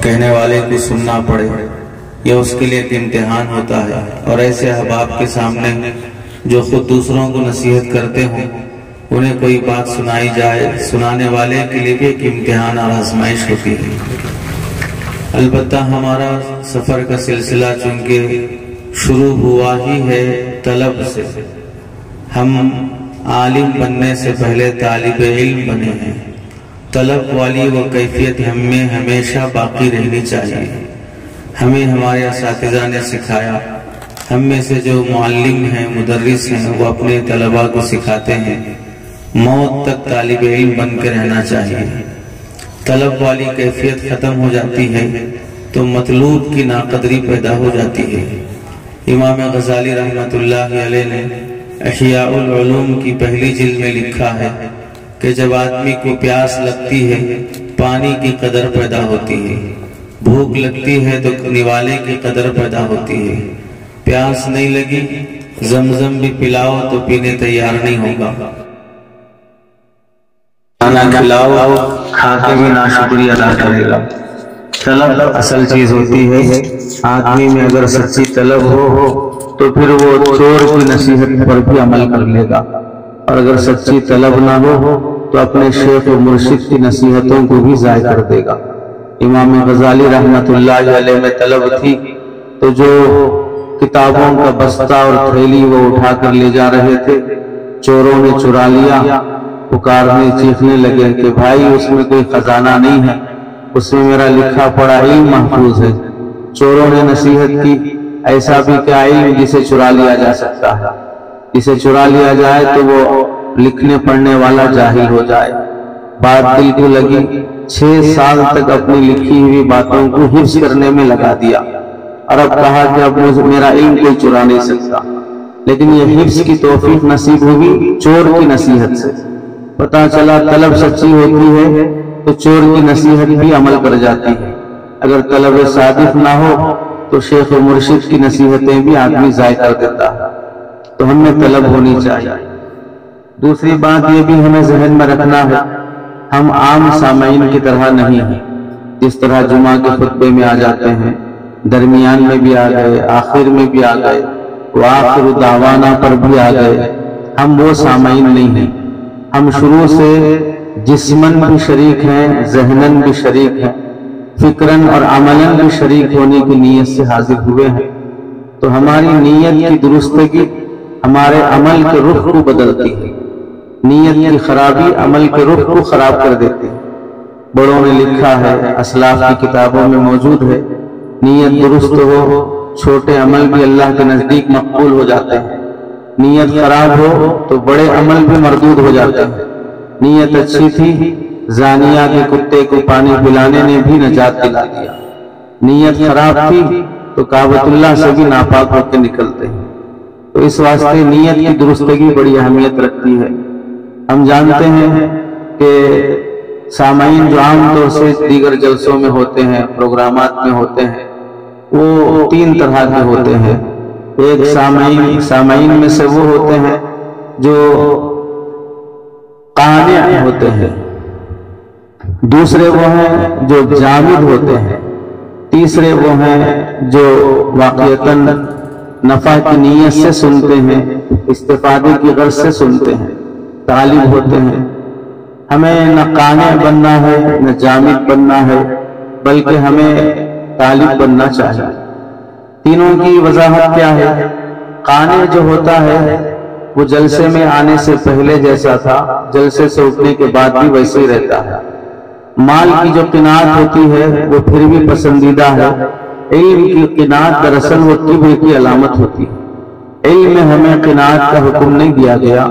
کہنے والے کو سننا پڑے، یہ اس کے لیے ایک امتحان ہوتا ہے۔ اور ایسے احباب کے سامنے جو خود دوسروں کو نصیحت کرتے ہوں، انہیں کوئی بات سنائی جائے، سنانے والے کے لیے بھی ایک امتحان اور آزمائش ہوتی ہے۔ البتہ ہمارا سفر کا سلسلہ چونکہ شروع ہوا ہی ہے طلب سے، ہم عالم بننے سے پہلے طالب علم بنے ہیں۔ طلب والی وہ کیفیت ہم میں ہمیشہ باقی رہنی چاہیے۔ ہمیں ہمارے اساتذہ نے سکھایا، ہم میں سے جو معلم ہیں، مدرس ہیں، وہ اپنے طلباء کو سکھاتے ہیں موت تک طالب علم بن کے رہنا چاہیے۔ طلب والی کیفیت ختم ہو جاتی ہے تو مطلوب کی ناقدری پیدا ہو جاتی ہے۔ امام غزالی رحمۃ اللہ علیہ نے احیاء العلوم کی پہلی جلد میں لکھا ہے کہ جب آدمی کو پیاس لگتی ہے پانی کی قدر پیدا ہوتی ہے، بھوک لگتی ہے تو نوالے کی قدر پیدا ہوتی ہے، پیاس نہیں لگی زمزم بھی پلاؤ تو پینے تیار نہیں ہوگا، کھانا کھلاؤ کھا کے بھی ناشکری ادا کرے گا۔ طلب اصل چیز ہوتی ہے۔ آدمی میں اگر سچی طلب ہو تو پھر وہ چور کی نصیحت پر بھی عمل کر لے گا، اور اگر سچی طلب نہ ہو تو اپنے شیخ و مرشد کی نصیحتوں کو بھی ضائع کر دے گا۔ امام غزالی رحمۃ اللہ علیہ میں طلب تھی تو جو کتابوں کا بستہ اور تھیلی وہ اٹھا کر لے جا رہے تھے، چوروں نے چرا لیا، پکارنے چیخنے لگے کہ بھائی اس میں کوئی خزانہ نہیں ہے، اس میں میرا لکھا پڑا علم محفوظ ہے۔ چوروں نے نصیحت کی ایسا بھی کیا علم جسے چرا لیا جا سکتا ہے، جسے چرا لیا جائے تو وہ لکھنے پڑھنے والا جاہل ہو جائے۔ بات دل کو لگی، 6 سال تک اپنی لکھی ہوئی باتوں کو حفظ کرنے میں لگا دیا، اور اب کہا کہ اب میرا علم کوئی چرا نہیں سکتا۔ لیکن یہ حفظ کی توفیق نصیب ہوئی چور کی نصیحت سے۔ پتہ چلا طلب سچی ہوتی ہے تو چور کی نصیحت بھی عمل کر جاتی ہے۔ اگر طلب صادق نہ ہو تو شیخ و مرشد کی نصیحتیں بھی آدمی ضائع کر دیتا ہے۔ تو ہم میں طلب ہونی چاہیے۔ دوسری بات یہ بھی ہمیں ذہن میں رکھنا ہے، ہم عام سامعین کی طرح نہیں ہیں۔ جس طرح جمعہ کے خطبے میں آ جاتے ہیں، درمیان میں بھی آ گئے، آخر میں بھی آ گئے، وآخر دعوانا پر بھی آ گئے، ہم وہ سامعین نہیں ہیں۔ ہم شروع سے جسمن بھی شریک ہیں، ذہنن بھی شریک ہیں، فکرن اور عملن بھی شریک ہونے کی نیت سے حاضر ہوئے ہیں۔ تو ہماری نیت کی درستگی ہمارے عمل کے رخ کو بدلتی ہے۔ نیت کی خرابی عمل کے رخ کو خراب کر دیتی ہے۔ بڑوں نے لکھا ہے، اسلاف کی کتابوں میں موجود ہے، نیت درست ہو چھوٹے عمل بھی اللہ کے نزدیک مقبول ہو جاتے ہیں، نیت خراب ہو تو بڑے عمل بھی مردود ہو جاتے ہیں۔ نیت اچھی تھی، زانیہ کے کتے کو پانی پلانے نے بھی نجات دلا دیا۔ نیت خراب تھی تو کعبۃ اللہ سے بھی ناپاک ہو کے نکلتے ہیں۔ تو اس واسطے نیت کی درستگی بڑی اہمیت رکھتی ہے۔ ہم جانتے ہیں کہ سامعین جو عام طور سے دیگر جلسوں میں ہوتے ہیں، پروگرامات میں ہوتے ہیں، وہ 3 طرح کے ہوتے ہیں۔ ایک سامعین میں سے وہ ہوتے ہیں جو قانع ہوتے ہیں، دوسرے وہ ہیں جو جامد ہوتے ہیں، تیسرے وہ ہیں جو واقعتاً نفع کی نیت سے سنتے ہیں، استفادے کی غرض سے سنتے ہیں، طالب ہوتے ہیں۔ ہمیں نہ قانع بننا ہے نہ جامد بننا ہے، بلکہ ہمیں طالب بننا چاہیے۔ تینوں کی وضاحت کیا ہے؟ قانع جو ہوتا ہے وہ جلسے میں آنے سے پہلے جیسا تھا، جلسے سے اٹھنے کے بعد بھی ویسے ہی رہتا ہے۔ مال کی جو قناعت ہوتی ہے وہ پھر بھی پسندیدہ ہے۔ علم کی قناعت دراصل وہ کبر کی علامت ہوتی ہے۔ علم میں ہمیں قناعت کا حکم نہیں دیا گیا،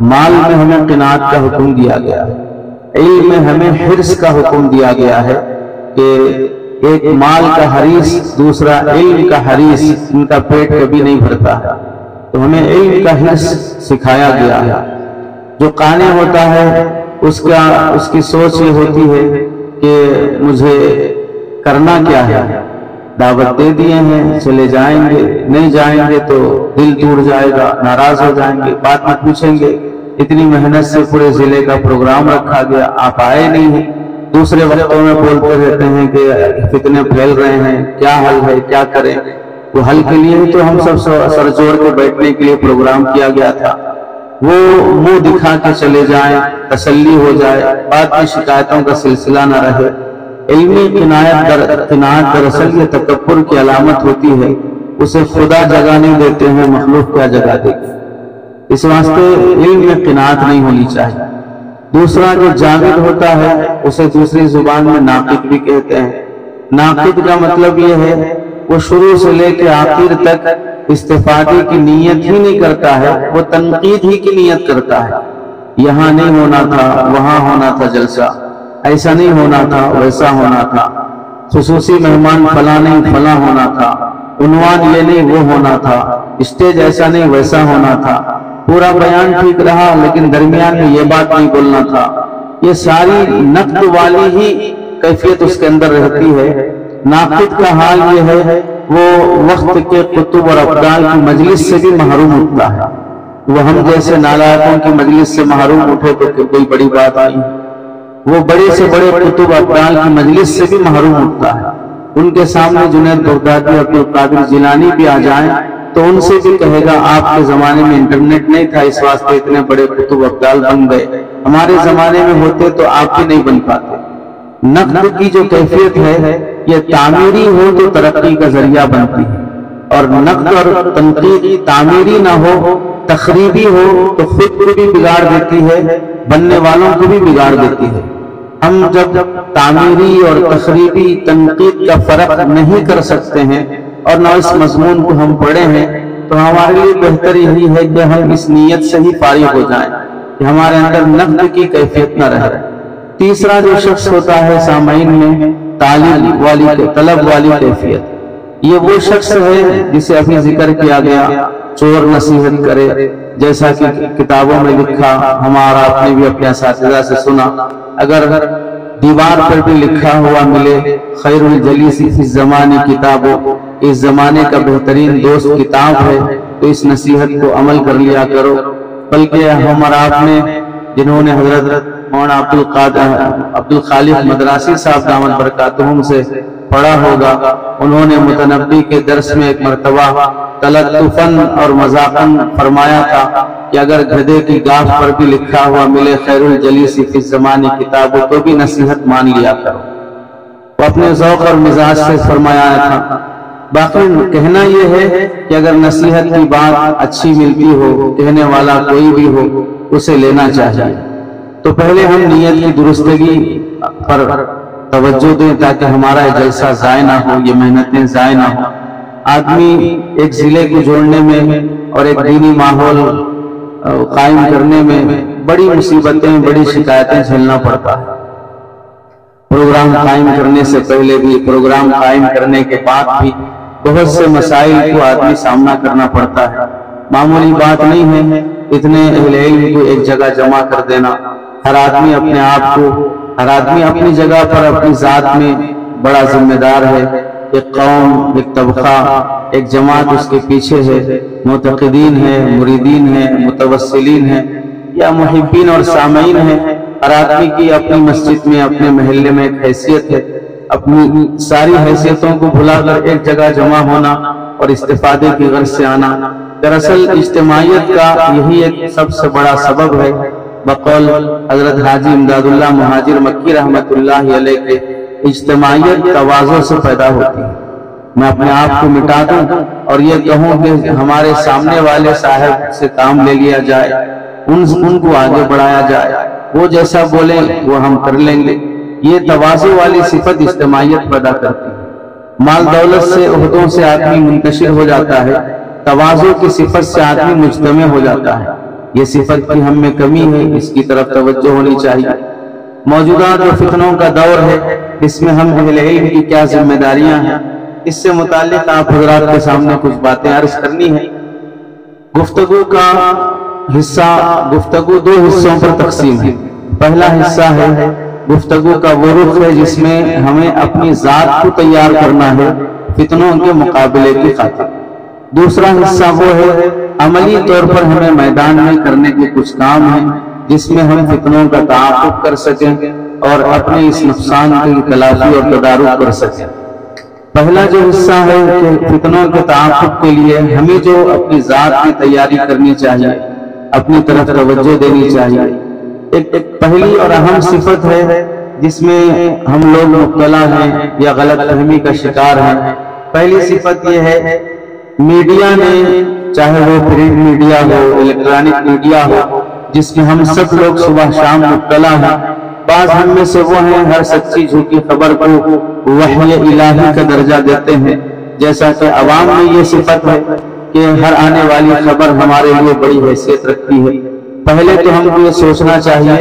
مال میں ہمیں قناعت کا حکم دیا گیا ہے۔ علم میں ہمیں حرص کا حکم دیا گیا ہے کہ ایک مال کا حریص دوسرا علم کا حریص، ان کا پیٹ کبھی نہیں بھرتا ہے۔ تو ہمیں علم کا حرص سکھایا گیا ہے۔ جو قانع ہوتا ہے اس کی سوچ یہ ہوتی ہے کہ مجھے کرنا کیا ہے، دعوت دے دیے ہیں چلے جائیں گے، نہیں جائیں گے تو دل ٹوٹ جائے گا، ناراض ہو جائیں گے، بات نہ پوچھیں گے، اتنی محنت سے پورے ضلع کا پروگرام رکھا گیا، آپ آئے نہیں ہیں، دوسرے وقتوں میں بولتے رہتے ہیں کہ فتنے پھیل رہے ہیں، کیا حل ہے، کیا کریں؟ وہ حل کے لیے تو ہم سب سر جوڑ کے بیٹھنے کے لیے پروگرام کیا گیا تھا۔ وہ منہ دکھا کے چلے جائیں، تسلی ہو جائے، بعد میں شکایتوں کا سلسلہ نہ رہے۔ علمی قناعت دراصل یہ تکبر کی علامت ہوتی ہے، اسے خدا جگہ نہیں دیتے ہیں، مخلوق کیا جگہ دے گی؟ اس واسطے علم میں قناعت نہیں ہونی چاہیے۔ دوسرا جو جاہل ہوتا ہے اسے دوسری زبان میں ناقد بھی کہتے ہیں۔ ناقد کا مطلب یہ ہے وہ شروع سے لے کے آخر تک استفادے کی نیت ہی نہیں کرتا ہے، وہ تنقید ہی کی نیت کرتا ہے۔ یہاں نہیں ہونا تھا، وہاں ہونا تھا جلسہ، ایسا نہیں ہونا تھا، ویسا ہونا تھا، خصوصی مہمان فلاں نہیں فلاں ہونا تھا، عنوان یہ نہیں وہ ہونا تھا، اسٹیج ایسا نہیں ویسا ہونا تھا، پورا بیان ٹھیک رہا لیکن درمیان میں یہ بات نہیں بولنا تھا۔ یہ ساری نقد والی ہی کیفیت اس کے اندر رہتی ہے۔ ناقد کا حال یہ ہے وہ وقت کے قطب اور ابدال کی مجلس سے بھی محروم اٹھتا ہے۔ وہ ہم جیسے نالائقوں کی مجلس سے محروم اٹھے تو کوئی بڑی بات نہیں، وہ بڑے سے بڑے قطب ابدال کی مجلس سے بھی محروم اٹھتا ہے۔ ان کے سامنے جنید بغدادی، عبدالقادر جیلانی بھی آ جائیں تو ان سے بھی کہے گا آپ کے زمانے میں انٹرنیٹ نہیں تھا، اس واسطے اتنے بڑے قطب ابدال بن گئے، ہمارے زمانے میں ہوتے تو آپ بھی نہیں بن پاتے۔ نقد کی جو کیفیت ہے یہ تعمیری ہو تو ترقی کا ذریعہ بنتی ہے، اور نقد اور تنقید تعمیری نہ ہو، تخریبی ہو تو خود کو بھی بگاڑ دیتی ہے، بننے والوں کو بھی بگاڑ دیتی ہے۔ ہم جب تعمیری اور تخریبی تنقید کا فرق نہیں کر سکتے ہیں اور نہ اس مضمون کو ہم پڑھے ہیں تو ہمارے لیے بہتر یہی ہے کہ ہم اس نیت سے ہی فارغ ہو جائیں کہ ہمارے اندر نقد کی کیفیت نہ رہے۔ تیسرا جو شخص ہوتا ہے سامعین میں تعلیم والی طلب والی کیفیت، یہ وہ شخص ہے جسے ابھی ذکر کیا گیا، چور نصیحت کرے، جیسا کہ کتابوں میں لکھا، ہمارا آپ نے بھی اپنے اساتذہ سے سنا، اگر دیوار پر بھی لکھا ہوا ملے خیر الجلیس فی الزمان کتابوں، اس زمانے کا بہترین دوست کتاب ہے، تو اس نصیحت کو عمل کر لیا کرو۔ بلکہ ہمارا آپ نے جنہوں نے حضرت مولانا عبدالخالق مدراسی صاحب دامت برکاتہم سے پڑھا ہوگا، انہوں نے متنبی کے درس میں ایک مرتبہ تلطفاً اور مذاقاً فرمایا تھا کہ اگر گدھے کی گاف پر بھی لکھا ہوا ملے خیر الجلیس فی الزمان کتاب تو بھی نصیحت مان لیا کرو۔ وہ اپنے ذوق اور مزاج سے فرمایا تھا۔ باقی کہنا یہ ہے کہ اگر نصیحت کی بات اچھی ملتی ہو، کہنے والا کوئی بھی ہو، اسے لینا چاہیے۔ تو پہلے ہم نیت کی درستگی پر توجہ دیں تاکہ ہمارا جلسہ ضائع نہ ہو، یہ محنتیں ضائع نہ ہو۔ آدمی ایک ضلع کو جوڑنے میں اور ایک دینی ماحول قائم کرنے میں بڑی مصیبتیں، بڑی شکایتیں جھیلنا پڑتا ہے۔ پروگرام قائم کرنے سے پہلے بھی، پروگرام قائم کرنے کے بعد بھی بہت سے مسائل کو آدمی سامنا کرنا پڑتا ہے۔ معمولی بات نہیں ہے اتنے اہل علم کو ایک جگہ جمع کر دینا۔ ہر آدمی اپنے آپ کو، ہر آدمی اپنی جگہ پر اپنی ذات میں بڑا ذمہ دار ہے۔ ایک قوم، ایک طبقہ، ایک جماعت اس کے پیچھے ہے، معتقدین ہیں، مریدین ہیں، متوسلین ہیں یا محبین اور سامعین ہیں۔ ہر آدمی کی اپنی مسجد میں، اپنے محلے میں ایک حیثیت ہے۔ اپنی ساری حیثیتوں کو بھلا کر ایک جگہ جمع ہونا اور استفادے کی غرض سے آنا، دراصل اجتماعیت کا یہی ایک سب سے بڑا سبب ہے۔ بقول حضرت حاجی امداد اللہ مہاجر مکی رحمت اللہ علیہ کے، اجتماعیت تواضع سے پیدا ہوتی ہے۔ میں اپنے آپ کو مٹا دوں اور یہ کہوں کہ ہمارے سامنے والے صاحب سے کام لے لیا جائے، ان کو آگے بڑھایا جائے، وہ جیسا بولیں وہ ہم کر لیں گے، یہ تواضع والی صفت اجتماعیت پیدا کرتی ہے۔ مال دولت سے، عہدوں سے آدمی منتشر ہو جاتا ہے، تواضع کی صفت سے آدمی مجتمع ہو جاتا ہے۔ یہ صفت کی ہم میں کمی ہے، اس کی طرف توجہ ہونی چاہیے۔ موجودہ جو فتنوں کا دور ہے، اس میں ہم اہل علم کی کیا ذمہ داریاں ہیں، اس سے متعلق آپ حضرات کے سامنے کچھ باتیں عرض کرنی ہے۔ گفتگو کا حصہ، گفتگو دو حصوں پر تقسیم ہے۔ پہلا حصہ ہے گفتگو کا وہ رخ ہے جس میں ہمیں اپنی ذات کو تیار کرنا ہے فتنوں کے مقابلے کی خاطر۔ دوسرا حصہ وہ ہے عملی طور پر ہمیں میدان میں کرنے کے کچھ کام ہیں جس میں ہم فتنوں کا تعاقب کر سکیں اور اپنے اس نقصان کی تلافی اور تدارک کر سکیں۔ پہلا جو حصہ ہے کہ فتنوں کے تعاقب کے لیے ہمیں جو اپنی ذات کی تیاری کرنی چاہیے، اپنی طرف توجہ دینی چاہیے۔ ایک پہلی اور اہم صفت ہے جس میں ہم لوگ مبتلا ہیں یا غلط فہمی کا شکار ہیں۔ پہلی صفت یہ ہے، میڈیا نے، چاہے وہ پرنٹ میڈیا ہو، الیکٹرانک میڈیا ہو، جس میں ہم سب لوگ صبح شام مبتلا ہیں، بعض ہم میں سے وہ ہیں ہر سچی جھوٹی خبر کو وحی الہی کا درجہ دیتے ہیں، جیسا کہ عوام میں یہ صفت ہے کہ ہر آنے والی خبر ہمارے لیے بڑی حیثیت رکھتی ہے۔ پہلے تو ہم کو یہ سوچنا چاہیے،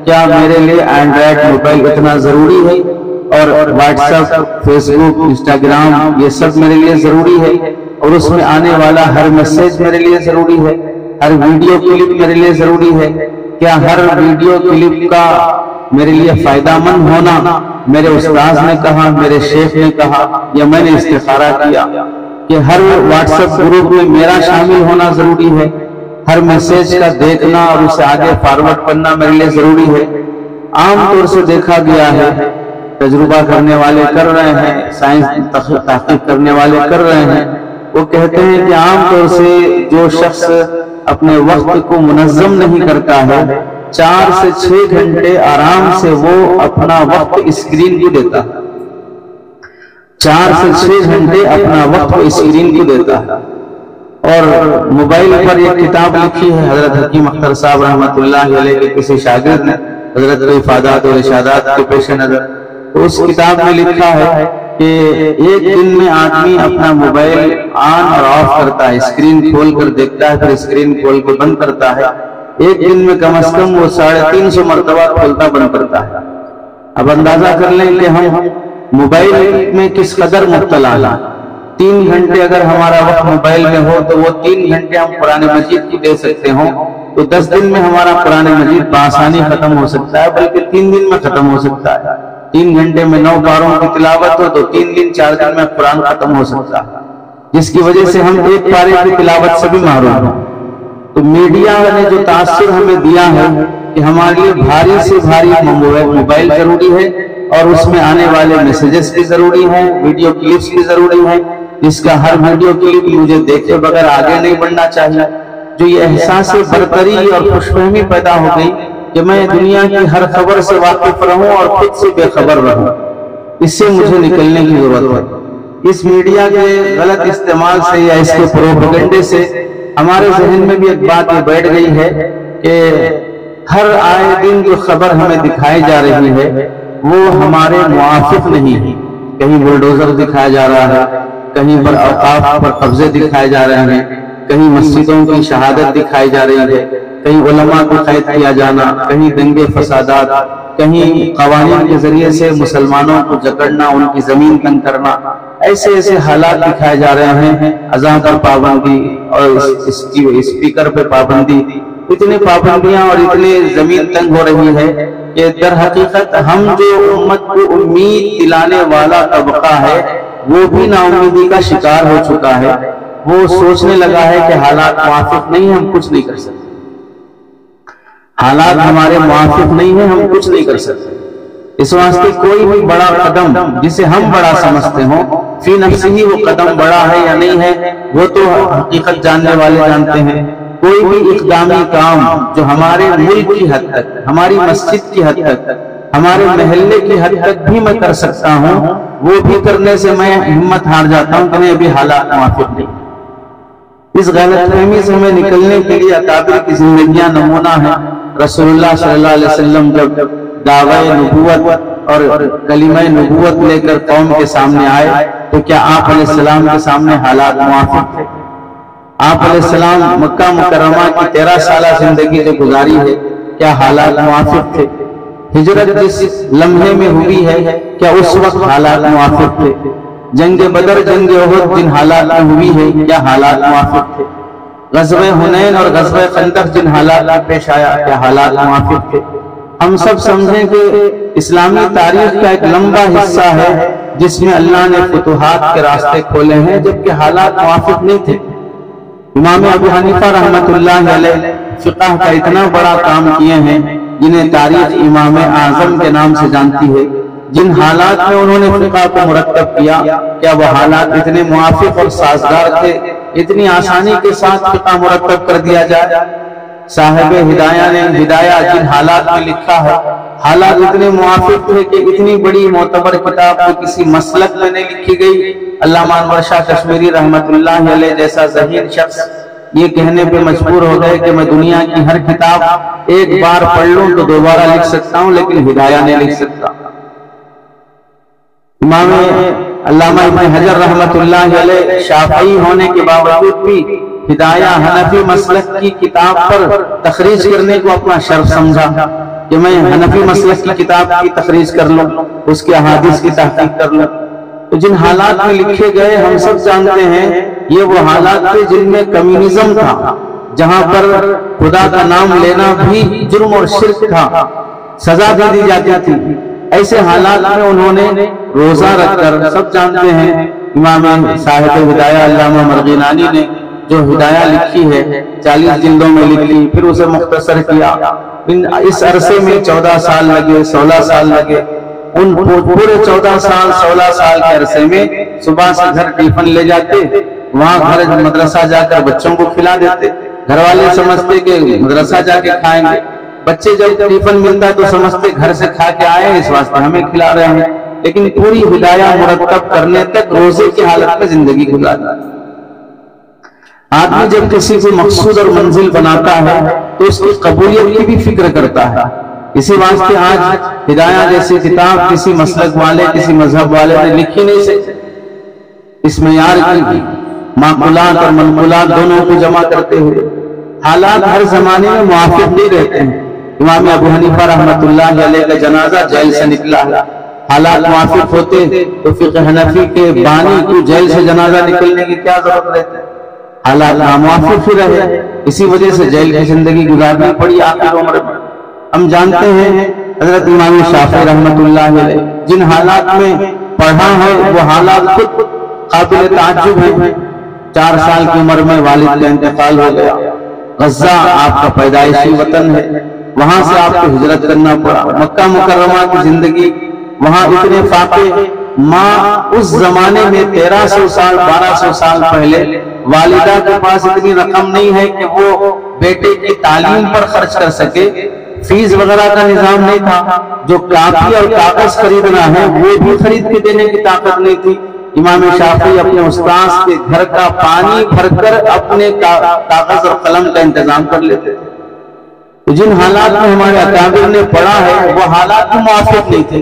کیا میرے لیے اینڈرائڈ موبائل اتنا ضروری ہے، اور واٹس ایپ، فیس بک، انسٹاگرام، یہ سب میرے لیے ضروری ہے، اور اس میں آنے والا ہر میسج میرے لیے ضروری ہے، ہر ویڈیو کلپ میرے لیے ضروری ہے؟ کیا ہر ویڈیو کلپ کا میرے لیے فائدہ مند ہونا میرے استاذ نے کہا، میرے شیخ نے کہا، یا میں نے استخارہ کیا؟ کہ ہر واٹس ایپ گروپ میں میرا شامل ہونا ضروری ہے؟ ہر میسج کا دیکھنا اور اسے آگے فارورڈ کرنا میرے لیے ضروری ہے؟ عام طور سے دیکھا گیا ہے، تجربہ کرنے والے کر رہے ہیں، سائنس تحقیق کرنے والے کر رہے ہیں، وہ کہتے ہیں کہ عام طور سے جو شخص اپنے وقت کو منظم نہیں کرتا ہے، 4 سے 6 گھنٹے آرام سے وہ اپنا وقت اسکرین کو دیتا ہے، 4 سے 6 گھنٹے اپنا وقت اسکرین کو دیتا ہے۔ اور موبائل پر ایک کتاب لکھی ہے حضرت حکیم اختر صاحب رحمۃ اللہ علیہ کے کسی شاگرد نے، حضرت افادات اور ارشادات کے پیش نظر، تو اس کتاب میں لکھا ہے کہ ایک دن میں آدمی اپنا موبائل آن اور آف کرتا ہے، اسکرین کھول کر دیکھتا ہے، پھر اسکرین کھول کے بند کرتا ہے، ایک دن میں کم از کم وہ 350 مرتبہ کھولتا بند کرتا ہے۔ اب اندازہ کر لیں کہ ہم موبائل میں کس قدر مبتلا ہیں۔ 3 گھنٹے اگر ہمارا وقت موبائل میں ہو تو وہ 3 گھنٹے ہم قرآن مجید کی دے سکتے ہوں، تو 10 دن میں ہمارا قرآن مجید بآسانی ختم ہو سکتا ہے، بلکہ 3 دن میں ختم ہو سکتا ہے۔ 3 گھنٹے میں 9 پاروں کی تلاوت ہو تو 3 دن 4 دن میں قرآن ختم ہو سکتا ہے، جس کی وجہ سے ہم ایک پارے کی تلاوت سے بھی محروم ہیں۔ تو میڈیا نے جو تاثر ہمیں دیا ہے کہ ہمارے لیے بھاری سے بھاری موبائل ضروری ہے، اور اس میں آنے والے میسیجز بھی ضروری ہیں، ویڈیو کلپس بھی ضروری ہیں، جس کا ہر ویڈیو کلپ مجھے دیکھے بغیر آگے نہیں بڑھنا چاہیے۔ جو یہ احساس برتری اور خوش فہمی پیدا ہو گئی کہ میں دنیا کی ہر خبر سے واقف رہوں اور خود سے بے خبر رہوں، اس سے مجھے نکلنے کی ضرورت ہے۔ اس میڈیا کے غلط استعمال سے یا اس کے پروپیگنڈے سے ہمارے ذہن میں بھی ایک بات یہ بیٹھ گئی ہے کہ ہر آئے دن جو خبر ہمیں دکھائی جا رہی ہے وہ ہمارے موافق نہیں ہے۔ کہیں بلڈوزر دکھایا جا رہا ہے، کہیں پر اوقاف پر قبضے دکھائے جا رہے ہیں، کہیں مسجدوں کی شہادت دکھائی جا رہی ہے، کہیں علماء کو قید کیا جانا، کہیں دنگے فسادات، کہیں قوانین کے ذریعے سے مسلمانوں کو جکڑنا، ان کی زمین تنگ کرنا، ایسے حالات دکھائے جا رہے ہیں۔ اذان پر پابندی اور اسپیکر پہ پابندی، اتنی پابندیاں اور اتنی زمین تنگ ہو رہی ہے کہ در حقیقت ہم جو امت کو امید دلانے والا طبقہ ہے وہ بھی نا امیدی کا شکار ہو چکا ہے۔ وہ سوچنے لگا ہے کہ حالات موافق نہیں، ہم کچھ نہیں کر سکتے، حالات ہمارے موافق نہیں ہیں، ہم کچھ نہیں کر سکتے۔ اس واسطے کوئی بھی بڑا قدم جسے ہم بڑا سمجھتے ہوں، فی نفسہ ہی وہ قدم بڑا ہے یا نہیں ہے وہ تو حقیقت جاننے والے جانتے ہیں۔ کوئی بھی اقدامی کام جو ہمارے ملک کی حد تک، ہماری مسجد کی حد تک، ہمارے محلے کی حد تک بھی میں کر سکتا ہوں، وہ بھی کرنے سے میں ہمت ہار جاتا ہوں کہ نہیں ابھی حالات موافق نہیں۔ اس غلط فہمی سے ہمیں نکلنے کے لیے اکابر کی زندگیاں نمونہ ہیں۔ رسول اللہ صلی اللہ علیہ وسلم جب دعوی نبوت اور کلمہ نبوت لے کر قوم کے سامنے آئے تو کیا آپ علیہ السلام کے سامنے حالات موافق تھے؟ آپ علیہ السلام مکہ مکرمہ کی 13 سالہ زندگی جو گزاری ہے، کیا حالات موافق تھے؟ ہجرت جس لمحے میں ہوئی ہے کیا اس وقت حالات موافق تھے؟ جنگ بدر، جنگ احد جن حالات میں ہوئی ہے کیا حالات موافق تھے؟ غزوہ حنین اور غزوہ خندق جن حالات میں پیش آیا کیا حالات موافق تھے؟ ہم سب سمجھیں کہ اسلامی تاریخ کا ایک لمبا حصہ ہے جس میں اللہ نے فتوحات کے راستے کھولے ہیں، جبکہ حالات موافق نہیں تھے۔ امام ابو حنیفہ رحمۃ اللہ علیہ فقہ کا اتنا بڑا کام کیے ہیں جنہیں تاریخ امام اعظم کے نام سے جانتی ہے، جن حالات میں انہوں نے فقہ کو مرتب کیا، کیا وہ حالات اتنے موافق اور سازگار تھے اتنی آسانی کے ساتھ فقہ مرتب کر دیا جائے؟ صاحب ہدایہ نے ہدایہ جن حالات میں لکھا ہے، حالات اتنے موافق تھے کہ اتنی بڑی معتبر کتاب کو کسی مسلک میں نہیں لکھی گئی۔ علامہ انور شاہ کشمیری رحمت اللہ علیہ جیسا ذہین شخص یہ کہنے پہ مجبور ہو گئے کہ میں دنیا کی ہر کتاب ایک بار پڑھ لوں تو دوبارہ لکھ سکتا ہوں، لیکن ہدایہ نہیں لکھ سکتا۔ امام علامہ ابن حجر رحمت اللہ علیہ شافعی ہونے کے باوجود بھی ہدایہ حنفی مسلک کی کتاب پر تخریج کرنے کو اپنا شرف سمجھا کہ میں حنفی مسلک کی کتاب کی تخریج کر لوں، اس کے احادیث کی تحقیق کر لوں۔ تو جن حالات میں لکھے گئے ہم سب جانتے ہیں یہ وہ حالات تھے جن میں کمیونزم تھا، جہاں پر خدا کا نام لینا بھی جرم اور شرک تھا، سزا دے دی جاتی تھی۔ ایسے حالات میں انہوں نے روزہ رکھ کر، سب جانتے ہیں امام صاحب ہدایہ علامہ مرغینانی نے جو ہدایہ لکھی ہے 40 جلدوں میں لکھی، پھر اسے مختصر کیا۔ اس عرصے میں 14 سال لگے، 16 سال لگے۔ ان پورے 14 سال 16 سال کے عرصے میں صبح سے گھر ٹیفن لے جاتے، وہاں گھر مدرسہ جا کر بچوں کو کھلا دیتے۔ گھر والے سمجھتے کہ مدرسہ جا کے کھائیں گے، بچے جب ٹیفن ملتا تو سمجھتے گھر سے کھا کے آئے اس واسطے ہمیں کھلا رہے ہیں، لیکن پوری ہدایہ مرتب کرنے تک روزے کی حالت میں زندگی گزارتا۔ آدمی جب کسی کو مقصود اور منزل بناتا ہے تو اس کی قبولیت کی بھی فکر کرتا ہے۔ اسی واسطے آج ہدایہ جیسی کتاب کسی مسلک والے، کسی مذہب والے نے لکھی نہیں سکتے۔ اس معیار کی معقولات اور منقولات دونوں کو جمع کرتے ہوئے حالات ہر زمانے میں موافق نہیں رہتے ہیں۔ امام ابو حنیفہ رحمت اللہ علیہ کا جنازہ جیل سے نکلا ہے، حالات موافق ہوتے تو فقہ حنفی کے بانی کو جیل سے جنازہ نکلنے کی کیا ضرورت رہتی؟ حالات ناموافق ہی رہے، اسی وجہ سے جیل کی زندگی گزارنی پڑی آخر عمر میں۔ ہم جانتے ہیں حضرت امام شافعی رحمت اللہ علیہ جن حالات میں پڑھا ہے وہ حالات خود قابل تعجب ہیں۔ 4 سال کی عمر میں والد کا انتقال ہو گیا، غزہ آپ کا پیدائشی وطن ہے، وہاں سے آپ کو ہجرت کرنا پڑا۔ مکہ مکرمہ کی زندگی، وہاں اتنے فاقے، ماں اس زمانے میں 1300 سال 1200 سال پہلے والدہ کے پاس اتنی رقم نہیں ہے کہ وہ بیٹے کی تعلیم پر خرچ کر سکے، فیس وغیرہ کا نظام نہیں تھا، جو کاپی اور کاغذ خریدنا ہے وہ بھی خرید کے دینے کی طاقت نہیں تھی۔ امام شافعی اپنے استاذ کے گھر کا پانی بھر کر اپنے کاغذ اور قلم کا انتظام کر لیتے تھے۔ جن حالات میں ہمارے اکابر نے پڑھا ہے وہ حالات موافق نہیں تھے۔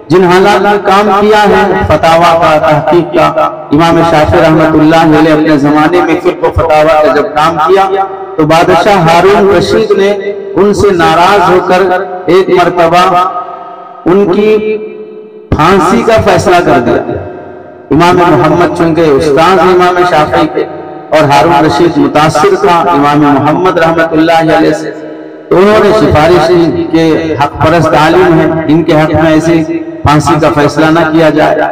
جن حالات میں کام کیا ہے فتاویٰ کا، تحقیق کا، امام شافعی رحمت اللہ علیہ اپنے زمانے میں فقہ و فتاویٰ کا جب کام کیا تو بادشاہ ہارون رشید نے ان سے ناراض ہو کر ایک مرتبہ ان کی پھانسی کا فیصلہ کر دیا۔ امام محمد چونکہ استاذ امام شافعی کے اور ہارون رشید متاثر تھا امام محمد رحمت اللہ علیہ سے، تو انہوں نے سفارش کے حق پرست عالم ہیں، ان کے حق میں ایسی پھانسی کا فیصلہ نہ کیا جائے۔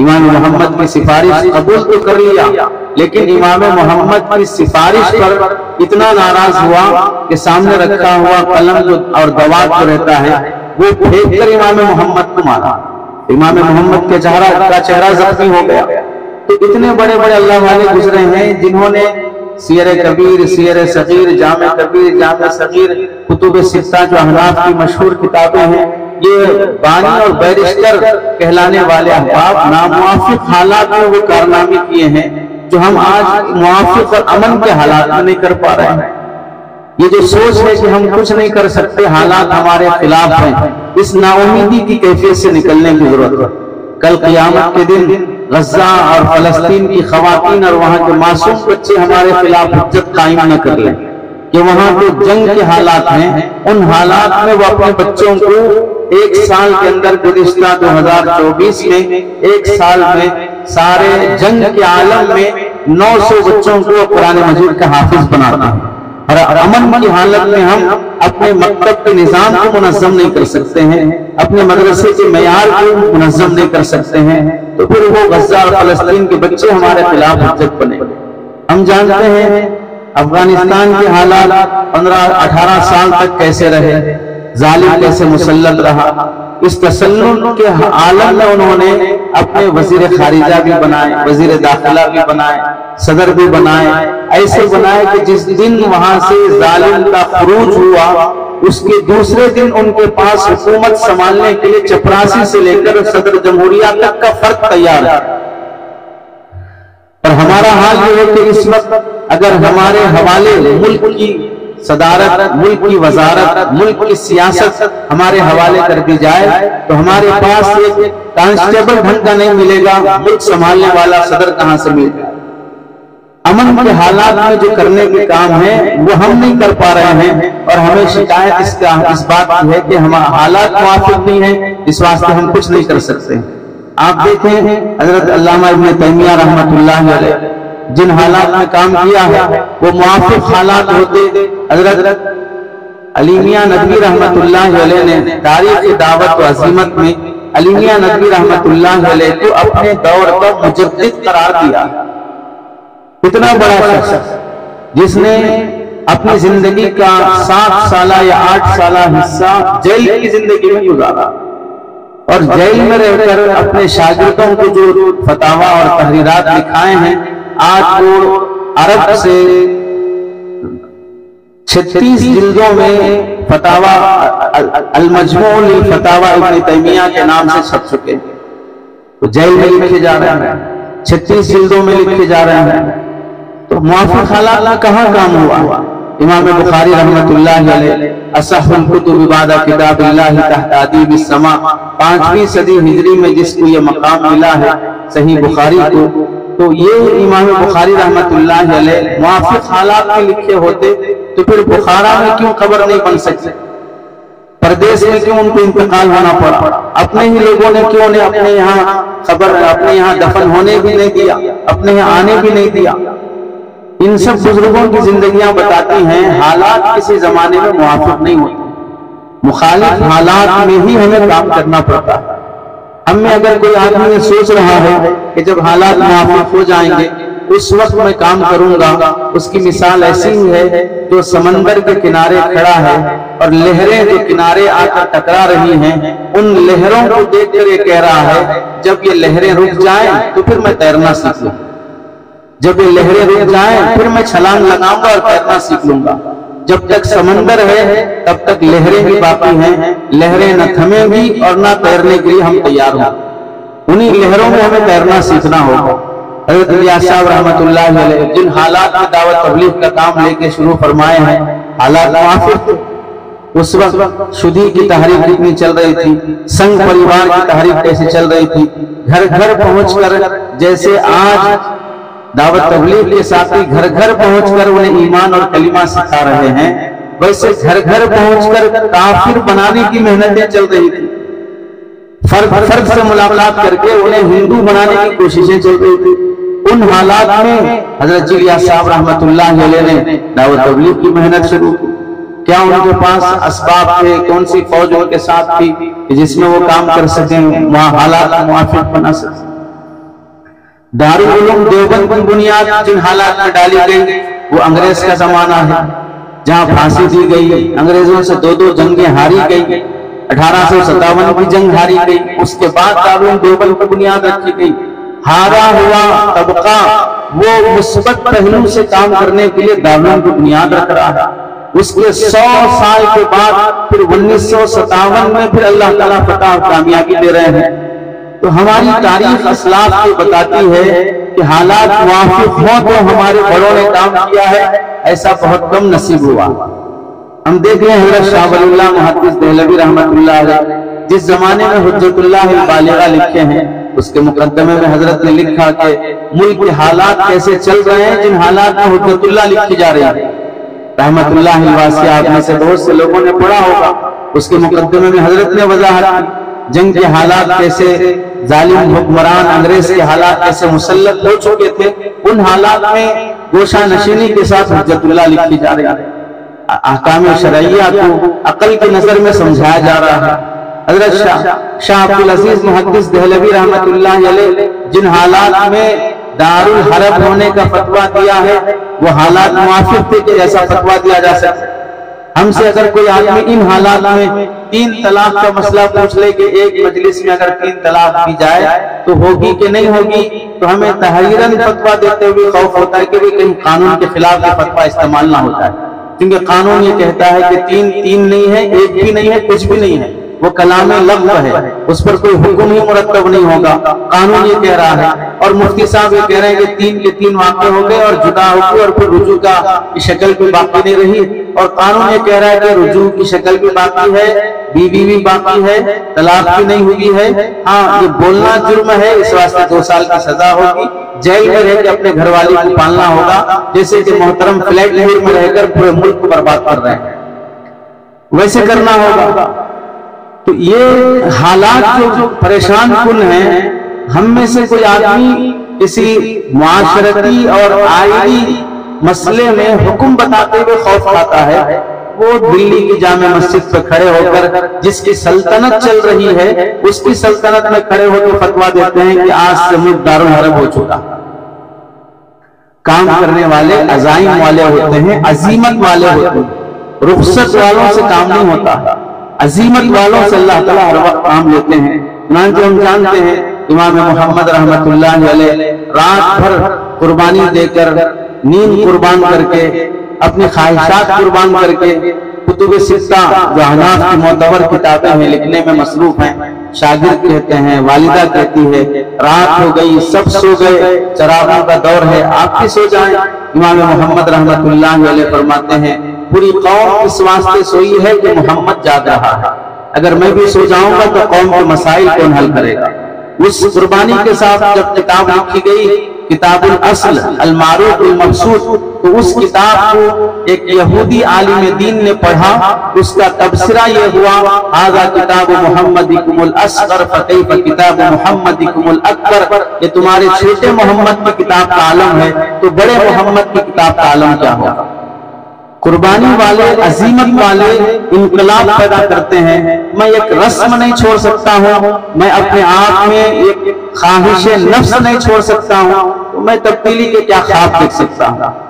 امام محمد کی سفارش قبول تو کر لیا، لیکن امام محمد کی سفارش پر اتنا ناراض ہوا کہ سامنے رکھا ہوا قلم اور دوات جو رہتا ہے وہ پھینک کر امام محمد کو مارا۔ امام محمد کے چہرہ زخمی ہو گیا۔ تو اتنے بڑے بڑے اللہ والے گزرے ہیں جنہوں نے سیر کبیر، سیر صغیر، جامع کبیر، جامع صغیر، کتب ستہ جو احناف کی مشہور کتابیں ہیں، یہ بانی اور بیرشتر کہلانے والے احباب ناموافق حالات میں وہ کارنامے کیے ہیں جو ہم آج موافق اور امن کے حالات میں نہیں کر پا رہے ہیں۔ یہ جو سوچ ہے کہ ہم کچھ نہیں کر سکتے، حالات ہمارے خلاف ہیں، اس نا امیدی کی کیفیت سے نکلنے کی ضرورت ہے۔ کل قیامت کے دن غزہ اور فلسطین کی خواتین اور وہاں کے معصوم بچے ہمارے خلاف حجت قائم نہ کر لیں کہ وہاں تو جنگ کے حالات ہیں، ان حالات میں وہ اپنے بچوں کو 1 سال کے اندر گزشتہ 2024 میں 1 سال میں سارے جنگ کے عالم میں 900 بچوں کو قرآن مجید کا حافظ بناتا ہے۔ اور امن کی حالت میں ہم اپنے مکتب کے نظام کو منظم نہیں کر سکتے ہیں، اپنے مدرسے کے معیار کو منظم نہیں کر سکتے ہیں، تو پھر وہ غزہ اور فلسطین کے بچے ہمارے خلاف حجت بنے۔ ہم جانتے ہیں افغانستان کے حالات 15-18 سال تک کیسے رہے، ظالم کیسے مسلط رہا، اس تسلط کے عالم میں انہوں نے اپنے وزیر خارجہ بھی بنائے، وزیر داخلہ بھی بنائے، صدر بھی بنائے، ایسے بنائے کہ جس دن وہاں سے ظالم کا خروج ہوا اس کے دوسرے دن ان کے پاس حکومت سنبھالنے کے لیے چپراسی سے لے کر صدر جمہوریہ تک کا فرد تیار ہے۔ اور ہمارا حال یہ ہے کہ اس وقت اگر ہمارے حوالے ملک کی صدارت، ملک کی وزارت، ملک کی سیاست ہمارے حوالے کر دی جائے تو ہمارے پاس ایک کانسٹیبل ڈھنگ کا نہیں ملے گا، ملک سنبھالنے والا صدر کہاں سے ملے گا؟ امن کے حالات میں جو کرنے کے کام ہیں وہ ہم نہیں کر پا رہے ہیں، اور ہمیں شکایت اس بات کی ہے کہ ہمارے حالات موافق نہیں ہیں، اس واسطے ہم کچھ نہیں کر سکتے۔ آپ دیکھیں حضرت علامہ ابن تیمیہ رحمۃ اللہ علیہ جن حالات میں کام کیا ہے وہ موافق حالات ہوتے۔ حضرت علی میاں ندوی رحمۃ اللہ علیہ نے تاریخ دعوت و عظیمت میں علی میاں ندوی رحمۃ اللہ علیہ کو اپنے دور کا مجدد قرار دیا۔ اتنا بڑا شخص جس نے اپنی زندگی کا 7 سالہ یا 8 سالہ حصہ جیل کی زندگی میں گزارا، اور جیل میں رہ کر اپنے شاگردوں کو جو فتاوی اور تحریرات لکھائے ہیں، آج وہ عرب سے 36 جلدوں میں فتاوی المجموع للفتاوی ابن تیمیہ کے نام سے چھپ چکے، تو جیل میں لکھے جا رہے ہیں، 36 جلدوں میں لکھے جا رہے ہیں۔ تو موافق حالات کہاں کام ہوا؟ امام بخاری رحمۃ اللہ علیہ اصح الکتب بعد کتاب اللہ تحت ادیب السماء، 5ویں صدی ہجری میں جس کو یہ مقام ملا ہے صحیح بخاری کو، تو یہ امام بخاری رحمۃ اللہ علیہ موافق حالات میں لکھے ہوتے تو پھر بخارا میں کیوں خبر نہیں بن سکتے؟ پردیس میں کیوں ان کو انتقال ہونا پڑا؟ اپنے ہی لوگوں نے کیوں اپنے یہاں خبر، اپنے یہاں دفن ہونے بھی نہیں دیا، اپنے یہاں آنے بھی نہیں دیا؟ ان سب بزرگوں کی زندگیاں بتاتی ہیں حالات کسی زمانے میں موافق نہیں ہوتے، مخالف حالات میں ہی ہمیں کام کرنا پڑتا ہے۔ ہم میں اگر کوئی آدمی سوچ رہا ہے کہ جب حالات موافق ہو جائیں گے اس وقت میں کام کروں گا، اس کی مثال ایسی ہی ہے جو سمندر کے کنارے کھڑا ہے اور لہریں جو کنارے آ کر ٹکرا رہی ہیں، ان لہروں کو دیکھ کر یہ کہہ رہا ہے جب یہ لہریں رک جائیں تو پھر میں تیرنا سیکھ لوں، جب یہ لہریں رک جائیں پھر میں چھلانگ لگاؤں گا اور تیرنا سیکھ لوں گا۔ جب تک سمندر ہے تب تک لہریں بھی باقی ہیں، لہریں نہ تھمیں گی اور نہ تیرنے کے لیے ہم تیار ہوں، انہی لہروں میں ہمیں تیرنا سیکھنا ہوگا۔ حضرت الیاس صاحب رحمۃ اللہ علیہ جن حالات میں دعوت تبلیغ کا کام لے کے شروع فرمائے ہیں، حالات موافق تھے۔ اس وقت شدی کی تحریک کتنی چل رہی تھی، سنگ پریوار کی تحریک کیسے چل رہی تھی، گھر گھر پہنچ کر جیسے آج دعوت تبلیغ کے ساتھی گھر گھر پہنچ کر انہیں ایمان اور کلمہ سکھا رہے ہیں، ویسے گھر گھر پہنچ کر کافر بنانے کی محنتیں چل رہی تھی، فرد سے ملاقات کر کے انہیں ہندو بنانے کی کوششیں چل رہی تھی۔ ان حالات میں حضرت الیاس صاحب رحمۃ اللہ علیہ نے دعوت تبلیغ کی محنت شروع کی۔ کیا ان کے پاس اسباب تھے؟ کون سی فوج ان کے ساتھ تھی کہ جس میں وہ کام کر سکیں، وہاں حالات موافق بنا سکیں؟ دارالعلوم دیوبند کی بنیاد جن حالات میں ڈالی گئی وہ انگریز کا زمانہ ہے، جہاں پھانسی دی گئی، انگریزوں سے 2 جنگیں ہاری گئی، 1857 کی جنگ ہاری گئی، اس کے بعد دارالعلوم دیوبند کی بنیاد رکھی گئی۔ ہارا ہوا طبقہ وہ مثبت پہلو سے کام کرنے کے لیے دارالعلوم کی بنیاد رکھ رہا ہے۔ اس کے 100 سال کے بعد پھر 1957 میں پھر اللہ تعالیٰ فتح اور کامیابی دے رہے ہیں۔ تو ہماری تاریخ اسلاف یہ بتاتی ہے کہ حالات موافق ہوں تو ہمارے بڑوں نے کام کیا ہے، ایسا بہت کم نصیب ہوا۔ ہم دیکھ رہے ہیں حضرت شاہ ولی اللہ محدث دہلوی رحمۃ اللہ علیہ جس زمانے میں حجت اللہ البالغہ لکھے ہیں، اس کے مقدمے میں حضرت نے لکھا کہ ملک کے حالات کیسے چل رہے ہیں، جن حالات میں حجت اللہ لکھی جا رہی ہے۔ رحمت اللہ الواسع آپ میں سے بہت سے لوگوں نے پڑھا ہوگا، اس کے مقدمے میں حضرت نے وضاحت کی جنگ کے حالات کیسے ظالم حکمران انگریز کے حالات کیسے مسلط ہو چکے تھے، ان حالات میں گوشہ نشینی کے ساتھ حجت اللہ لکھی جا رہی ہے، احکام شرعیہ کو عقل کی نظر میں سمجھایا جا رہا ہے۔ حضرت شاہ عبدالعزیز محدث دہلوی رحمۃ اللہ علیہ جن حالات میں دارالحرب ہونے کا فتویٰ دیا ہے وہ حالات موافق تھے کہ ایسا فتویٰ دیا جا سکتا۔ ہم سے اگر کوئی آدمی ان حالات میں 3 طلاق کا مسئلہ پوچھ لے کہ ایک مجلس میں اگر 3 طلاق دی جائے تو ہوگی کہ نہیں ہوگی، تو ہمیں تحریراً فتویٰ دیتے ہوئے خوف ہوتا ہے کہ کہیں قانون کے خلاف یہ فتویٰ استعمال نہ ہوتا ہے، کیونکہ قانون یہ کہتا ہے کہ 3 نہیں ہے، 1 بھی نہیں ہے، کچھ بھی نہیں ہے، وہ کلام لغو ہے، اس پر کوئی حکم ہی مرتب نہیں ہوگا، قانون یہ کہہ رہا ہے۔ اور مفتی صاحب یہ کہہ رہے ہیں کہ 3 کے 3 واقع ہو گئے اور جدا ہو گئے اور پھر رجوع کی شکل بھی باقی نہیں رہی، اور قانون یہ کہہ رہا ہے کہ رجوع کی شکل بھی باقی ہے، بیوی بھی باقی ہے، طلاق بھی نہیں ہوئی ہے۔ ہاں، یہ بولنا جرم ہے، اس واسطے 2 سال کی سزا ہوگی، جیل میں رہ کے اپنے گھر والی کو پالنا ہوگا، جیسے کہ محترم فلیٹ میں رہ کر پورے ملک کو برباد کر رہے ہیں، ویسے کرنا ہوگا۔ تو یہ حالات جو پریشان کن ہیں، ہم میں سے کوئی آدمی کسی معاشرتی اور آئینی مسئلے میں حکم بتاتے ہوئے خوف کھاتا ہے، وہ دلی کی جامع مسجد پہ کھڑے ہو کر جس کی سلطنت چل رہی ہے اس کی سلطنت میں کھڑے ہو کے فتویٰ دیتے ہیں کہ آج سے ملک دارالحرب ہو چکا۔ کام کرنے والے عزائم والے ہوتے ہیں، عزیمت والے ہوتے ہیں، رخصت والوں سے کام نہیں ہوتا، عزیمت والوں سے اللہ تعالیٰ ہر وقت کام لیتے ہیں۔ چنانچہ ہم جانتے ہیں امام محمد رحمت اللہ علیہ رات بھر قربانی دے کر، نیند قربان کر کے، اپنی خواہشات قربان کر کے، کتب ستہ جو حناف کی معتبر کتابیں ہیں لکھنے میں مصروف ہیں، شاگرد کہتے ہیں، والدہ کہتی ہے رات ہو گئی، سب سو گئے، چراغوں کا دور ہے، آپ بھی سو جائیں۔ امام محمد رحمت اللہ علیہ فرماتے ہیں پوری قوم اس واسطے سوئی ہے کہ محمد جاگ رہا ہے، اگر میں بھی سو جاؤں گا تو قوم کے مسائل کون حل کرے گا؟ اس قربانی کے ساتھ جب کتاب لکھی گئی، کتاب الاصل المعروف المبسوط، تو اس کتاب کو ایک یہودی عالم دین نے پڑھا، اس کا تبصرہ یہ ہوا ھذا کتاب محمدکم الاصغر فکیف کتاب محمدکم الاکبر، یہ تمہارے چھوٹے محمد کی کتاب کا عالم ہے تو بڑے محمد کی کتاب کا عالم کیا ہوگا؟ قربانی والے، عزیمت والے انقلاب پیدا کرتے ہیں۔ میں ایک رسم نہیں چھوڑ سکتا ہوں، میں اپنے آپ میں ایک خواہش نفس نہیں چھوڑ سکتا ہوں، تو میں تبدیلی کے کیا خواب دیکھ سکتا ہوں؟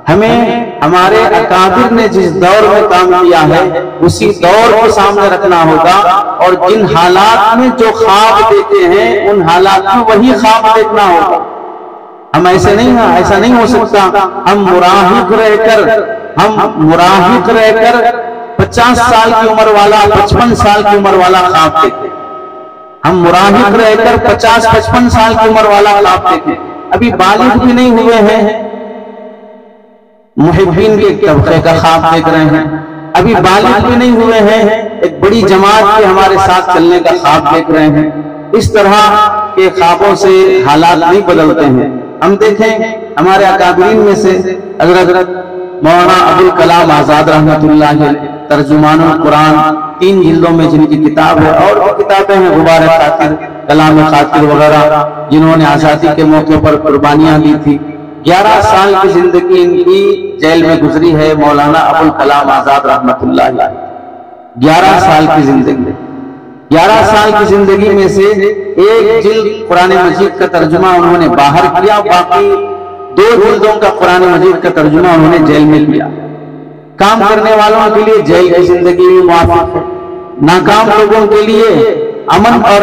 ہمیں ہمارے اکابر نے جس دور میں کام کیا ہے اسی دور کو سامنے رکھنا ہوگا، اور جن حالات میں جو خواب دیتے ہیں ان حالات میں وہی خواب دیکھنا ہوگا۔ ہم ایسا نہیں ہو سکتا ہم مراہق رہ کر 50 سال کی عمر والا، 55 سال کی عمر والا خواب دیکھیں، ہم مراہق رہ کر 50-55 سال کی عمر والا خواب دیکھیں، ابھی بالغ بھی نہیں ہوئے ہیں، محبین کے طبقے کا خواب دیکھ رہے ہیں، ابھی بالغ بھی نہیں ہوئے ہیں، ایک بڑی جماعت کے ہمارے ساتھ چلنے کا خواب دیکھ رہے ہیں۔ اس طرح کے خوابوں سے حالات نہیں بدلتے ہیں۔ ہم دیکھیں ہمارے اکابرین میں سے حضرت مولانا ابوالکلام آزاد رحمت اللہ علیہ ترجمان القرآن 3 جلدوں میں جن کی کتاب ہے، اور بھی کتابیں ہیں غبار خاطر، کلام خاطر وغیرہ، جنہوں نے آزادی کے موقع پر قربانیاں دی تھی۔ 11 سال کی زندگی ان کی جیل میں گزری ہے مولانا ابوالکلام آزاد رحمت اللہ علیہ، 11 سال کی زندگی، 11 سال کی زندگی میں سے 1 جلد قرآن مجید کا ترجمہ انہوں نے باہر کیا، باقی 2 جلدوں کا قرآن مجید کا ترجمہ انہوں نے جیل میں کیا۔ کام کرنے والوں کے لیے جیل کی زندگی بھی موافق ہے، ناکام لوگوں کے لیے امن اور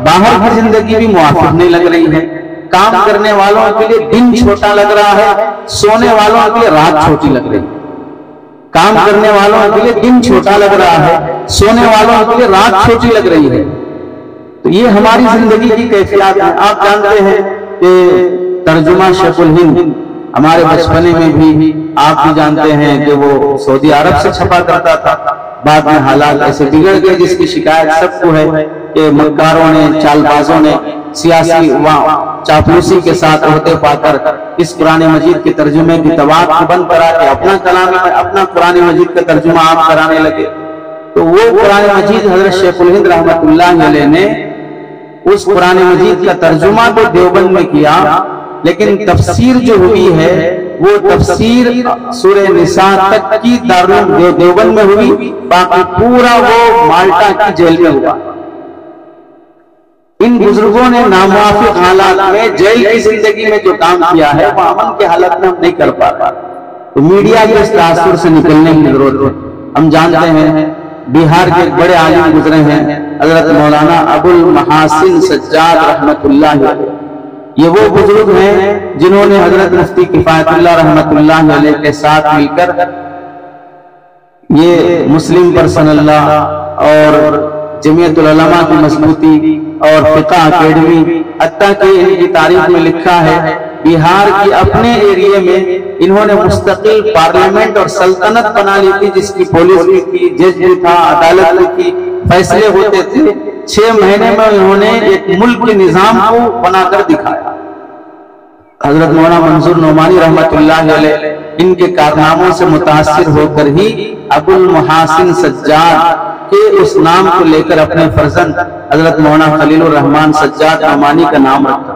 باہر کی زندگی بھی موافق نہیں لگ رہی ہے۔ کام کرنے والوں کے لیے دن چھوٹا لگ رہا ہے، سونے والوں کے لیے رات چھوٹی لگ رہی ہے۔ کام کرنے والوں کے لیے دن چھوٹا لگ رہا ہے، سونے والوں کے لیے رات چھوٹی لگ رہی ہے۔ تو یہ ہماری زندگی کی کیفیات ہیں۔ آپ جانتے ہیں کہ ترجمہ شیخ الہند ہمارے بچپنے میں بھی آپ بھی جانتے ہیں کہ وہ سعودی عرب سے چھپا کرتا تھا، بعد میں حالات ایسے بگڑ گئے جس کی شکایت سب کو ہے کہ مکاروں نے، چال بازوں نے سیاسی چاپلوسی کے ساتھ عہدے پا کر اس قرآن مجید کے ترجمے کی توات کو بند کرا کے اپنا قرآن مجید کا ترجمہ آپ کرانے لگے۔ تو وہ قرآن مجید حضرت شیخ الہند رحمت اللہ علیہ نے اس قرآن مجید کا ترجمہ تو دیوبند میں کیا، لیکن تفسیر جو ہوئی ہے وہ تفسیر سورہ نساء تک کی دارالعلوم دیوبند میں ہوئی، باقی پورا وہ مالٹا کی جیل میں ہوا۔ ان بزرگوں نے ناموافق حالات میں جیل کی زندگی میں جو کام کیا ہے وہ امن کے حالت میں ہم نہیں کر پاتا۔ تو میڈیا کے اس تاثر سے نکلنے کی ضرورت ہے۔ ہم جانتے ہیں بہار کے ایک بڑے عالم گزرے ہیں حضرت مولانا ابو المحاسن سجاد رحمت اللہ علیہ۔ یہ وہ بزرگ ہیں جنہوں نے حضرت مفتی کفایت اللہ رحمت اللہ علیہ کے ساتھ مل کر یہ مسلم پرسن اللہ اور جمعیت العلماء کی مضبوطی اور فقہ اکیڈمی، حتیٰ کہ ان کی تاریخ میں لکھا ہے بہار کی اپنے ایریے میں انہوں نے مستقل پارلیمنٹ اور سلطنت بنا لی تھی، جس کی پولیس بھی تھی، جج بھی تھا، عدالت بھی تھی، فیصلے ہوتے تھے۔ 6 مہینے میں انہوں نے ایک ملک کے نظام کو بنا کر دکھایا۔ حضرت مولانا منظور نعمانی رحمت اللہ علیہ ان کے کارناموں سے متاثر ہو کر ہی ابو المحاسن سجاد کے اس نام کو لے کر اپنے فرزند حضرت مولانا خلیل الرحمن سجاد نعمانی کا نام رکھا۔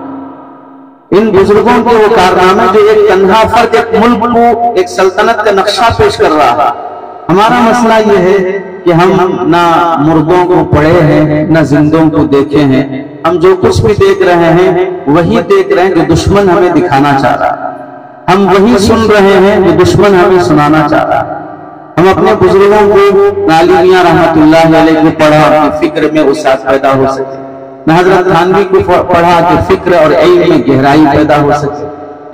ان بزرگوں کے وہ کارنامے جو ایک تنہا فرد ایک ملک کو ایک سلطنت کا نقشہ پیش کر رہا ہے۔ ہمارا مسئلہ یہ ہے کہ ہم نہ مردوں کو پڑھے ہیں نہ زندوں کو دیکھے ہیں، ہم جو کچھ بھی دیکھ رہے ہیں وہی دیکھ رہے ہیں جو دشمن ہمیں دکھانا چاہ رہا ہے، ہم وہی سن رہے ہیں جو دشمن ہمیں سنانا چاہ رہا ہے۔ ہم اپنے بزرگوں کو نالی میاں رحمت اللہ علیہ کو پڑھا کہ فکر میں وسعت پیدا ہو سکے، نہ حضرت تھانوی کو پڑھا کہ فکر اور علم میں گہرائی پیدا ہو سکے۔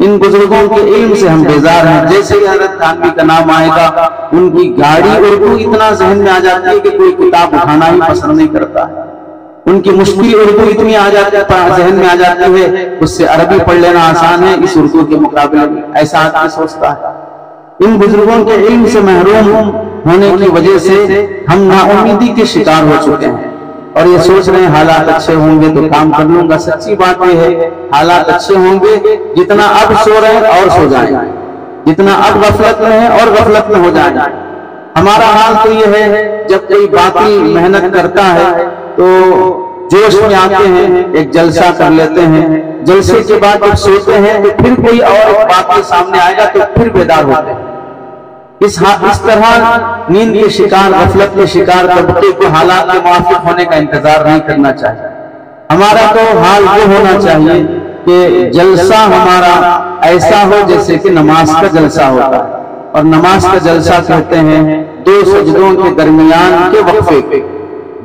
ان بزرگوں کے علم سے ہم بیزار ہیں۔ جیسے ہی حضرت تھانوی کا نام آئے گا ان کی گاڑی اردو اتنا ذہن میں آ جاتی ہے کہ کوئی کتاب اٹھانا ہی پسند نہیں کرتا ہے، ان کی مشکل اردو اتنی آ جاتی ہے ذہن میں آ جاتی ہے اس سے عربی پڑھ لینا آسان ہے اس اردو کے مقابلے میں، ایسا آدمی سوچتا ہے۔ ان بزرگوں کے علم سے محروم ہونے کی وجہ سے ہم نا امیدی کے شکار ہو چکے ہیں اور یہ سوچ رہے ہیں حالات اچھے ہوں گے تو کام کر لوں گا۔ سچی بات یہ ہے حالات اچھے ہوں گے جتنا اب سو رہے ہیں اور سو جائیں، جتنا اب غفلت میں ہیں اور غفلت میں ہو جائیں۔ ہمارا حال تو یہ ہے جب کوئی باطل محنت کرتا ہے تو جوش میں آتے ہیں، ایک جلسہ کر لیتے ہیں، جلسے کے بعد جب سوتے ہیں تو پھر کوئی اور باطل سامنے آئے گا تو پھر بیدار ہوتے ہیں۔ اس طرح نیند کے شکار، غفلت کے شکار طبقے کو حالات کے موافق ہونے کا انتظار نہیں کرنا چاہیے۔ ہمارا تو حال وہ ہونا چاہیے کہ جلسہ ہمارا ایسا ہو جیسے کہ نماز کا جلسہ ہوتا ہے، اور نماز کا جلسہ کہتے ہیں 2 سجدوں کے درمیان کے وقفے پہ،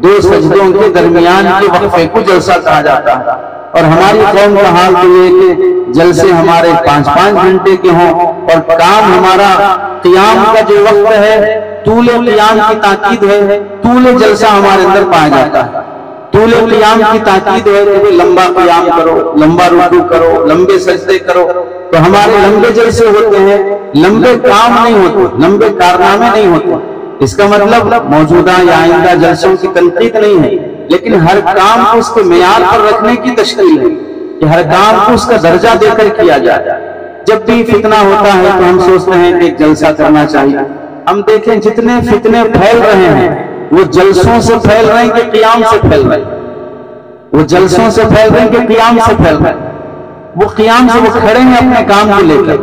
2 سجدوں کے درمیان کے وقفے کو جلسہ کہا جاتا ہے۔ اور ہماری قوم کا حال تو یہ کہ جلسے ہمارے 5-5 گھنٹے کے ہوں اور کام ہمارا قیام کا جو وقت ہے، طول قیام کی تاکید ہے، طول جلسہ ہمارے اندر پایا جاتا ہے۔ طول قیام کی تاکید ہے کہ لمبا قیام کرو، لمبا رکوع کرو، لمبے سجدے کرو، تو ہمارے لمبے جلسے ہوتے ہیں، لمبے کام نہیں ہوتے، لمبے کارنامے نہیں ہوتے۔ اس کا مطلب موجودہ یا آئندہ جلسوں کی تنقید نہیں ہے، لیکن ہر کام کو اس کے معیار پر رکھنے کی تشکیل ہے کہ ہر کام کو اس کا درجہ دے کر کیا جائے۔ جب بھی فتنہ ہوتا ہے تو ہم سوچتے ہیں کہ ایک جلسہ کرنا چاہیے۔ ہم دیکھیں جتنے فتنے پھیل رہے ہیں وہ جلسوں سے پھیل رہے ہیں کہ قیام سے پھیل رہے ہیں، وہ جلسوں سے پھیل رہے ہیں کہ قیام سے پھیل رہے ہیں۔ وہ قیام سے وہ کھڑے ہیں اپنے کام کو لے کر،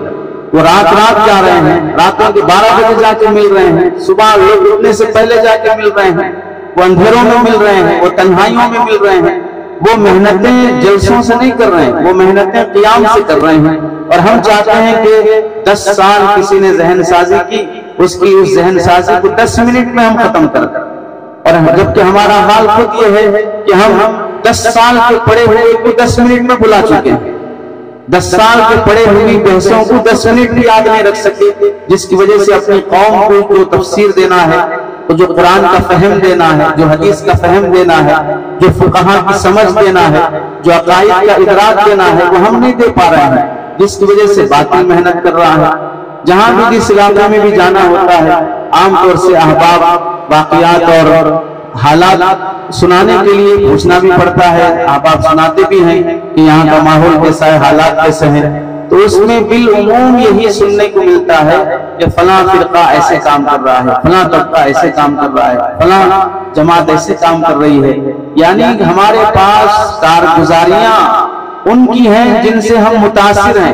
وہ رات جا رہے ہیں، راتوں کے 12 بجے جا کے مل رہے ہیں، صبح لوگ اٹھنے سے پہلے جا کے مل رہے ہیں، وہ اندھیروں میں مل رہے ہیں، وہ تنہائیوں میں مل رہے ہیں۔ وہ محنتیں جلسوں سے نہیں کر رہے ہیں، وہ محنتیں قیام سے کر رہے ہیں۔ اور ہم چاہتے ہیں کہ 10 سال کسی نے ذہن سازی کی، اس ذہن سازی کو 10 منٹ میں ہم ختم کر دیں، اور جبکہ ہمارا حال خود یہ ہے کہ ہم 10 سال کے پڑھے ہوئے کو 10 منٹ میں بلا چکے ہیں، 10 سال کے پڑھے ہوئی بحثوں کو 10 منٹ بھی یاد نہیں رکھ سکے، جس کی وجہ سے اپنی قوم کو جو تفسیر دینا ہے، جو قرآن کا فہم دینا ہے، جو حدیث کا فہم دینا ہے، جو فقہاء کی سمجھ دینا ہے، جو عقائد کا ادراک دینا ہے، وہ ہم نہیں دے پا رہے ہیں، جس کی وجہ سے باطل محنت کر رہا ہے۔ جہاں بھی جس علاقے میں بھی جانا ہوتا ہے، عام طور سے احباب واقعات اور حالات سنانے کے لیے پوچھنا بھی پڑتا ہے، احباب سناتے بھی ہیں کہ یہاں کا ماحول کیسا ہے، حالات کیسے ہیں، تو اس میں بالعموم یہی سننے کو ملتا ہے کہ فلاں فرقہ ایسے کام کر رہا ہے، فلاں طبقہ ایسے کام کر رہا ہے، فلاں جماعت ایسے کام کر رہی ہے۔ یعنی ہمارے پاس کارگزاریاں ان کی ہیں جن سے ہم متاثر ہیں۔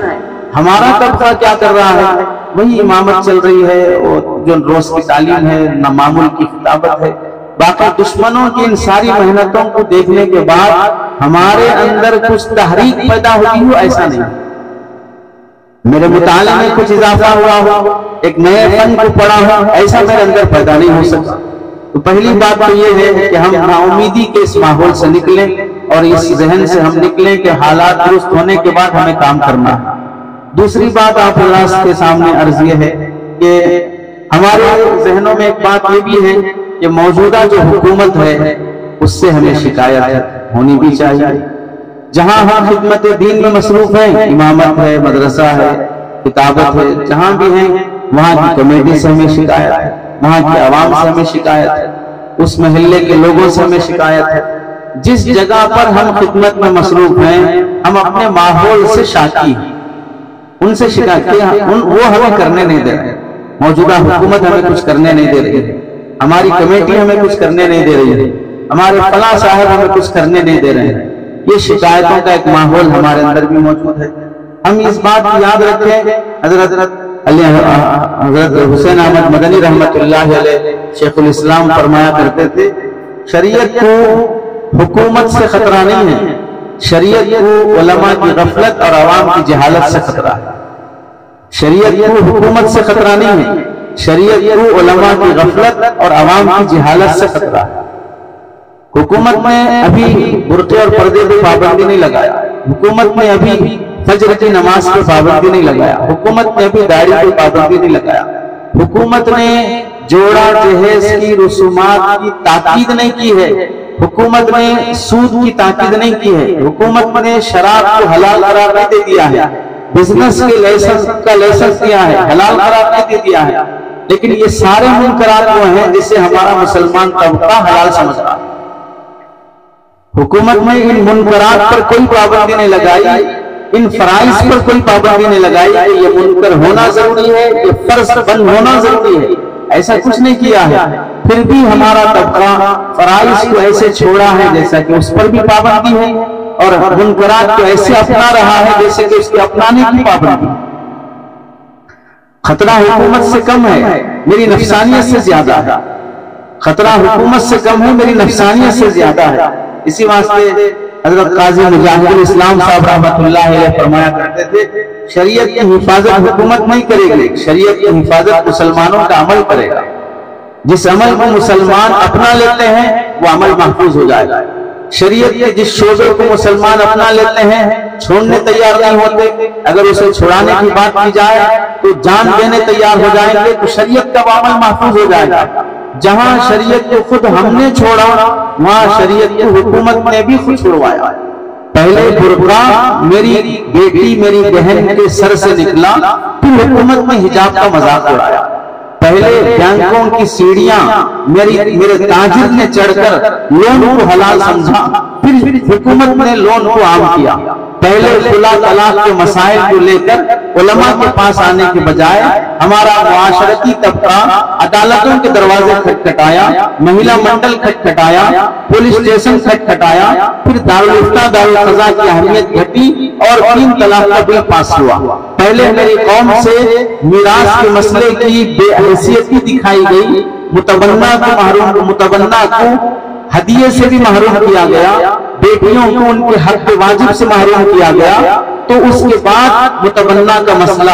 ہمارا طبقہ کیا کر رہا ہے؟ وہی امامت چل رہی ہے، اور جو روز کی تعلیم ہے، نہ معمول کی خطابت ہے۔ باقی دشمنوں کی ان ساری محنتوں کو دیکھنے کے بعد ہمارے اندر کچھ تحریک پیدا ہوتی ہو، ایسا نہیں۔ میرے مطالعے میں کچھ اضافہ ہوا ہو، ایک نئے فن کو پڑھا ہو، ایسا میرے اندر پیدا نہیں ہو سکتا۔ تو پہلی بات تو یہ ہے کہ ہم نا امیدی کے اس ماحول سے نکلیں اور اس ذہن سے ہم نکلیں کہ حالات درست ہونے کے بعد ہمیں کام کرنا ہے۔ دوسری بات آپ حضرات کے سامنے عرض یہ ہے کہ ہمارے ذہنوں میں ایک بات یہ بھی ہے کہ موجودہ جو حکومت ہے اس سے ہمیں شکایت ہونی بھی چاہیے۔ جہاں ہم خدمت دین میں مصروف ہیں، امامت ہے، مدرسہ ہے، کتابت ہے، جہاں بھی ہیں وہاں کی کمیٹی سے ہمیں شکایت ہے، وہاں کی عوام سے ہمیں شکایت ہے، اس محلے کے لوگوں سے ہمیں شکایت ہے۔ جس جگہ پر ہم خدمت میں مصروف ہیں ہم اپنے ماحول سے شاکی ہیں، ان سے شکایت وہ ہمیں کرنے نہیں دے رہے، موجودہ حکومت ہمیں کچھ کرنے نہیں دے رہی ہے، ہماری کمیٹی ہمیں کچھ کرنے نہیں دے رہی ہے، ہمارے فلاں صاحب ہمیں کچھ کرنے نہیں دے رہے ہیں۔ یہ شکایتوں کا ایک ماحول ہمارے اندر بھی موجود ہے۔ ہم اس بات کو یاد رکھیں، حضرت حسین احمد مدنی رحمۃ اللہ علیہ شیخ الاسلام فرمایا کرتے تھے، شریعت کو حکومت سے خطرہ نہیں ہے، شریعت کو علماء کی غفلت اور عوام کی جہالت سے خطرہ ہے۔ شریعت کو حکومت سے خطرہ نہیں ہے، شریعت کو علماء کی غفلت اور عوام کی جہالت سے خطرہ ہے۔ حکومت نے ابھی برقعے اور پردے پہ پابندی نہیں لگایا، حکومت نے ابھی فجر کی نماز پہ پابندی نہیں لگایا، حکومت نے ابھی داڑھی پہ پابندی نہیں لگایا، حکومت نے جوڑا جہیز کی رسومات کی تاکید نہیں کی ہے، حکومت نے سود کی تاکید نہیں کی ہے، حکومت نے شراب کو حلال قرار نہیں دے دیا ہے، بزنس کے لائسنس دیا ہے، حلال قرار نہیں دے دیا ہے، لیکن یہ سارے منکرات وہ ہیں جسے ہمارا مسلمان طبقہ حلال سمجھ رہا ہے۔ حکومت نے ان منکرات پر کوئی پابندی نہیں لگائی، ان فرائض پر کوئی پابندی نہیں لگائی کہ یہ منکر ہونا ضروری ہے، یہ فرض بند ہونا ضروری ہے، ایسا کچھ نہیں کیا ہے۔ پھر بھی ہمارا طبقہ فرائض کو ایسے چھوڑا ہے جیسا کہ اس پر بھی پابندی ہے، اور منکرات کو ایسے اپنا رہا ہے جیسے کہ اس کے اپنانے کی پابندی۔ خطرہ حکومت سے کم ہے، میری نفسانیت سے زیادہ ہے، خطرہ حکومت سے کم ہے، میری نفسانیت سے زیادہ ہے۔ اسی واسطے حضرت قاضی مجاہد الاسلام صاحب رحمۃ اللہ علیہ فرمایا کرتے تھے، شریعت کی حفاظت حکومت نہیں کرے گی، شریعت کی حفاظت مسلمانوں کا عمل کرے گا۔ جس عمل کو مسلمان اپنا لیتے ہیں وہ عمل محفوظ ہو جائے گا۔ شریعت کے جس شعبے کو مسلمان اپنا لیتے ہیں چھوڑنے تیار نہیں ہوتے، اگر اسے چھڑانے کی بات کی جائے تو جان دینے تیار ہو جائیں گے، تو شریعت کا وہ عمل محفوظ ہو جائے گا۔ جہاں شریعت کو خود ہم نے چھوڑا وہاں شریعت کو حکومت نے بھی خود چھوڑوایا۔ پہلے برقع میری بیٹی میری بہن کے سر سے نکلا، پھر حکومت نے حجاب کا مذاق اڑایا۔ پہلے بینکوں کی سیڑھیاں میرے تاجر نے چڑھ کر لون کو حلال سمجھا، پھر حکومت نے لون کو عام کیا۔ پہلے خلا طلاق کے مسائل کو لے کر علماء کے پاس آنے کے بجائے ہمارا معاشرتی طبقہ عدالتوں کے دروازے کھٹکھٹایا، مہیلا منڈل کھٹکھٹایا، پولیس اسٹیشن کھٹکھٹایا، پھر دارالفتہ دارالقضاء کی اہمیت گھٹی اور 3 طلاق کا بل پاس ہوا۔ پہلے میری قوم سے میراث کے مسئلے کی بے حیثیتی دکھائی گئی، متبنہ کو ہدیے سے بھی محروم کیا گیا، بیٹیوں کو ان کے حق واجب سے محروم کیا گیا، تو اس کے بعد متبنہ کا مسئلہ،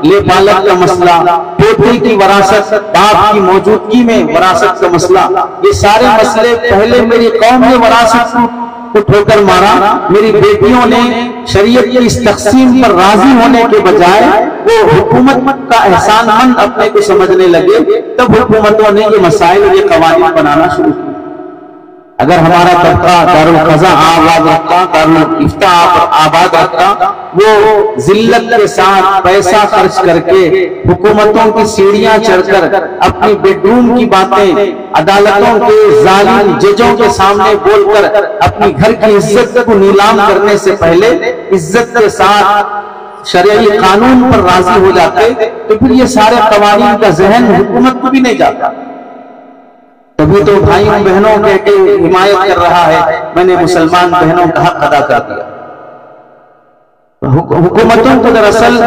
لے پالک کا مسئلہ، پوتی کی وراثت، باپ کی موجودگی میں وراثت کا مسئلہ، یہ سارے مسئلے پہلے میری قوم نے وراثت کو ٹھوکر مارا۔ میری بیٹیوں نے شریعت کی اس تقسیم پر راضی ہونے کے بجائے وہ حکومت کا احسان مند اپنے کو سمجھنے لگے، تب حکومتوں نے یہ مسائل یہ قوانین بنانا شروع کیا۔ اگر ہمارا طبقہ دارالقضاء آباد رکھتا، دارالفتاء آباد رکھتا، وہ ذلت کے ساتھ پیسہ خرچ کر کے حکومتوں کی سیڑھیاں چڑھ کر اپنی بیڈ روم کی باتیں عدالتوں کے ظالم ججوں کے سامنے بول کر اپنی گھر کی عزت کو نیلام کرنے سے پہلے عزت کے ساتھ شرعی قانون پر راضی ہو جاتے، تو پھر یہ سارے قوانین کا ذہن حکومت کو بھی نہیں جاتا۔ تبھی تو بھائیوں بہنوں کے حمایت کر رہا ہے، میں نے مسلمان بہنوں کا حق ادا کر دیا۔ حکومتوں کو دراصل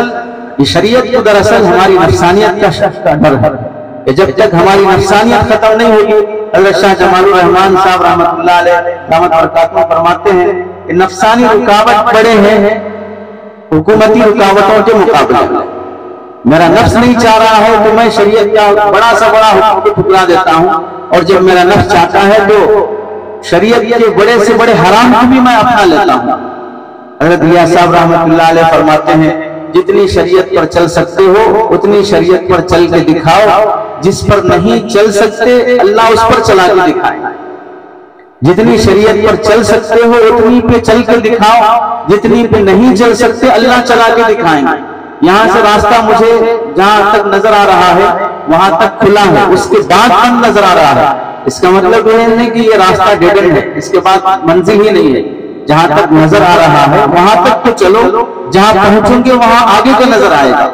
یہ شریعت کو دراصل ہماری نفسانیت کا ڈر ہے کہ جب تک ہماری نفسانیت ختم نہیں ہوگی، حضرت شاہ جمال الرحمن صاحب رحمۃ اللہ علیہ رحمت برکاتہ فرماتے ہیں کہ نفسانی رکاوٹ بڑے ہیں حکومتی رکاوٹوں کے مقابلے میں میرا نفس نہیں چاہ رہا ہے تو میں شریعت کا بڑا سا بڑا حکم کو ٹھکرا دیتا ہوں، اور جب میرا نفس چاہتا ہے تو شریعت کے بڑے سے بڑے حرام کو بھی میں اپنا لیتا ہوں۔ حضرت غیاث صاحب رحمۃ اللہ علیہ فرماتے ہیں جتنی شریعت پر چل سکتے ہو اتنی شریعت پر چل کے دکھاؤ، جس پر نہیں چل سکتے اللہ اس پر چلا کے دکھائے۔ جتنی شریعت پر چل سکتے ہو اتنی پہ چل کے دکھاؤ، جتنی پہ نہیں چل سکتے اللہ چلا کے دکھائیں گے۔ یہاں سے راستہ مجھے جہاں تک نظر آ رہا ہے وہاں تک کھلا ہے، اس کے بعد بند نظر آ رہا ہے، اس کا مطلب یہ نہیں کہ یہ راستہ ڈیڈ اینڈ ہے، اس کے بعد منزل ہی نہیں ہے۔ جہاں تک نظر آ رہا ہے وہاں تک تو چلو، جہاں پہنچیں گے وہاں آگے کا نظر آئے گا۔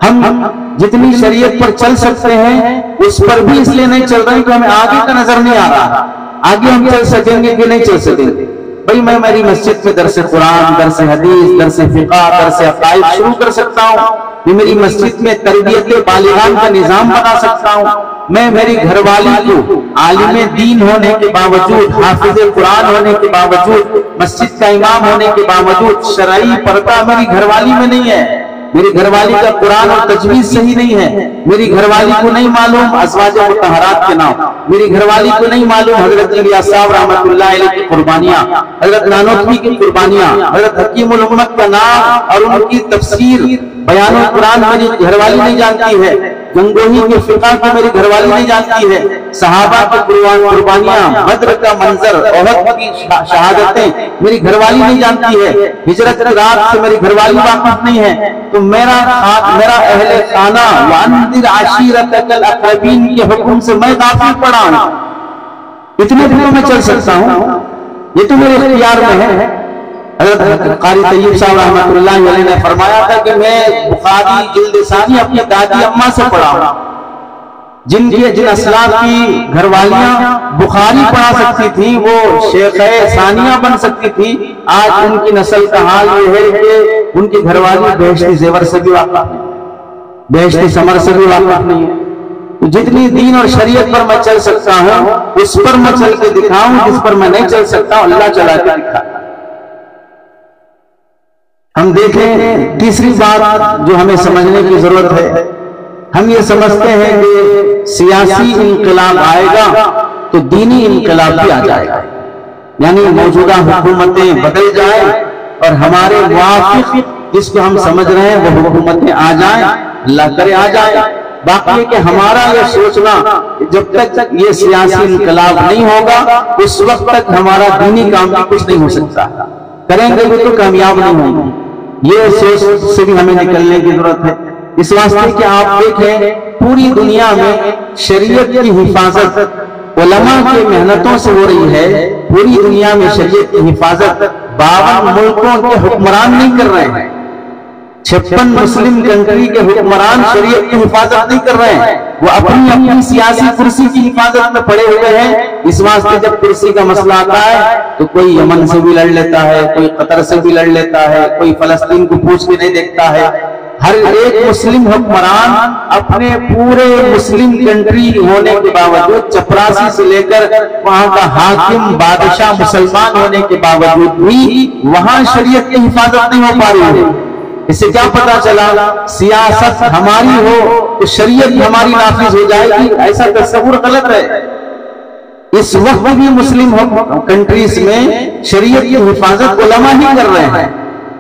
ہم جتنی شریعت پر چل سکتے ہیں اس پر بھی اس لیے نہیں چل رہے کہ ہمیں آگے کا نظر نہیں آ رہا، آگے ہم چل سکیں گے کہ نہیں چل سکیں گے۔ بھائی میں میری مسجد میں درس قرآن، درس حدیث، درس فقہ، درس عقائد شروع کر سکتا ہوں، میں میری مسجد میں تربیت بالغان کا نظام بنا سکتا ہوں، میں میری گھر والی کو عالم دین ہونے کے باوجود، حافظ قرآن ہونے کے باوجود، مسجد کا امام ہونے کے باوجود شرعی پردہ میری گھر والی میں نہیں ہے، میری گھر والی کا قرآن اور تجویز صحیح نہیں ہے، میری گھر والی کو نہیں معلوم ازواج مطہرات کے نام، میری گھر والی کو نہیں معلوم حضرت غیاث صاحب رحمۃ اللہ علیہ کی قربانیاں، حضرت نانوتوی کی قربانیاں، حضرت حکیم الامت کا نام اور ان کی تفسیر بیان القرآن میری گھر والی نہیں جانتی ہے، گنگوہی کے فقہ کو میری گھر والی نہیں جانتی ہے، صحابہ کی قربانیاں، بدر کا منظر، احد کی شہادتیں میری گھر والی نہیں جانتی ہے، ہجرت کی رات سے میری گھر والی واقف نہیں ہے، تو میرا اہل خانہ وانذر عشیرتک الاقربین کے حکم سے میں غافل پڑا ہوں، اتنے دنوں میں چل سکتا ہوں، یہ تو میرے اختیار میں ہے۔ حضرت قاری طیب صاحب رحمۃ اللہ علیہ نے فرمایا تھا کہ میں بخاری جلد ثانی اپنی دادی اماں سے پڑھا ہوں، جن اسلاف کی گھر والیاں بخاری پڑھا سکتی تھی وہ شیخ ثانیہ بن سکتی تھی، آج ان کی نسل کا حال یہ ہے کہ ان کی گھر والی بہشتی زیور سے بھی واقف نہیں، بہشتی ثمر سے بھی واقف نہیں ہے۔ جتنی دین اور شریعت پر میں چل سکتا ہوں اس پر میں چل کے دکھاؤں، جس پر میں نہیں چل سکتا ہوں اللہ چلا کے دکھائے۔ ہم دیکھیں تیسری بات جو ہمیں سمجھنے کی ضرورت ہے، ہم یہ سمجھتے ہیں کہ سیاسی انقلاب آئے گا تو دینی انقلاب بھی آ جائے گا، یعنی موجودہ حکومتیں بدل جائیں اور ہمارے موافق جس کو ہم سمجھ رہے ہیں وہ حکومتیں آ جائیں، اللہ کرے آ جائیں۔ باقی کہ ہمارا یہ سوچنا جب تک یہ سیاسی انقلاب نہیں ہوگا اس وقت تک ہمارا دینی کام بھی کچھ نہیں ہو سکتا، کریں گے بھی تو کامیاب نہیں ہوں گے۔ یہ سوچ سے بھی ہمیں نکلنے کی ضرورت ہے، اس واسطے کہ آپ دیکھیں پوری دنیا میں شریعت کی حفاظت علماء کی محنتوں سے ہو رہی ہے، پوری دنیا میں شریعت کی حفاظت 52 ملکوں کے حکمران نہیں کر رہے ہیں، 56 مسلم کنٹری کے حکمران شریعت کی حفاظت نہیں کر رہے ہیں، وہ اپنی سیاسی کرسی کی حفاظت میں پڑے ہوئے ہیں۔ اس واسطے جب کرسی کا مسئلہ آتا ہے تو کوئی یمن سے بھی لڑ لیتا ہے، کوئی قطر سے بھی لڑ لیتا ہے، کوئی فلسطین کو پوچھ کے نہیں دیکھتا ہے۔ ہر ایک مسلم حکمران اپنے پورے مسلم کنٹری ہونے کے باوجود، چپراسی سے لے کر وہاں کا حاکم بادشاہ مسلمان ہونے کے باوجود بھی وہاں شریعت کی حفاظت نہیں ہو پا رہی ہے۔ اس سے کیا پتا چلا؟ سیاست ہماری ہو تو شریعت ہماری نافذ ہو جائے گی، ایسا تصور غلط ہے۔ اس وقت بھی مسلم کنٹریز میں شریعت کی حفاظت علماء ہی کر رہے ہیں،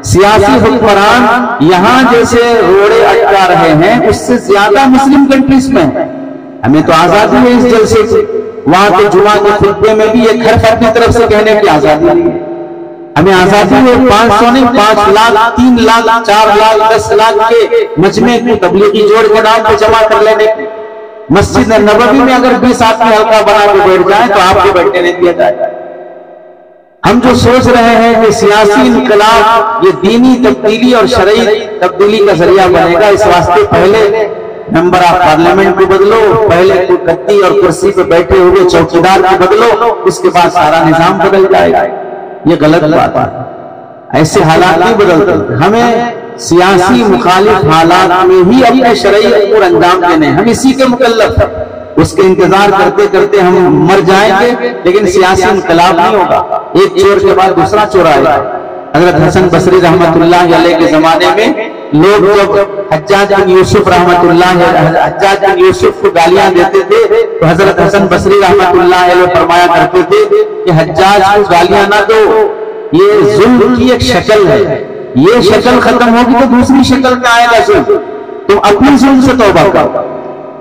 سیاسی حکمران یہاں جیسے روڑے اٹکا رہے ہیں اس سے زیادہ مسلم کنٹریز میں ہیں۔ ہمیں تو آزادی ہے اس جلسے سے، وہاں کے جمعہ کے خطبے میں بھی ایک حرف اپنی طرف سے کہنے کی آزادی ہے، ہمیں آزادی ہے 500 نہیں 5 لاکھ 3 لاکھ 4 لاکھ 10 لاکھ کے مجمع کو تبلیغی جوڑ کے نام پہ جمع کر لینے کی۔ مسجد نبوی میں اگر 20 آدمی حلقہ بنا کے بیٹھ جائیں تو آپ کو بیٹھنے نہیں دیا جائے گا۔ ہم جو سوچ رہے ہیں کہ سیاسی انقلاب یہ دینی تبدیلی اور شرعی تبدیلی کا ذریعہ بنے گا، اس واسطے پہلے ممبر آف پارلیمنٹ کو بدلو، پہلے گدی اور کرسی پہ بیٹھے ہوئے چوکیدار کو بدلو، اس کے بعد سارا نظام بدل جائے گا۔ یہ غلط بات ہے، ایسے حالات نہیں بدلتے۔ ہمیں سیاسی مخالف حالات میں ہی اپنے شرعی امور انجام دینے، ہم اسی کے مکلف ہیں، اس کے انتظار کرتے کرتے ہم مر جائیں گے لیکن سیاسی انقلاب نہیں ہوگا، ایک چور کے بعد دوسرا چور آئے گا۔ حضرت حسن بصری رحمت اللہ علیہ کے زمانے میں لوگ جب حجاج بن یوسف رحمت اللہ حجاج بن یوسف کو گالیاں دیتے تھے تو حضرت حسن بصری رحمت اللہ علیہ فرمایا کرتے تھے کہ حجاج کو گالیاں نہ دو، یہ ظلم کی ایک شکل ہے، یہ شکل ختم ہوگی تو دوسری شکل میں آئے گا ظلم۔ تم اپنی ظلم سے توبہ کرو،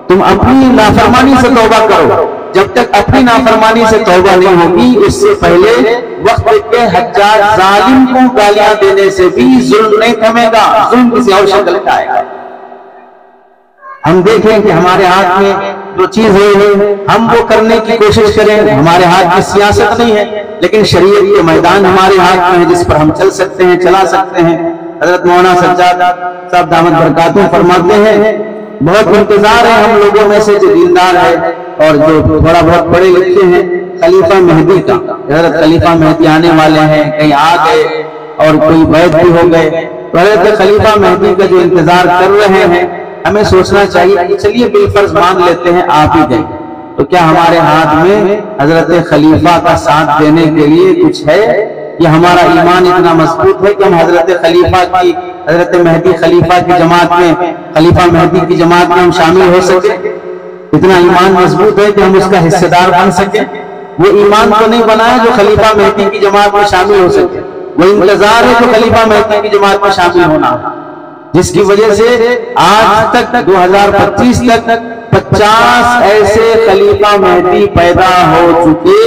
تم اپنی نافرمانی سے توبہ کرو۔ جب تک اپنی نافرمانی سے توبہ نہیں ہوگی، اس سے پہلے وقت کے حجاج ظالم کو گالیاں دینے سے بھی ظلم نہیں تھمے گا، ظلم کسی اور شکل میں آئے گا۔ ہم دیکھیں کہ ہمارے ہاتھ میں جو چیز ہے ہم وہ کرنے کی کوشش کریں، ہمارے ہاتھ میں سیاست نہیں ہے لیکن شریعت کے میدان ہمارے ہاتھ میں ہے جس پر ہم چل سکتے ہیں، چلا سکتے ہیں۔ حضرت مولانا سجاد صاحب دامت برکاتہ فرماتے ہیں بہت انتظار ہے ہم لوگوں میں سے جو دیندار ہے اور جو تھوڑا بہت پڑھے لکھے ہیں خلیفہ مہدی کا۔ حضرت خلیفہ مہدی آنے والے ہیں، کہیں آ گئے اور کوئی بیعت بھی ہو گئے، تو حضرت خلیفہ مہدی کا جو انتظار کر رہے ہیں ہمیں سوچنا چاہیے کہ چلیے بالفرض مان لیتے ہیں آپ ہی گئے، تو کیا ہمارے ہاتھ میں حضرت خلیفہ کا ساتھ دینے کے لیے کچھ ہے؟ یہ ہمارا ایمان اتنا مضبوط ہے کہ ہم حضرت خلیفہ کی، حضرت مہدی خلیفہ کی جماعت میں، خلیفہ مہدی کی جماعت میں ہم شامل ہو سکے؟ اتنا ایمان مضبوط ہے کہ ہم اس کا حصے دار بن سکیں؟ وہ ایمان تو نہیں بنایا جو خلیفہ مہدی کی جماعت میں شامل ہو سکے، وہ انتظار ہے جو خلیفہ مہدی کی جماعت میں شامل ہونا، جس کی وجہ سے آج تک 2025 تک 50 ایسے خلیفہ مہدی پیدا ہو چکے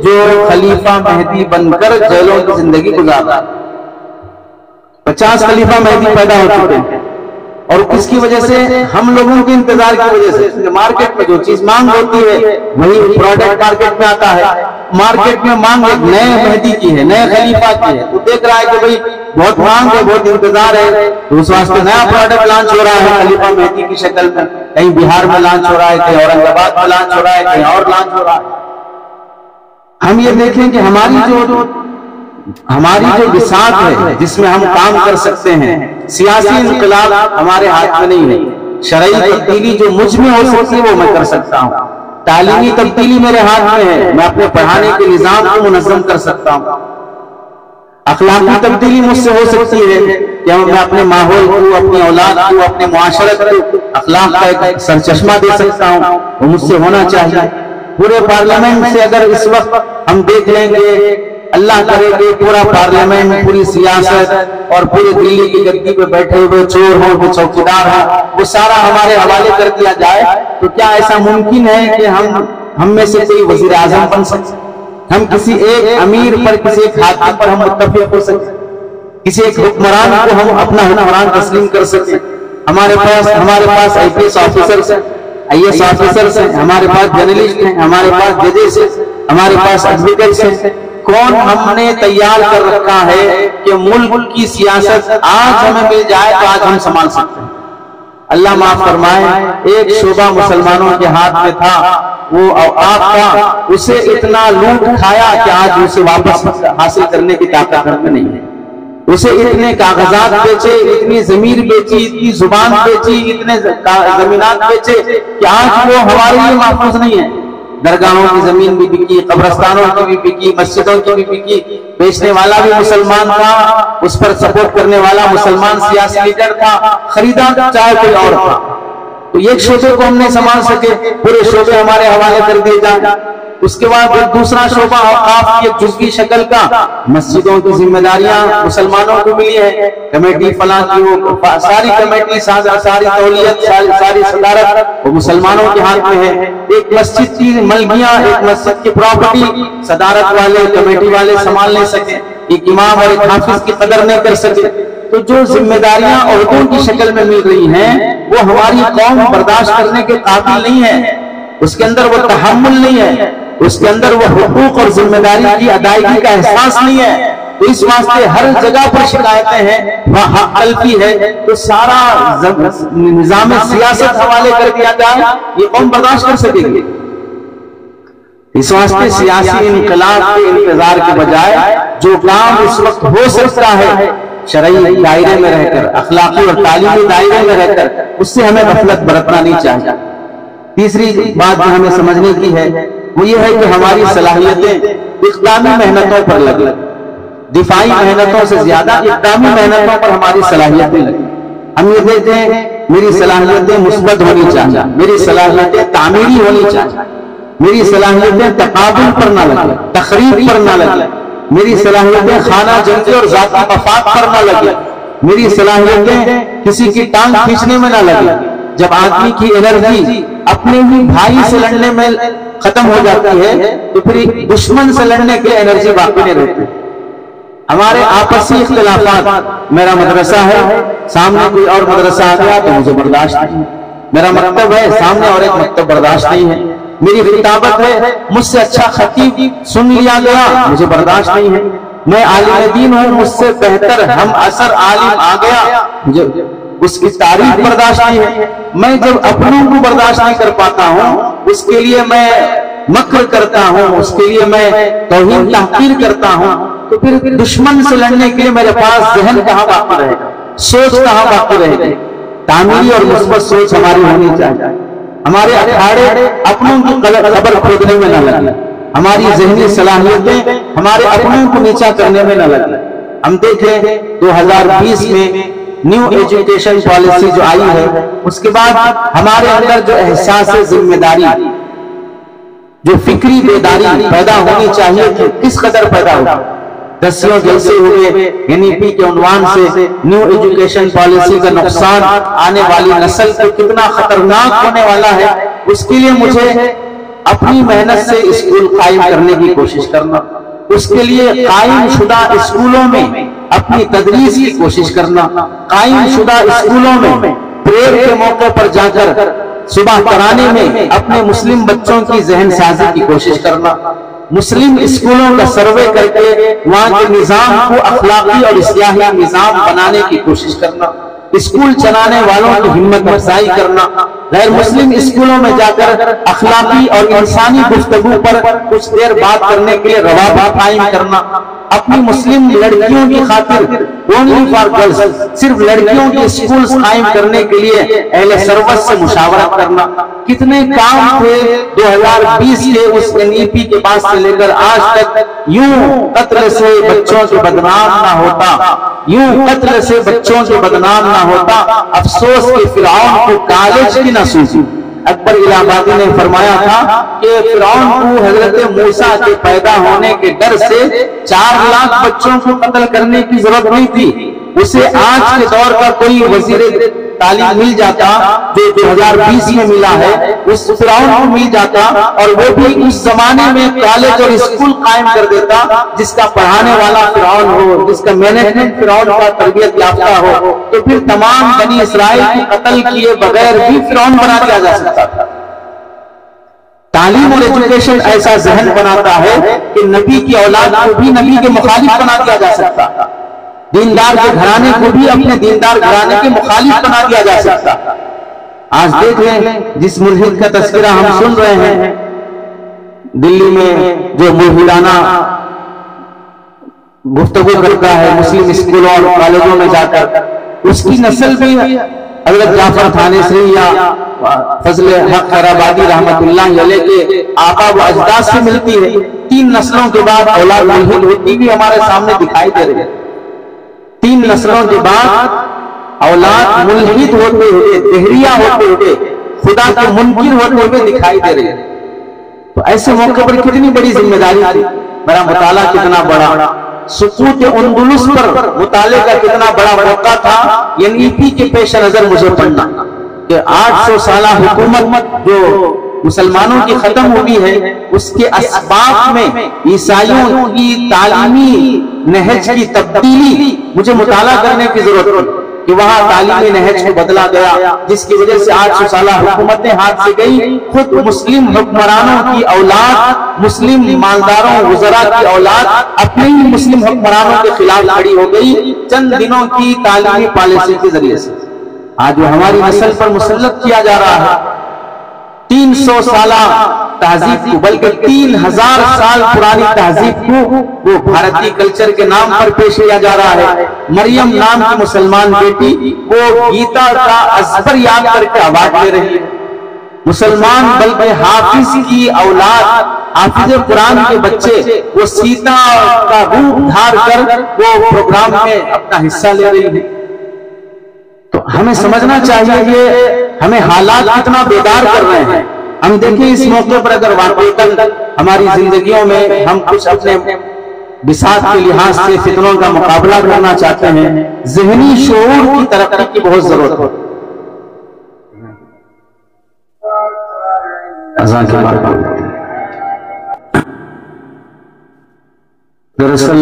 جو خلیفہ مہدی بن کر جیلوں کی زندگی گزارا۔ 50 خلیفہ مہدی پیدا ہو چکے ہیں، اور کس کی وجہ سے؟ ہم لوگوں کے انتظار کی وجہ سے۔ مارکیٹ میں جو چیز مانگ ہوتی ہے وہی پروڈکٹ مارکیٹ میں آتا ہے، مارکیٹ میں مانگ ایک نئے مہدی کی ہے، نئے خلیفہ کی ہے، تو دیکھ رہا ہے کہ بھئی بہت مانگ ہے، بہت انتظار ہے، تو اس واسطے نیا پروڈکٹ لانچ ہو رہا ہے خلیفہ مہدی کی شکل میں، کہیں بہار میں لانچ ہو رہا ہے، کہیں اورنگ آباد میں لانچ ہو رہا ہے، کہیں اور لانچ ہو رہا ہے۔ ہم یہ دیکھیں کہ ہماری جو بساط ہے جس میں ہم کام کر سکتے ہیں، سیاسی انقلاب ہمارے ہاتھ میں نہیں ہے، شرعی تبدیلی جو مجھ میں ہو سکتی ہے وہ میں کر سکتا ہوں، تعلیمی تبدیلی میرے ہاتھ میں ہے، میں اپنے پڑھانے کے نظام کو منظم کر سکتا ہوں، اخلاقی تبدیلی مجھ سے ہو سکتی ہے کہ میں اپنے ماحول کو، اپنی اولاد کو، اپنے معاشرت کو اخلاق کا ایک سرچشمہ دے سکتا ہوں، وہ مجھ سے ہونا چاہیے۔ پورے پارلیمنٹ سے اگر اس وقت ہم دیکھ لیں گے، اللہ کرے کہ پورا پارلیمنٹ، پوری سیاست اور پورے دلی کی گدی پہ بیٹھے ہوئے چور ہوں کہ چوکیدار ہوں، وہ سارا ہمارے حوالے کر دیا جائے، تو کیا ایسا ممکن ہے کہ ہم میں سے کوئی وزیر اعظم بن سکے؟ ہم کسی ایک امیر پر، کسی ایک حاکم پر ہم متفق ہو سکیں، کسی ایک حکمران کو ہم اپنا حکمران تسلیم کر سکیں؟ ہمارے پاس IPS آفیسرز ہیں، IAS آفیسرز ہیں، ہمارے پاس جرنلسٹ ہیں، ہمارے پاس ججز ہیں، ہمارے پاس ایڈوکیٹس ہیں۔ کون ہم نے تیار کر رکھا ہے کہ ملک کی سیاست آج ہمیں مل جائے تو آج ہم سنبھال سکتے ہیں؟ اللہ معاف فرمائے، ایک شعبہ مسلمانوں کے ہاتھ میں تھا، وہ آپ کا، اسے اتنا لوٹ کھایا کہ آج اسے واپس حاصل کرنے کی طاقت میں نہیں ہے۔ اسے اتنے کاغذات بیچے، اتنی زمین بیچی، اتنی زبان بیچی، اتنے زمینات بیچے کہ آج وہ ہمارے لیے محفوظ نہیں ہے۔ درگاہوں کی زمین بھی بکی، قبرستانوں کی بھی بکی، مسجدوں کی بھی بکی، بیچنے والا بھی مسلمان تھا، اس پر سپورٹ کرنے والا مسلمان سیاسی لیڈر تھا، خریدار چاہے کوئی اور تھا۔ تو ایک شعبے کو ہم نہیں سنبھال سکے، پورے شعبے ہمارے حوالے کر دیے جائیں۔ اس کے بعد دوسرا شعبہ اوقاف کی ایک جزوی شکل کا، مسجدوں کی ذمہ داریاں مسلمانوں کو ملی ہے، کمیٹی فلاں کی، وہ ساری کمیٹی، ساری تولیت، ساری صدارت وہ مسلمانوں کے ہاتھ میں ہے۔ ایک مسجد کی ملکیاں، ایک مسجد کی پراپرٹی صدارت والے، کمیٹی والے سنبھال نہیں سکے، ایک امام اور ایک حافظ کی قدر نہیں کر سکے۔ تو جو ذمہ داریاں عہدوں کی شکل میں مل رہی ہیں وہ ہماری قوم برداشت کرنے کے قابل نہیں ہے، اس کے اندر وہ تحمل نہیں ہے، اس کے اندر وہ حقوق اور ذمہ داری کی ادائیگی کا احساس نہیں ہے۔ تو اس واسطے ہر جگہ پر شکایتیں ہیں، وہاں حق تلفی ہے، تو سارا نظام سیاست حوالے کر دیا جائے، یہ قوم برداشت کر سکے گی؟ اس واسطے سیاسی انقلاب کے انتظار کے بجائے جو کام اس وقت ہو سکتا ہے شرعی دائرے میں رہ کر، اخلاقی اور تعلیمی دائرے میں رہ کر، اس سے ہمیں غفلت برتنا نہیں چاہیے۔ تیسری بات جو ہمیں سمجھنے کی ہے وہ یہ ہے کہ ہماری صلاحیتیں اقدامی محنتوں پر لگیں۔ دفاعی محنتوں سے زیادہ اقدامی محنتوں پر ہماری صلاحیتیں لگیں. ہم یہ دیکھتے ہیں میری صلاحیتیں مثبت ہونی چاہیے، میری صلاحیتیں تعمیری ہونی چاہیے، میری صلاحیتیں تقابل پر نہ لگیں، تخریب پر نہ لگیں، میری صلاحیتیں خانہ جنگی اور ذاتی مفاد پر نہ لگیں، میری صلاحیتیں کسی کی ٹانگ کھینچنے میں نہ لگیں. جب آدمی کی انرجی اپنے ہی بھائی سے لڑنے میں ختم ہو جاتی ہے تو پھر دشمن سے لڑنے کے انرجی باقی نہیں رہتی. ہمارے آپسی اختلافات، میرا مدرسہ ہے سامنے کوئی اور مدرسہ آ گیا تو مجھے برداشت نہیں، میرا مکتب ہے سامنے اور ایک مکتب برداشت نہیں ہے، میری خطابت ہے مجھ سے اچھا خطیب سن لیا گیا مجھے برداشت نہیں ہے، میں عالم دین ہوں مجھ سے بہتر ہم اثر عالم آ گیا مجھے اس کی تعریف برداشت نہیں ہے. میں جب اپنوں کو برداشت نہیں کر پاتا ہوں اس کے لیے میں مکر کرتا ہوں، اس کے لیے میں توہین تحقیر کرتا ہوں، تو پھر دشمن سے لڑنے کے لیے میرے پاس ذہن کہاں باقی رہے گا، سوچ کہاں باقی رہے گی. تعمیری اور مثبت سوچ ہماری ہونی چاہیے. ہمارے اکھاڑے اپنوں کی قبر کھودنے میں نہ لگے، ہماری ذہنی صلاحیتیں ہمارے اپنوں کو نیچا کرنے میں نہ لگے. ہم دیکھیں 2020 میں نیو ایجوکیشن پالیسی جو آئی ہے اس کے بعد ہمارے اندر جو احساس ذمہ داری، جو فکری بیداری پیدا ہونی چاہیے کہ کس قدر پیدا ہوگا. دسیوں جلسے ہوئے NEP کے عنوان سے نیو ایجوکیشن پالیسی کا نقصان آنے والی نسل کو کتنا خطرناک ہونے والا ہے، اس کے لیے مجھے اپنی محنت سے اسکول قائم کرنے کی کوشش کرنا، اس کے لیے قائم شدہ اسکولوں میں اپنی تدریس کی کوشش کرنا، قائم شدہ اسکولوں میں پریئر کے موقع پر جا کر صبح ترانے میں اپنے مسلم بچوں کی ذہن سازی کی کوشش کرنا، مسلم اسکولوں کا سروے کر کے وہاں کے نظام کو اخلاقی اور اصلاحی نظام بنانے کی کوشش کرنا، اسکول چلانے والوں کی ہمت افزائی کرنا، غیر مسلم اسکولوں میں جا کر اخلاقی اور انسانی گفتگو پر کچھ دیر بات کرنے کے لیے روابط قائم کرنا، اپنی مسلم لڑکیوں کی خاطر اونلی فار گرلز صرف لڑکیوں کے اسکولز قائم کرنے کے لیے اہل سروس سے مشاورت کرنا. کتنے کام تھے 2020 کے اس NEP کے بعد سے لے کر آج تک. یوں قتل سے بچوں کے بدنام نہ ہوتا، یوں قتل سے بچوں کے بدنام نہ ہوتا، افسوس کہ فرعون کو کالج کی نہ سوچی. اکبر الہ آبادی نے فرمایا تھا کہ فرعون کو حضرت موسیٰ کے پیدا ہونے کے ڈر سے 4 لاکھ بچوں کو قتل کرنے کی ضرورت نہیں تھی. اسے آج کے دور کا کوئی وزیر تعلیم مل جاتا جو 2020 میں ملا ہے، اس فرعون کو مل جاتا اور وہ بھی اس زمانے میں کالج اور اسکول قائم کر دیتا جس کا پڑھانے والا فرعون ہو، جس کا مینجمنٹ فرعون کا تربیت یافتہ ہو، تو پھر تمام بنی اسرائیل کی قتل کیے بغیر بھی فرعون بنا دیا جا سکتا تھا. تعلیم اور ایجوکیشن ایسا ذہن بناتا ہے کہ نبی کی اولاد کو بھی نبی کے مخالف بنا دیا جا سکتا، دیندار کے گھرانے کو بھی اپنے دیندار گھرانے کے مخالف بنا دیا جا سکتا. آج دیکھ لیں جس ملحد کا تذکرہ ہم سن رہے ہیں دلی میں جو ملحدانہ گفتگو کرتا ہے مسلم اسکولوں اور کالجوں میں جا کر، اس کی نسل بھی حضرت جعفر تھانیسری یا فضل حق خیرآبادی رحمت اللہ علیہ کے آبا و اجداد سے ملتی ہے. 3 نسلوں کے بعد اولاد ملحد ہوتی بھی ہمارے سامنے دکھائی دے رہی ہے. 3 نسلوں کے بعد اولاد ملحد ہوتے ہوئے، دہریہ ہوتے ہوئے، خدا کے منکر ہوتے ہوئے دکھائی دے رہے ہیں. تو ایسے موقع پر کتنی بڑی ذمہ داری تھی. میرا مطالعہ کتنا بڑا، سقوط اندلس پر مطالعے کا کتنا بڑا موقع تھا. NEP کے پیش نظر مجھے پڑھنا کہ 800 سالہ حکومت جو مسلمانوں کی ختم ہوئی ہے، اس کے اسباب میں عیسائیوں کی تعلیمی نہج کی تبدیلی مجھے مطالعہ کرنے کی ضرورت ہے کہ وہاں تعلیمی نہج کو بدلا گیا، جس کی وجہ سے 800 سالہ حکومتیں ہاتھ سے گئی. خود مسلم حکمرانوں کی اولاد، مسلم مالداروں وزراء کی اولاد اپنے ہی مسلم حکمرانوں کے خلاف کھڑی ہو گئی چند دنوں کی تعلیمی پالیسی کے ذریعے سے. آج جو ہماری نسل پر مسلط کیا جا رہا ہے 300 سالہ تہذیب کو، بلکہ 3000 سال پرانی تہذیب کو وہ بھارتی کلچر کے نام پر پیش کیا جا رہا ہے. مریم نام کی مسلمان بیٹی وہ گیتا کا ازبر یاد کر کے اوارڈ لے رہی ہے. مسلمان بلکہ حافظ کی اولاد حافظ قرآن کے بچے وہ سیتا کا روپ دھار کر وہ پروگرام میں اپنا حصہ لے رہی ہیں. تو ہمیں سمجھنا چاہیے کہ ہمیں حالات کتنا بیدار کر رہے ہیں. ہم دیکھیں اس موقع پر اگر واقعی ہماری زندگیوں میں ہم کچھ اپنے بساط کے لحاظ سے فتنوں کا مقابلہ کرنا چاہتے ہیں، ذہنی شعور کی ترقی کی بہت ضرورت ہوتی ہے. دراصل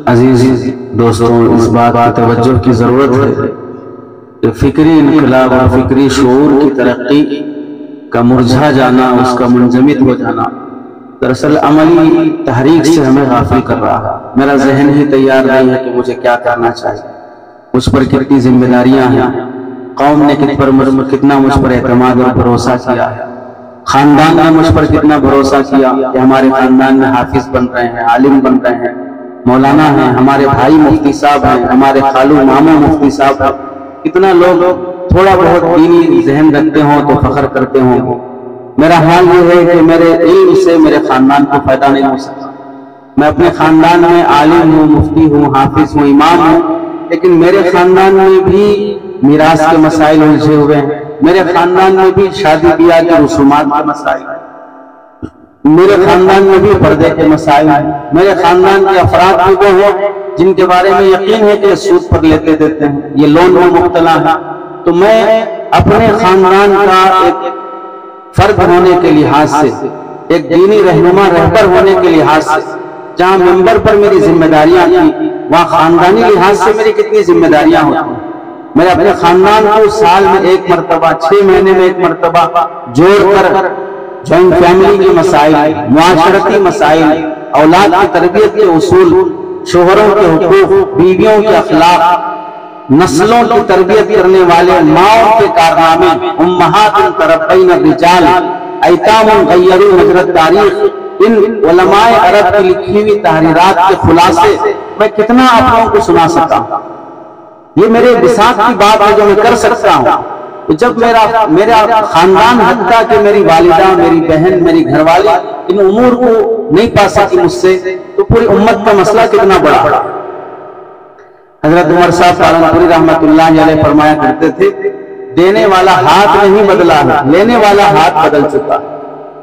عزیز دوستوں، اس بات کی توجہ کی ضرورت ہے کہ فکری انقلاب اور فکری شعور کی ترقی کا مرجھا جانا، اس کا منجمد ہو جانا دراصل عملی تحریک سے ہمیں غافل کر رہا ہے. میرا ذہن ہی تیار نہیں ہے کہ مجھے کیا کرنا چاہیے، مجھ پر کتنی ذمہ داریاں ہیں، قوم نے کتنا مجھ پر اعتماد اور بھروسہ کیا ہے، خاندان نے مجھ پر کتنا بھروسہ کیا کہ ہمارے خاندان میں حافظ بن رہے ہیں، عالم بن رہے ہیں، مولانا ہیں، ہمارے بھائی مفتی صاحب ہیں، ہمارے خالو ماموں مفتی صاحب ہیں. کتنا لوگ تھوڑا بہت دینی ذہن رکھتے ہوں تو فخر کرتے ہوں. میرا حال یہ ہے کہ میرے علم سے میرے خاندان کو فائدہ نہیں ہو سکتا. میں اپنے خاندان میں عالم ہوں، مفتی ہوں، حافظ ہوں، امام ہوں، لیکن میرے خاندان میں بھی میراث کے مسائل الجھے ہوئے ہیں. میرے خاندان میں بھی شادی بیاہ کے رسومات کے مسائل ہیں. میرے خاندان میں بھی پردے کے مسائل ہیں. میرے خاندان کے افراد بھی وہ ہیں جن کے بارے میں یقین ہے کہ سود پر لیتے دیتے ہیں، یہ لون میں مبتلا ہے. تو میں اپنے خاندان کا ایک فرد ہونے کے لحاظ سے، ایک دینی رہنما رہبر ہونے کے لحاظ سے، جہاں ممبر پر میری ذمہ داریاں تھیں وہاں خاندانی لحاظ سے میری کتنی ذمہ داریاں ہوتی ہیں. میں اپنے خاندان کو سال میں ایک مرتبہ، 6 مہینے میں ایک مرتبہ جوڑ کر جوائنٹ فیملی کے مسائل، معاشرتی مسائل، اولاد کی تربیت کے اصول، شوہروں کے حقوق، بیویوں کے اخلاق، نسلوں کی تربیت کرنے والے ماؤں کے کارنامے، امہات تربین الرجال، ایتام غیروا مجرى التاریخ، ان علماء عرب کی لکھی ہوئی تحریرات کے خلاصے میں کتنا آپ لوگوں کو سنا سکتا ہوں. یہ میرے بساط کی بات ہے جو میں کر سکتا ہوں. جب میرا خاندان حتیٰ کہ میری والدہ، میری بہن، میری گھر والی ان امور کو نہیں پا سکی مجھ سے، تو پوری امت کا مسئلہ کتنا بڑا. حضرت عمر صاحب پالنپوری رحمت اللہ علیہ فرمایا کرتے تھے، دینے والا ہاتھ نہیں بدلا ہے، لینے والا ہاتھ بدل چکا.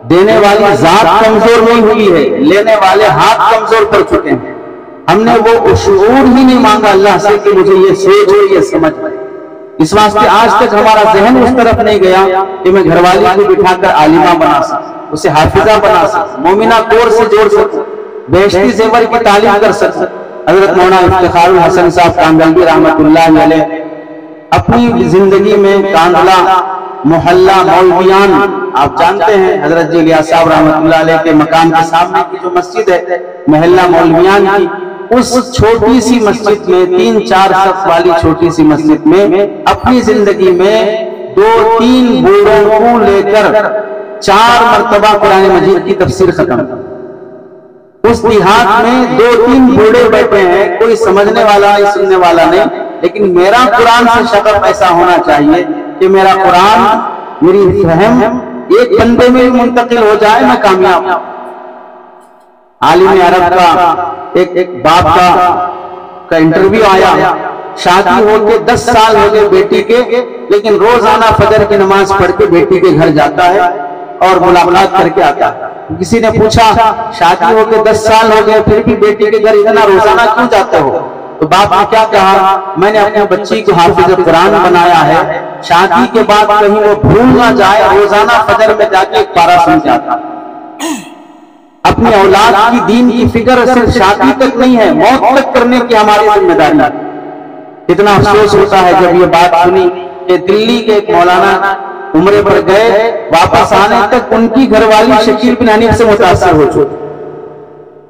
دینے والی ذات کمزور نہیں ہوئی ہے، لینے والے ہاتھ کمزور کر چکے ہیں. ہم نے وہ شعور ہی نہیں مانگا اللہ سے کہ مجھے یہ سوچ ہو، یہ سمجھ ہو. اس واسطے آج تک ہمارا ذہن اس طرف نہیں گیا کہ میں گھر والی کو بٹھا کر عالمہ بنا سکوں، اسے حافظہ بنا سکوں، مومنہ کور سے جوڑ سکوں، بہشتی زیور کی تعلیم کر سکوں. حضرت مولانا افتخار الحسن صاحب کاندلوی رحمت اللہ علیہ اپنی زندگی میں کاندلہ محلہ مولویان، آپ جانتے ہیں حضرت جی الیاس صاحب رحمت اللہ علیہ کے مکان کے سامنے کی جو مسجد ہے محلہ مولویان کی، اس چھوٹی سی مسجد میں 3-4 صف والی چھوٹی سی مسجد میں اپنی زندگی میں 2-3 بوڑھوں کو لے کر 4 مرتبہ قرآن مجید کی تفسیر ختم. اس دیہات میں 2-3 بوڑھے بیٹھے ہیں، کوئی سمجھنے والا نہیں، سننے والا نہیں، لیکن میرا قرآن سے شغف ایسا ہونا چاہیے کہ میرا قرآن، میری فہم ایک بندے میں منتقل ہو جائے، میں کامیاب. عالم عرب کا ایک باپ کا انٹرویو آیا، شادی ہو کے 10 سال ہو گئے بیٹی کے، لیکن روزانہ فجر کی نماز پڑھ کے بیٹی کے گھر جاتا ہے اور ملاقات کر کے آتا ہے. کسی نے پوچھا شادی ہو کے 10 سال ہو گئے پھر بھی بیٹی کے گھر اتنا روزانہ کیوں جاتے ہو؟ تو باپ نے کیا کہا، میں نے اپنے بچی کو حافظ قرآن بنایا ہے، شادی کے بعد کہیں وہ بھول نہ جائے، روزانہ فجر میں جا کے ایک پارہ سن جاتا. اپنی اولاد کی دین کی فکر صرف شادی تک نہیں ہے، موت تک کرنے کی ہماری ذمہ داری ہے. اتنا افسوس ہوتا ہے جب یہ بات سنی کہ دلی کے ایک مولانا عمرے پر گئے، واپس آنے تک ان کی گھر والی شکیل بن حنیف سے متاثر ہو چکی.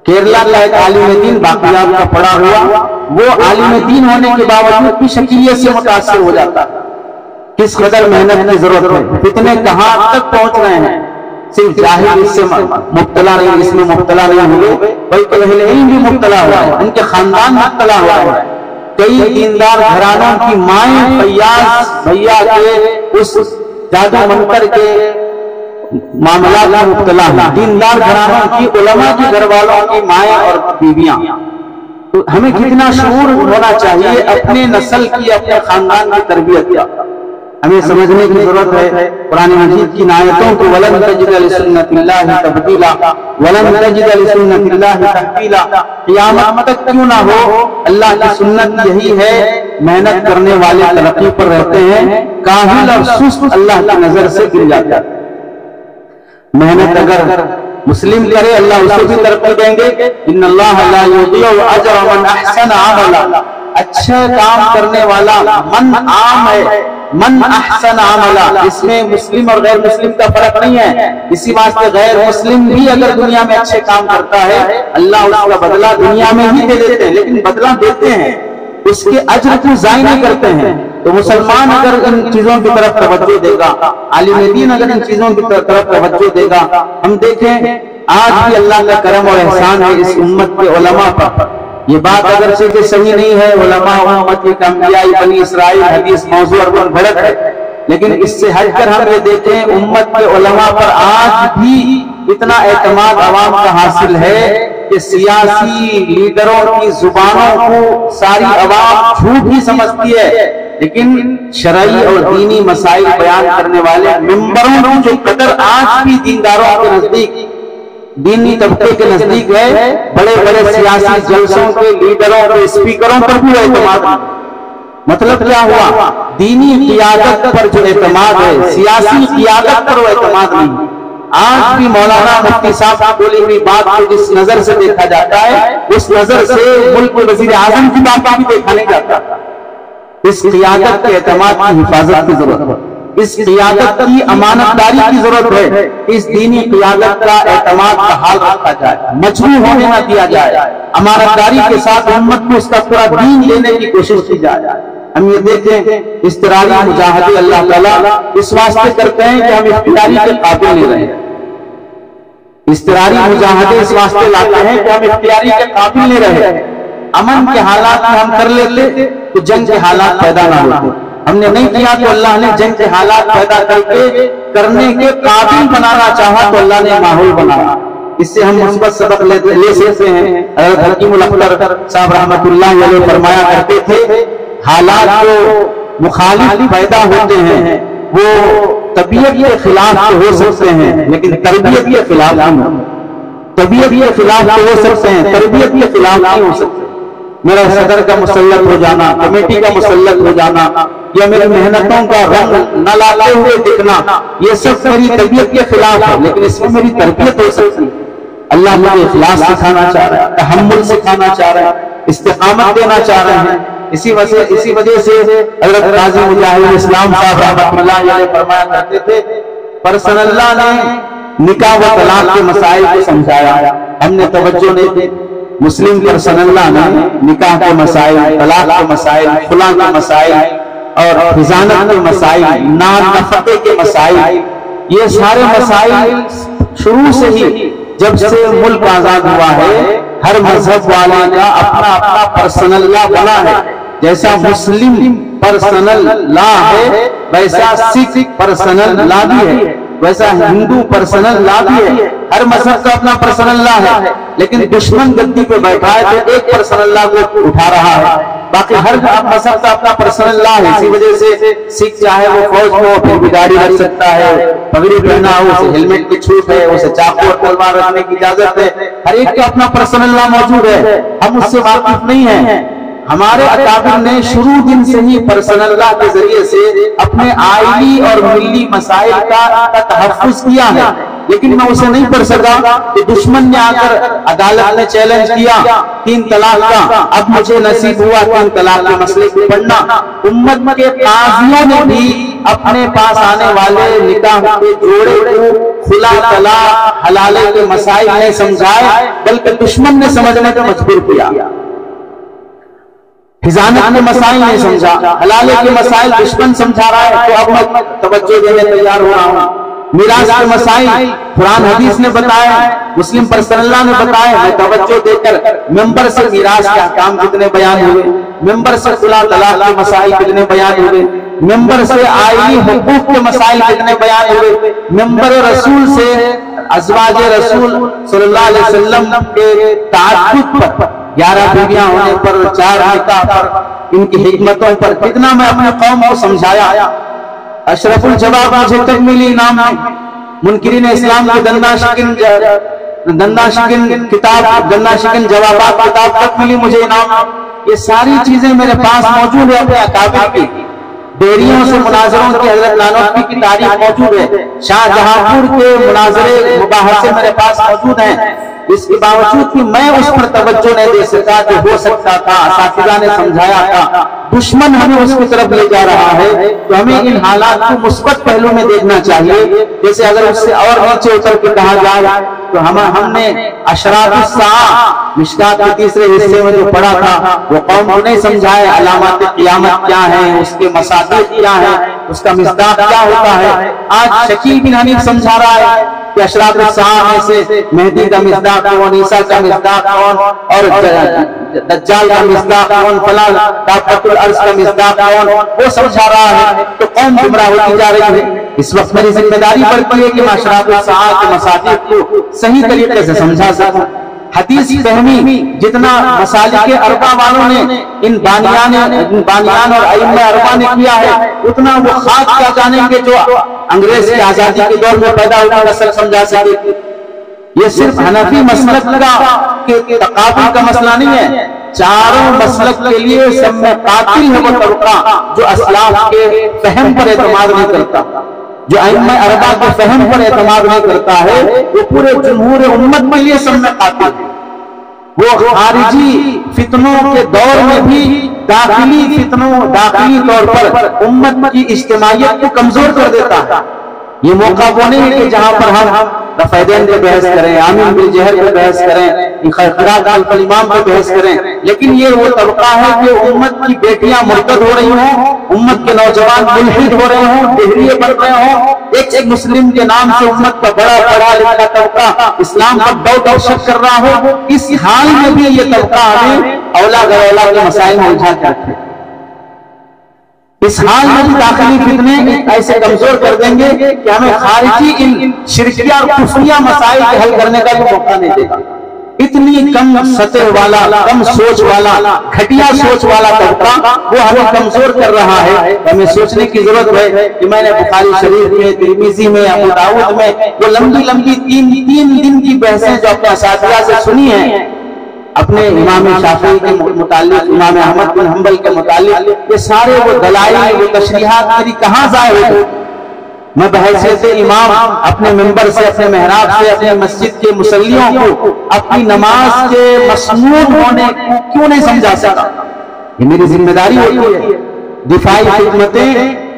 کیرلا کا ایک عالم دین باقیات کا پڑا ہوا، وہ عالم دین ہونے کے باوجود بھی شکیلیت سے متاثر ہو جاتا. کس قدر محنت کی ضرورت ہے، فتنے کہاں تک پہنچ رہے ہیں. صرف جاہل اس سے مبتلا نہیں، اس میں مبتلا نہیں ہوئے بلکہ اہل علم بھی مبتلا ہوا ہے، ان کے خاندان مبتلا ہوا ہے. کئی دیندار گھرانوں کی مائیں فیاض بھیا کے اس جادو منتر کے معاملات میں مبتلا ہیں، دیندار گھرانوں کی، علماء کے گھر والوں کی مائیں اور بیویاں. تو ہمیں کتنا شعور ہونا چاہیے اپنے نسل کی، اپنے خاندان کی تربیت کا. ہمیں سمجھنے کی ضرورت ہے قرآن مجید کی آیتوں کو، وَلَن تَجِدَ لِسُنَّتِ اللَّهِ تَبْدِيلًا وَلَن تَجِدَ لِسُنَّتِ اللَّهِ تَحْوِيلًا. قیامت تک کیوں نہ ہو، اللہ کی سنت یہی ہے، محنت کرنے والے ترقی پر رہتے ہیں، کاہل اور سست اللہ کی نظر سے گر جاتا ہے. محنت اگر مسلم کرے اللہ اسے بھی ترقی دیں گے. ان اللہ لا یضیع اجر من احسن عملا. اچھا کام کرنے والا من عام ہے، من احسن عملا، اس میں مسلم اور غیر مسلم کا فرق نہیں ہے. اسی واسطے غیر مسلم بھی اگر دنیا میں اچھے کام کرتا ہے اللہ اس کا بدلہ دنیا میں ہی دے دیتے ہیں، لیکن بدلہ دیتے ہیں، اس کے اجر کو ضائع نہیں کرتے ہیں. تو مسلمان اگر ان چیزوں کی طرف توجہ دے گا، عالم دین اگر ان چیزوں کی طرف توجہ دے گا، ہم دیکھیں آج بھی اللہ کا کرم اور احسان ہے اس امت کے علماء پر. یہ بات اگرچہ کہ صحیح نہیں ہے، علماء امت کے انبیاء بنی اسرائیل حدیث موضوع اور بڑھت ہے، لیکن اس سے ہٹ کر ہم یہ دیکھیں امت کے علماء پر آج بھی اتنا اعتماد عوام کا حاصل ہے کہ سیاسی لیڈروں کی زبانوں کو ساری عوام جھوٹ ہی سمجھتی ہے، لیکن شرعی اور دینی مسائل بیان کرنے والے ممبروں کی جو قدر آج بھی دینداروں کے نزدیک، دینی طبقے کے نزدیک ہے، بڑے بڑے سیاسی جلسوں کے لیڈروں کے اسپیکروں پر بھی اعتماد ہے. مطلب کیا ہوا؟ دینی قیادت پر جو اعتماد ہے، سیاسی قیادت پر وہ اعتماد نہیں. آج بھی مولانا مفتی صاحب کی بولی ہوئی بات کو جس نظر سے دیکھا جاتا ہے اس نظر سے ملک کے وزیر اعظم کی بات بھی دیکھا نہیں جاتا. اس قیادت کے اعتماد کی حفاظت کی ضرورت ہے، اس قیادت کی امانت داری کی ضرورت ہے. اس دینی قیادت کا اعتماد کا حال رکھا جائے، مجروح ہونے نہ دیا جائے، امانت داری کے ساتھ امت کو اس کا پورا دین دینے کی کوشش کی جائے. ہم یہ دیکھیں اضطراری مجاہدے اللہ تعالیٰ اس واسطے کرتے ہیں کہ ہم اختیاری کے قابل نہیں رہیں. اضطراری مجاہدے اس واسطے لاتے ہیں کہ ہم اختیاری کے قابل نہیں رہے. امن کے حالات میں ہم کر لیتے تو جنگ کے حالات پیدا نہ ہوتے. ہم نے نہیں کیا تو اللہ نے جنگ کے حالات پیدا کر کے کرنے کے قابل بنانا چاہا تو اللہ نے ماحول بنایا. اس سے ہم مثبت سبق لے سکتے ہیں. حضرت حکیم الاختر صاحب رحمۃ اللہ علیہ فرمایا کرتے تھے حالات جو مخالف پیدا ہوتے ہیں وہ طبیعت کے خلاف تو ہو سکتے ہیں لیکن تربیت کے خلاف نہیں ہوتے. طبیعت کے خلاف تو ہو سکتے ہیں، تربیت کے خلاف نہیں ہو سکتے. میرا صدر کا مسلط ہو جانا، کمیٹی کا مسلط ہو جانا یا میری محنتوں کا رنگ نہ لاتے ہوئے دکھنا، یہ سب میری طبیعت کے خلاف ہے، لیکن اس میں میری تربیت ہو سکتی ہے. اللہ مجھے اخلاص سکھانا چاہ رہا ہے، تحمل سکھانا چاہ رہا ہے، استقامت دینا چاہ رہے ہیں. اسی وجہ سے حضرت قاضی مجاہد اسلام صاحب رحمۃ اللہ علیہ فرمایا کرتے تھے پرسن اللہ نے نکاح و طلاق کے مسائل کو سمجھایا، ہم نے توجہ نہیں دی. مسلم پرسن اللہ نے نکاح کے مسائل، طلاق کے مسائل، خلا کے مسائل اور خزانت کے مسائل، نان نفقے کے مسائل، یہ سارے مسائل شروع سے ہی جب سے ملک آزاد ہوا ہے ہر مذہب والے کا اپنا اپنا پرسنل لا بنا ہے. جیسا مسلم پرسنل لا ہے ویسا سکھ پرسنل لا بھی ہے، ویسا ہندو پرسنل لا بھی ہے. ہر مذہب کا اپنا پرسنل لا ہے، لیکن دشمن گدی پہ بیٹھا ہے تو ایک پرسنل لا کو اٹھا رہا ہے، باقی ہر مذہب کا اپنا پرسنل لا ہے. اسی وجہ سے سکھ چاہے وہ فوج ہو پھر بھی داڑھی رکھ سکتا ہے، پگڑی پہنا ہو اسے ہیلمٹ کی چھوٹ ہے، اسے چاقو اور تلوار رکھنے کی اجازت ہے. ہر ایک کا اپنا پرسنل لا موجود ہے، ہم اس سے واقف نہیں ہیں. ہمارے اکابر نے شروع دن سے ہی پرسنل لا کے ذریعے سے اپنے آئلی اور ملی مسائل کا تحفظ کیا ہے، لیکن میں اسے نہیں پڑھ سکا کہ دشمن نے آ کر عدالت نے چیلنج کیا 3 طلاق کا. اب مجھے نصیب ہوا 3 طلاق کے مسئلے کو پڑھنا. امت کے قاضیوں نے بھی اپنے پاس آنے والے نکاح کے جوڑے کو خلا طلاق حلالے کے مسائل نہیں سمجھائے بلکہ دشمن نے سمجھنے کو مجبور کیا. خزانت کے مسائل نہیں سمجھا، حلالے کے مسائل دشمن سمجھا رہا ہے تو اب میں توجہ دینے تیار ہو رہا ہوں. میراث کے مسائل قرآن حدیث نے بتایا، مسلم پرسن اللہ نے بتایا، میں توجہ دے کر ممبر سے میراث کے احکام کتنے بیان ہوئے، ممبر سے خلا طلاق کے مسائل کتنے بیان ہوئے، ممبر سے آئینی حقوق کے مسائل کتنے بیان ہوئے، ممبر رسول سے ازواج رسول صلی اللہ علیہ وسلم کے تعدد پر، 11 بیویاں ہونے پر، 4 نکاح پر، ان کی حکمتوں پر کتنا میں اپنے قوم کو سمجھایا۔ اشرف الجواب مجھے تک ملی انعام میں، منکرین اسلام کی دندہ شکن کتاب، دندہ شکن جوابات کتاب تک ملی مجھے انعام۔ یہ ساری چیزیں میرے پاس موجود ہے، اپنے اکابر کی ڈیریوں سے مناظروں کی حضرت نانوتوی کی تاریخ موجود ہے، شاہ جہاں پور کے مناظرے مباحثے میرے پاس موجود ہیں۔ اس کے باوجود کہ میں اس پر توجہ نہیں دے سکا جو ہو سکتا تھا، اساتذہ نے سمجھایا تھا، دشمن ہمیں اس کی طرف لے جا رہا ہے، تو ہمیں ان حالات کو مثبت پہلو میں دیکھنا چاہیے۔ جیسے اگر اس سے اور نیچے اتر کے کہا جائے تو ہم نے اشراط الساعہ مشکات کے تیسرے حصے میں جو پڑھا تھا وہ قوم کو نہیں سمجھائے، علامات قیامت کیا ہیں، اس کے مصادیق کیا ہیں، اس کا مصداق کیا ہوتا ہے۔ آج شکیل بن حنیف سمجھا رہا ہے کہ اشراط الساعہ میں سے مہدی کا مصداق کون، عیسیٰ کا مصداق کون، اور دجال کا مصداق کون، فلاں طاقت الارض کا مصداق کون، وہ سمجھا رہا ہے، تو قوم گمراہ ہوتی جا رہی ہے۔ اس وقت میری ذمہ داری بڑھتی ہے کہ میں اشراط الساعہ کے مصادیق کو صحیح طریقے سے سمجھا سکوں۔ حدیث فہمی جتنا مسالک اربع والوں نے ان بانیان اور ائمہ اربع نے کیا ہے، اتنا وہ خاص کیا جانیں گے جو انگریز کی آزادی کے دور میں پیدا ہوئی نسل سمجھا سکے۔ یہ صرف حنفی مسلک کا تقابل کا مسئلہ نہیں ہے، چاروں مسلک کے لیے سب میں قاتل ہے وہ طبقہ جو اسلاف کے فہم پر اعتماد نہیں کرتا، جو ائمہ اربع کے فہم پر اعتماد نہیں کرتا ہے، وہ پورے جمہور امت کے لیے سب میں قاتل ہے۔ وہ خارجی فتنوں کے دور میں بھی داخلی طور پر امت کی اجتماعیت کو کمزور کر دیتا ہے۔ یہ موقع وہ نہیں ہے کہ جہاں پر ہم رفیدین پہ بحث کریں، آمین بالجہر پہ بحث کریں، قراءت خلف الامام پہ بحث کریں، لیکن یہ وہ طبقہ ہے کہ امت کی بیٹیاں مرتد ہو رہی ہوں، امت کے نوجوان ملحد ہو رہے ہوں، دہریے بن رہے ہوں، ایک مسلم کے نام سے امت کا بڑا پڑھا لکھا طبقہ اسلام پر ڈاؤٹ اور شک کر رہا ہو، اس حال میں بھی یہ طبقہ ہمیں اولا غیرلا کے مسائل میں الجھا کے رکھے۔ اس حال میں بھی داخلی فتنے ایسے کمزور کر دیں گے کہ ہمیں خارجی ان شرکیہ اور کفریہ مسائل کے حل کرنے کا بھی موقع نہیں دے گا۔ اتنی کم سطح والا، کم سوچ والا، گھٹیا سوچ والا طبقہ وہ ہمیں کمزور کر رہا ہے۔ ہمیں سوچنے کی ضرورت ہے کہ میں نے بخاری شریف میں، ترمذی میں، ابو داؤد میں وہ لمبی تین دن کی بحثیں جو اپنے اساتذہ سے سنی ہیں، اپنے امام شافعی کے متعلق، امام احمد بن حنبل کے متعلق، یہ سارے وہ دلائل، وہ تشریحات میری کہاں ضائع ہوئی؟ میں بحیثیت امام اپنے ممبر سے، اپنے محراب سے، اپنے مسجد کے مصلیوں کو اپنی نماز کے مسنون ہونے کو کیوں نہیں سمجھا سکا؟ یہ میری ذمہ داری ہوتی ہے۔ دفاعی خدمتیں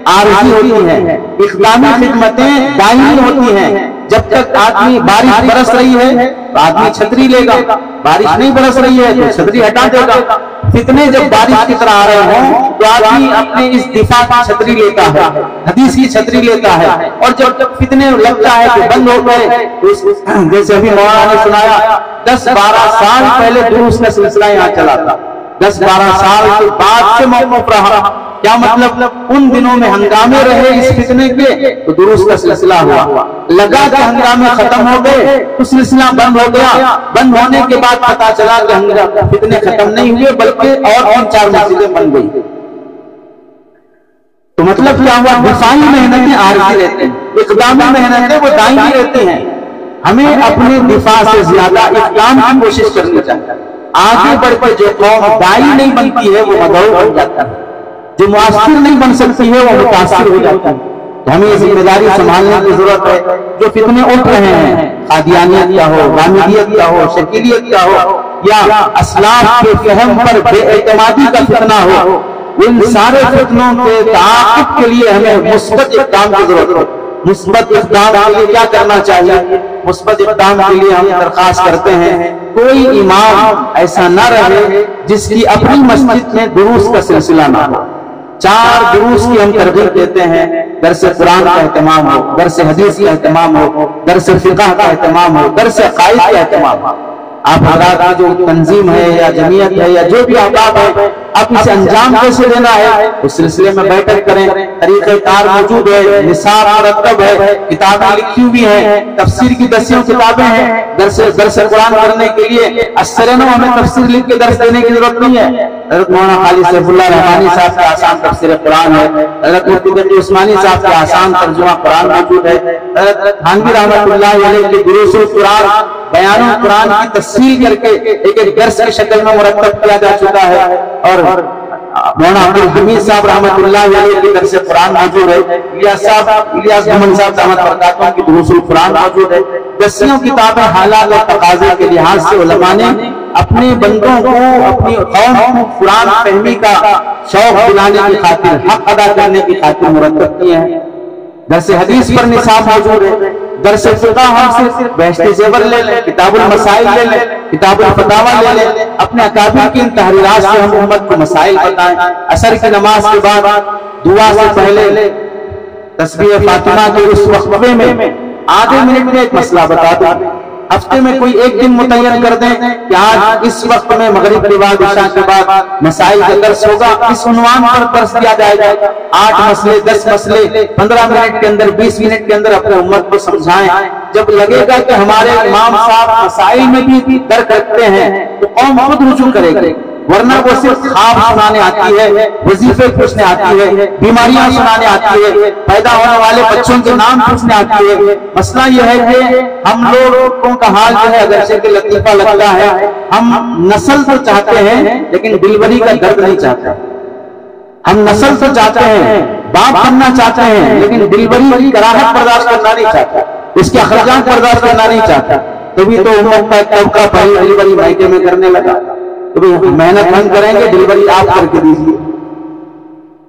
عارضی ہوتی ہیں، اقدامی خدمتیں دائمی ہوتی ہیں۔ جب تک آدمی بارش برس رہی ہے تو آدمی چھتری لے گا، بارش نہیں برس رہی ہے تو چھتری ہٹا دے گا۔ فتنے جب بارش کی طرح آ رہے ہوں تو آدمی اپنے اس دفاع کی چھتری لیتا ہے، حدیث کی چھتری لیتا ہے، اور جب فتنے لگتا ہے کہ بند ہو گئے، جیسے ابھی مولانا نے سنایا 10-12 سال پہلے دروس کا سلسلہ یہاں چلا تھا، 10-12 سال کے بعد سے موقوف رہا۔ کیا مطلب؟ ان دنوں میں ہنگامے رہے اس فتنے کے تو دروس کا سلسلہ ہوا، لگا کہ ہنگامے ختم ہو گئے تو سلسلہ بند ہو گیا۔ بند ہونے کے بعد پتا چلا کہ فتنے ختم نہیں ہوئے بلکہ اور 3-4 مسجدیں بن گئی۔ تو مطلب کیا ہوا؟ دفاعی محنتیں عارضی رہتے ہیں، اقدامی محنتیں وہ دائمی رہتے ہیں۔ ہمیں اپنے دفاع سے زیادہ اقدام کی کوشش کرنی چاہیے۔ آگے بڑھ کر جو قوم دائی نہیں بنتی ہے وہ مدعو بن جاتا ہے، جو مؤثر نہیں بن سکتی ہے وہ متاثر ہو جاتا ہے۔ ہمیں یہ ذمہ داری سنبھالنے کی ضرورت ہے۔ جو فتنے اٹھ رہے ہیں، قادیانیت کیا ہو، غامدیت کیا ہو، شکیلیت کیا ہو، یا اسلاف کے فہم پر بے اعتمادی کا فتنہ ہو، ان سارے فتنوں کے تعاقب کے لیے ہمیں مثبت اقدام کی ضرورت ہے۔ مثبت اقدام کے لیے کیا کرنا چاہیے؟ مثبت اقدام کے لیے ہم درخواست کرتے ہیں کوئی امام ایسا نہ رہے جس کی اپنی مسجد میں دروس کا سلسلہ نہ ہو۔ 4 دروس کی ہم ترغیب دیتے ہیں، درس قرآن کا اہتمام ہو، درس حدیث کا اہتمام ہو، درس فقہ کا اہتمام ہو، درس عقائد کا اہتمام ہو۔ آپ حضرات کی جو تنظیم ہے یا جمعیت ہے یا جو بھی احباب ہے، آپ اسے انجام کیسے دینا ہے اس سلسلے میں بیٹھک کریں. طریقہ کار موجود ہے، نصاب مرتب ہے، کتابیں لکھی ہوئی ہیں، تفسیر کی 10 کتابیں ہیں. درس قرآن کرنے کے لیے اثرنو ہمیں تفسیر لکھ کے درس دینے کی ضرورت نہیں ہے. حضرت مولانا خالد سیف اللہ رحمانی صاحب کا آسان تفسیر قرآن ہے، حضرت مفتی تقی عثمانی صاحب کا آسان ترجمہ قرآن موجود ہے، حضرت تھانوی رحمۃ اللہ علیہ کے دروس القرآن بیان القرآن کی تفصیل کر کے ایک درس کی شکل میں مرتب کیا جا چکا ہے. اور مولانا عبد الحمید صاحب رحمۃ اللہ علیہ کی درس قرآن موجود ہے، الیاس گھمن صاحب دامت برکاتہ کی دروس القرآن موجود ہے. 10 کتابیں حالات اور تقاضے کے لحاظ سے علماء نے اپنے بندوں کو، اپنی قوم کو قرآن فہمی کا شوق دلانے کی خاطر، حق ادا کرنے کی خاطر مرتب کیے ہیں. درس حدیث پر نصاب موجود ہے. درس فقہ ہم صرف بہشت زیور لے لیں، کتاب المسائل لے لیں، کتاب الفتاوی لے لیں، اپنے اکابر کی ان تحریرات سے ہم امت کو مسائل بتائیں. عصر کی نماز کے بعد دعا سے پہلے تسبیح فاطمہ کے اس وقفے میں آدھے منٹ میں ایک مسئلہ بتا دیں. ہفتے میں کوئی ایک دن متعین کر دیں کہ آج اس وقت میں مغرب کے بعد عشاء کے بعد مسائل کا درس ہوگا. اس عنوان پر درس دیا جائے گا. 8 مسئلے 10 مسئلے 15 منٹ کے اندر 20 منٹ کے اندر اپنے امت کو سمجھائیں. جب لگے گا کہ ہمارے امام صاحب مسائل میں بھی درک رکھتے ہیں تو قوم خود رجوع کرے گی، ورنہ وہ صرف خواب سنانے آتی ہے، وظیفے پوچھنے آتی ہے، بیماریاں سنانے آتی ہے، پیدا ہونے والے بچوں کے نام پوچھنے آتی ہے. مسئلہ یہ ہے کہ ہم لوگوں کا حال جو ہے اگرچہ کہ لطیفہ لگتا ہے، ہم نسل تو چاہتے ہیں لیکن ڈلیوری کا درد نہیں چاہتے. ہم نسل تو چاہتے ہیں، باپ بننا چاہتے ہیں، لیکن ڈلیوری کی کراہت برداشت کرنا نہیں چاہتا، اس کے اخراجات برداشت کرنا نہیں چاہتا. تبھی تو امت کا ایک طبقہ پہلی ڈلیوری مائکے میں کرنے لگا. تو محنت ہم کریں گے، ڈلیوری آپ کر کے دیجیے.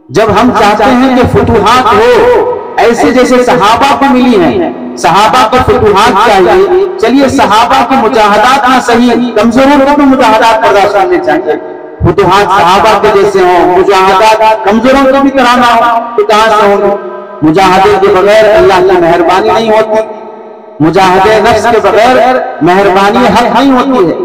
جب ہم چاہتے ہیں کہ فتوحات ہو ایسے جیسے صحابہ کو ملی ہیں، صحابہ کو فتوحات چاہیے، چلیے صحابہ کی مجاہدات نہ صحیح، کمزوروں کو بھی مجاہدات برداشت کرنے چاہیے. فتوحات صحابہ کے جیسے ہوں، مجاہدات کمزوروں کو بھی کرانا ہو تو کہاں سے ہوں گے؟ مجاہدے کے بغیر اللہ کی مہربانی نہیں ہوتی، مجاہدے نفس کے بغیر مہربانی حق نہیں ہوتی ہے،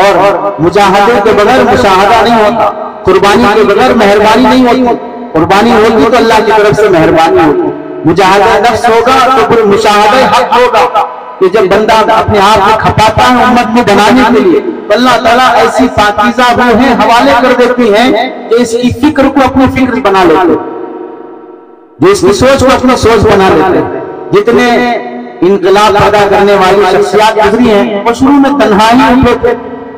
اور مجاہدے کے بغیر مشاہدہ نہیں ہوتا، قربانی کے بغیر مہربانی نہیں ہوتی. قربانی ہوتی تو اللہ کی طرف سے مہربانی ہوتی. مجاہدہ نفس ہوگا تو پھر مشاہدہ حق ہوگا کہ جب بندہ اپنے آپ کو کھپاتا ہے امت کو بنانے کے لیے تو اللہ تعالیٰ ایسی پاکیزہ روحیں حوالے کر دیتی ہیں کہ اس کی فکر کو اپنی فکر بنا لیتے، جو اس کی سوچ کو اپنی سوچ بنا لیتے. جتنے انقلاب پیدا کرنے والی شخصیات گزری ہیں وہ شروع میں تنہائی میں تھے،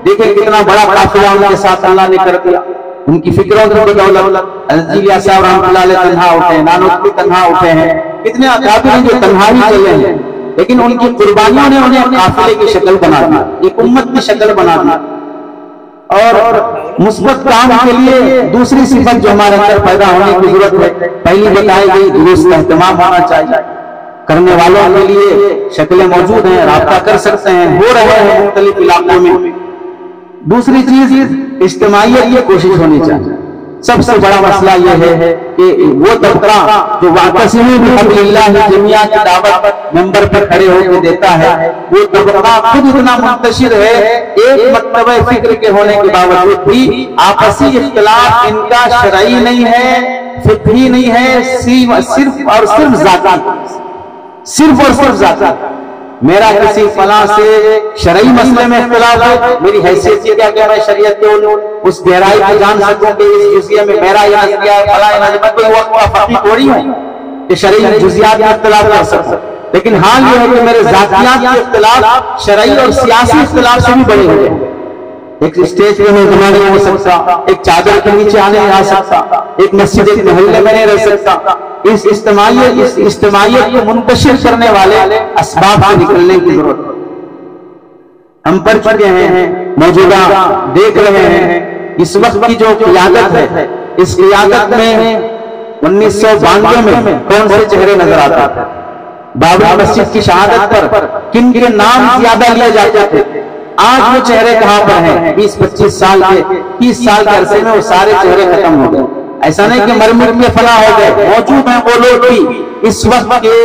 دیکھیں کتنا بڑا قافلہ ان کے ساتھ اللہ نے کر دیا. ان کی فکروں کی بدولت الجیریا صاحب رحمۃ اللہ علیہ تنہا اٹھے، نانوتوی تنہا اٹھے ہیں، کتنے اکابر ہیں جو تنہائی چلے ہیں، لیکن ان کی قربانیوں نے انہیں قافلے کی شکل بنا دی، ایک امت کی شکل بنا دی. اور مثبت کام کے لیے دوسری صفت جو ہمارے اندر پیدا ہونے کی ضرورت ہے، پہلی بتائی گئی درست کا اہتمام ہونا چاہیے. کرنے والوں کے لیے شکلیں موجود ہیں، رابطہ کر سکتے ہیں، ہو رہے ہیں مختلف علاقوں میں. دوسری چیز اجتماعیت کی کوشش ہونی چاہیے. سب سے بڑا مسئلہ یہ ہے کہ وہ طبقہ جو واعتصموا بحبل اللہ جميعا کی دعوت ممبر پر کھڑے ہو کے دیتا ہے، وہ طبقہ خود اتنا منتشر ہے، ایک مکتبہ فکر کے ہونے کے باوجود بھی آپسی اختلاف ان کا شرعی نہیں ہے، فقہی نہیں ہے، صرف اور صرف ذاتی، صرف اور صرف ذاتی. میرا کسی فلاں سے شرعی مسئلے میں اختلاف ہے، میری حیثیت یہ کیا کہ میں شریعت کے اس گہرائی کو جان سکوں کہ اس جزیے میں میرا یہ نظریہ ہے، فلاں یہ نظریہ، کوئی وقت فقیہ تھوڑی ہوں کہ شرعی جزیات میں اختلاف کر سکتا. لیکن حال یہ ہے کہ میرے ذاتیات کے اختلاف شرعی اور سیاسی اختلاف سے بھی بڑے ہوئے ہیں. ایک اسٹیج پہ میں جمع نہیں ہو سکتا، ایک چادر کے نیچے آنے نہیں آ سکتا، ایک مسجد ایک محلے میں نہیں رہ سکتا. اس اجتماعیت کو منتشر کرنے والے اسباب سے نکلنے کی ضرورت ہے. ہم پڑھ چکے ہیں، موجودہ دیکھ رہے ہیں اس وقت کی جو قیادت ہے، اس قیادت میں 1992 میں کون سے چہرے نظر آتے تھے؟ بابری مسجد کی شہادت پر کن کے نام زیادہ لیے جاتے تھے؟ آج وہ چہرے کہاں پر ہیں؟ 20-25 سال کے 30 سال کے عرصے میں وہ سارے چہرے ختم ہو گئے. ایسا نہیں کہ مرمر میں فنا ہو گئے، موجود ہیں وہ لوگ بھی. اس وقت کے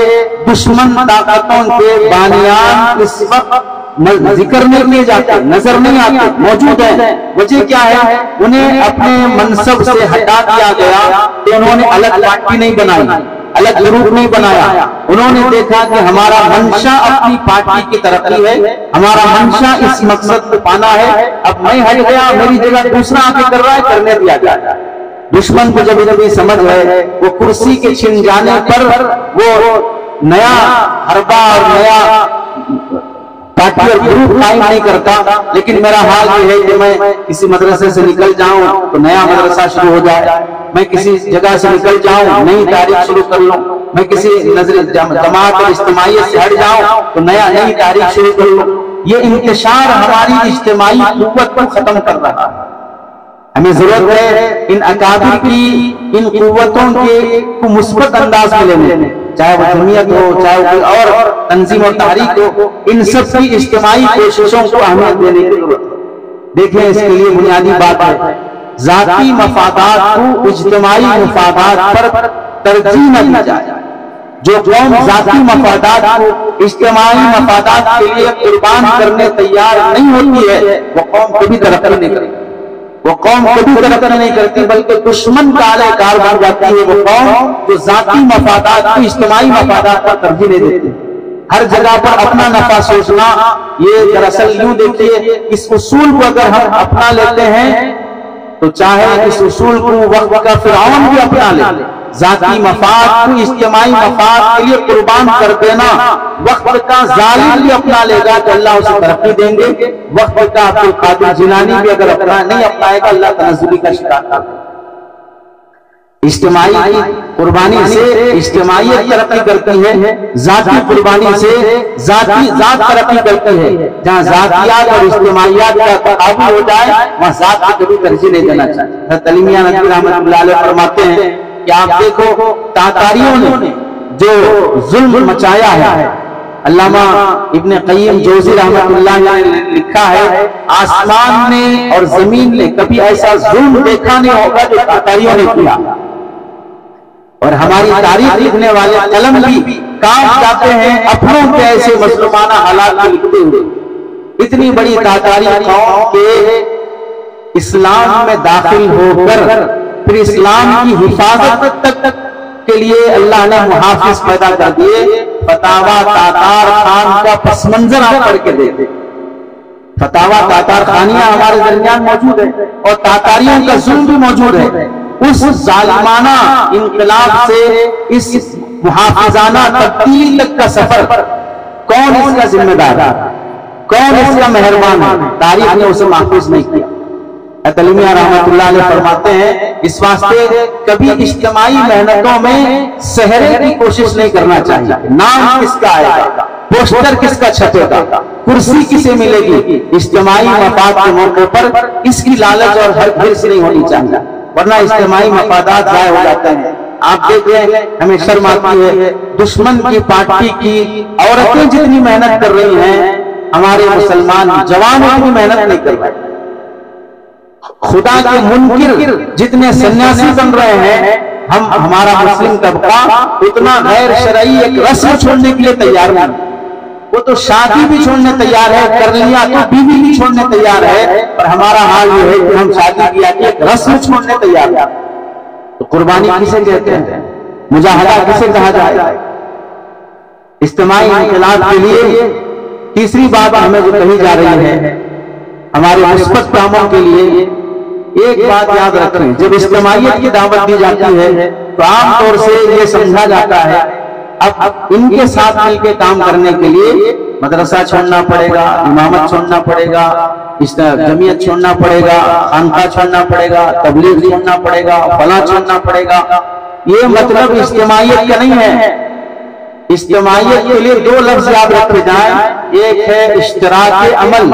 دشمن طاقتوں کے بانیان اس وقت ذکر نہیں کیے جاتے، نظر نہیں آتے، موجود ہیں۔ وجہ کیا ہے؟ انہیں اپنے منصب سے ہٹا دیا گیا کہ انہوں نے الگ پارٹی نہیں بنائی، الگ گروپ نہیں بنایا۔ انہوں نے دیکھا کہ ہمارا منشا اپنی پارٹی کی ترقی ہے، ہمارا منشا اس مقصد کو پانا ہے، اب میں ہٹ گیا، میری جگہ دوسرا آ کے کر رہا ہے، کرنے دیا جاتا ہے۔ دشمن کو جب سمجھ ہے وہ کرسی کے چھن جانے پر وہ نیا حربہ اور نیا پارٹی اور گروپ قائم نہیں کرتا، لیکن میرا حال یہ ہے کہ میں کسی مدرسے سے نکل جاؤں تو نیا مدرسہ شروع ہو جائے، میں کسی جگہ سے نکل جاؤں نئی تاریخ شروع کر لوں، میں کسی جماعت اور اجتماعیت سے ہٹ جاؤں تو نئی تاریخ شروع کر لوں۔ یہ انتشار ہماری اجتماعی قوت کو ختم کر رہا ہے۔ ہمیں ضرورت ہے ان اکابر کی ان قوتوں کے کو مثبت انداز میں لینے، چاہے وہ جمعیت ہو، چاہے وہ کوئی اور تنظیم اور تحریک ہو، ان سب کی اجتماعی کوششوں کو اہمیت دینے کی ضرورت ہے۔ دیکھیں اس کے لیے بنیادی بات ہے ذاتی مفادات کو اجتماعی مفادات پر ترجیح نہ دی جائے۔ جو قوم ذاتی مفادات کو اجتماعی مفادات کے لیے قربان کرنے تیار نہیں ہوتی ہے، وہ قوم کبھی ترقی نہیں کرتی، وہ قوم کبھی ترقی نہیں کرتی، بلکہ دشمن کا اعلی کار بن جاتی ہے وہ قوم جو ذاتی مفادات کو اجتماعی مفادات پر ترجیح نہیں دیتی۔ ہر جگہ پر اپنا نفع سوچنا، یہ دراصل یوں دیکھیے اس اصول کو اگر ہم اپنا لیتے ہیں تو چاہے اس اصول کو وقت کا فرعون بھی اپنا لے، ذاتی مفاد کو اجتماعی مفاد کے لیے قربان کر دینا، وقت کا ظالم بھی اپنا لے گا تو اللہ اسے ترقی دیں گے، وقت کا عبد القادر جیلانی بھی اگر نہیں اپنائے گا اللہ تنزلی کا شکار کر دے گا۔ اجتماعی قربانی سے اجتماعیت ترقی کرتی ہے، ذاتی قربانی سے ذات ترقی کرتی ہے۔ جہاں ذاتیات اور اجتماعیات کا تقابل ہو جائے وہاں ذات کو کبھی ترجیح نہیں دینا چاہیے۔ حضرت علی میاں ندوی رحمۃ اللہ علیہ فرماتے ہیں کہ آپ دیکھو تاتاریوں نے جو ظلم مچایا ہے، علامہ ابن قیم جوزی رحمۃ اللہ نے لکھا ہے آسمان نے اور زمین نے کبھی ایسا ظلم دیکھا نہیں ہوگا جو تاتاریوں نے کیا، اور ہماری تاریخ لکھنے والے قلم بھی کام جاتے ہیں اپنوں کے ایسے مظلومانہ حالات کو لکھتے ہوئے۔ اتنی بڑی تاتاری قوم کے اسلام میں داخل ہو کر پھر اسلام کی حفاظت تک کے لیے اللہ نے محافظ پیدا کر دیے۔ فتاوا تاتار خان کا پس منظر آپ پڑھ کے دیتے، فتاوا تاتار خانیہ ہمارے درمیان موجود ہے اور تاتاریوں کا ظلم بھی موجود ہے۔ اس ظالمانہ انقلاب سے اس محافظانہ تبدیلی تک کا سفر کون اس کا ذمہ دار ہے، کون اس کا مہربان ہے؟ تاریخ نے اسے محفوظ نہیں کیا۔ علی میاں رحمۃ اللہ علیہ فرماتے ہیں اس واسطے کبھی اجتماعی محنتوں میں سہرے کی کوشش نہیں کرنا چاہیے۔ نام کس کا آئے گا، پوسٹر کس کا چھپے گا، کرسی کسے ملے گی، اجتماعی مفاد کے موقع پر اس کی لالچ اور ہرگز نہیں ہونی چاہیے، ورنہ اجتماعی مفادات ضائع ہو جاتے ہیں۔ آپ دیکھیں ہمیں شرم آتی ہے دشمن کی پارٹی کی عورتیں جتنی محنت کر رہی ہیں ہمارے مسلمان جوان اتنی محنت نہیں کر رہے، خدا کے منکر جتنے سنیاسی بن رہے ہیں ہمارا مسلم طبقہ اتنا غیر شرعی ایک رسم چھوڑنے کے لیے تیار نہیں۔ وہ تو شادی بھی چھوڑنے تیار ہے، کر لیا تو بیوی بھی چھوڑنے تیار ہے، اور ہمارا حال یہ ہے کہ ہم شادی کیا کہ ایک رسم چھوڑنے تیار ہے۔ تو قربانی کسے کہتے ہیں، مجاہدہ کسے کہا جائے؟ اجتماعی انقلاب کے لیے تیسری بات ہمیں جو کہی جا رہی ہے ہمارے مثبت کاموں کے لیے، ایک بات یاد رکھیں، جب اجتماعیت کی دعوت دی جاتی ہے تو عام طور سے یہ سمجھا جاتا ہے اب ان کے ساتھ مل کے کام کرنے کے لیے مدرسہ چھوڑنا پڑے گا، امامت چھوڑنا پڑے گا، جمعیت چھوڑنا پڑے گا، خانقاہ چھوڑنا پڑے گا، تبلیغ چھوڑنا پڑے گا، فلاں چھوڑنا پڑے گا۔ یہ مطلب اجتماعیت کا نہیں ہے۔ اجتماعیت کے لیے دو لفظ یاد رکھے جائیں، ایک ہے اشتراک عمل،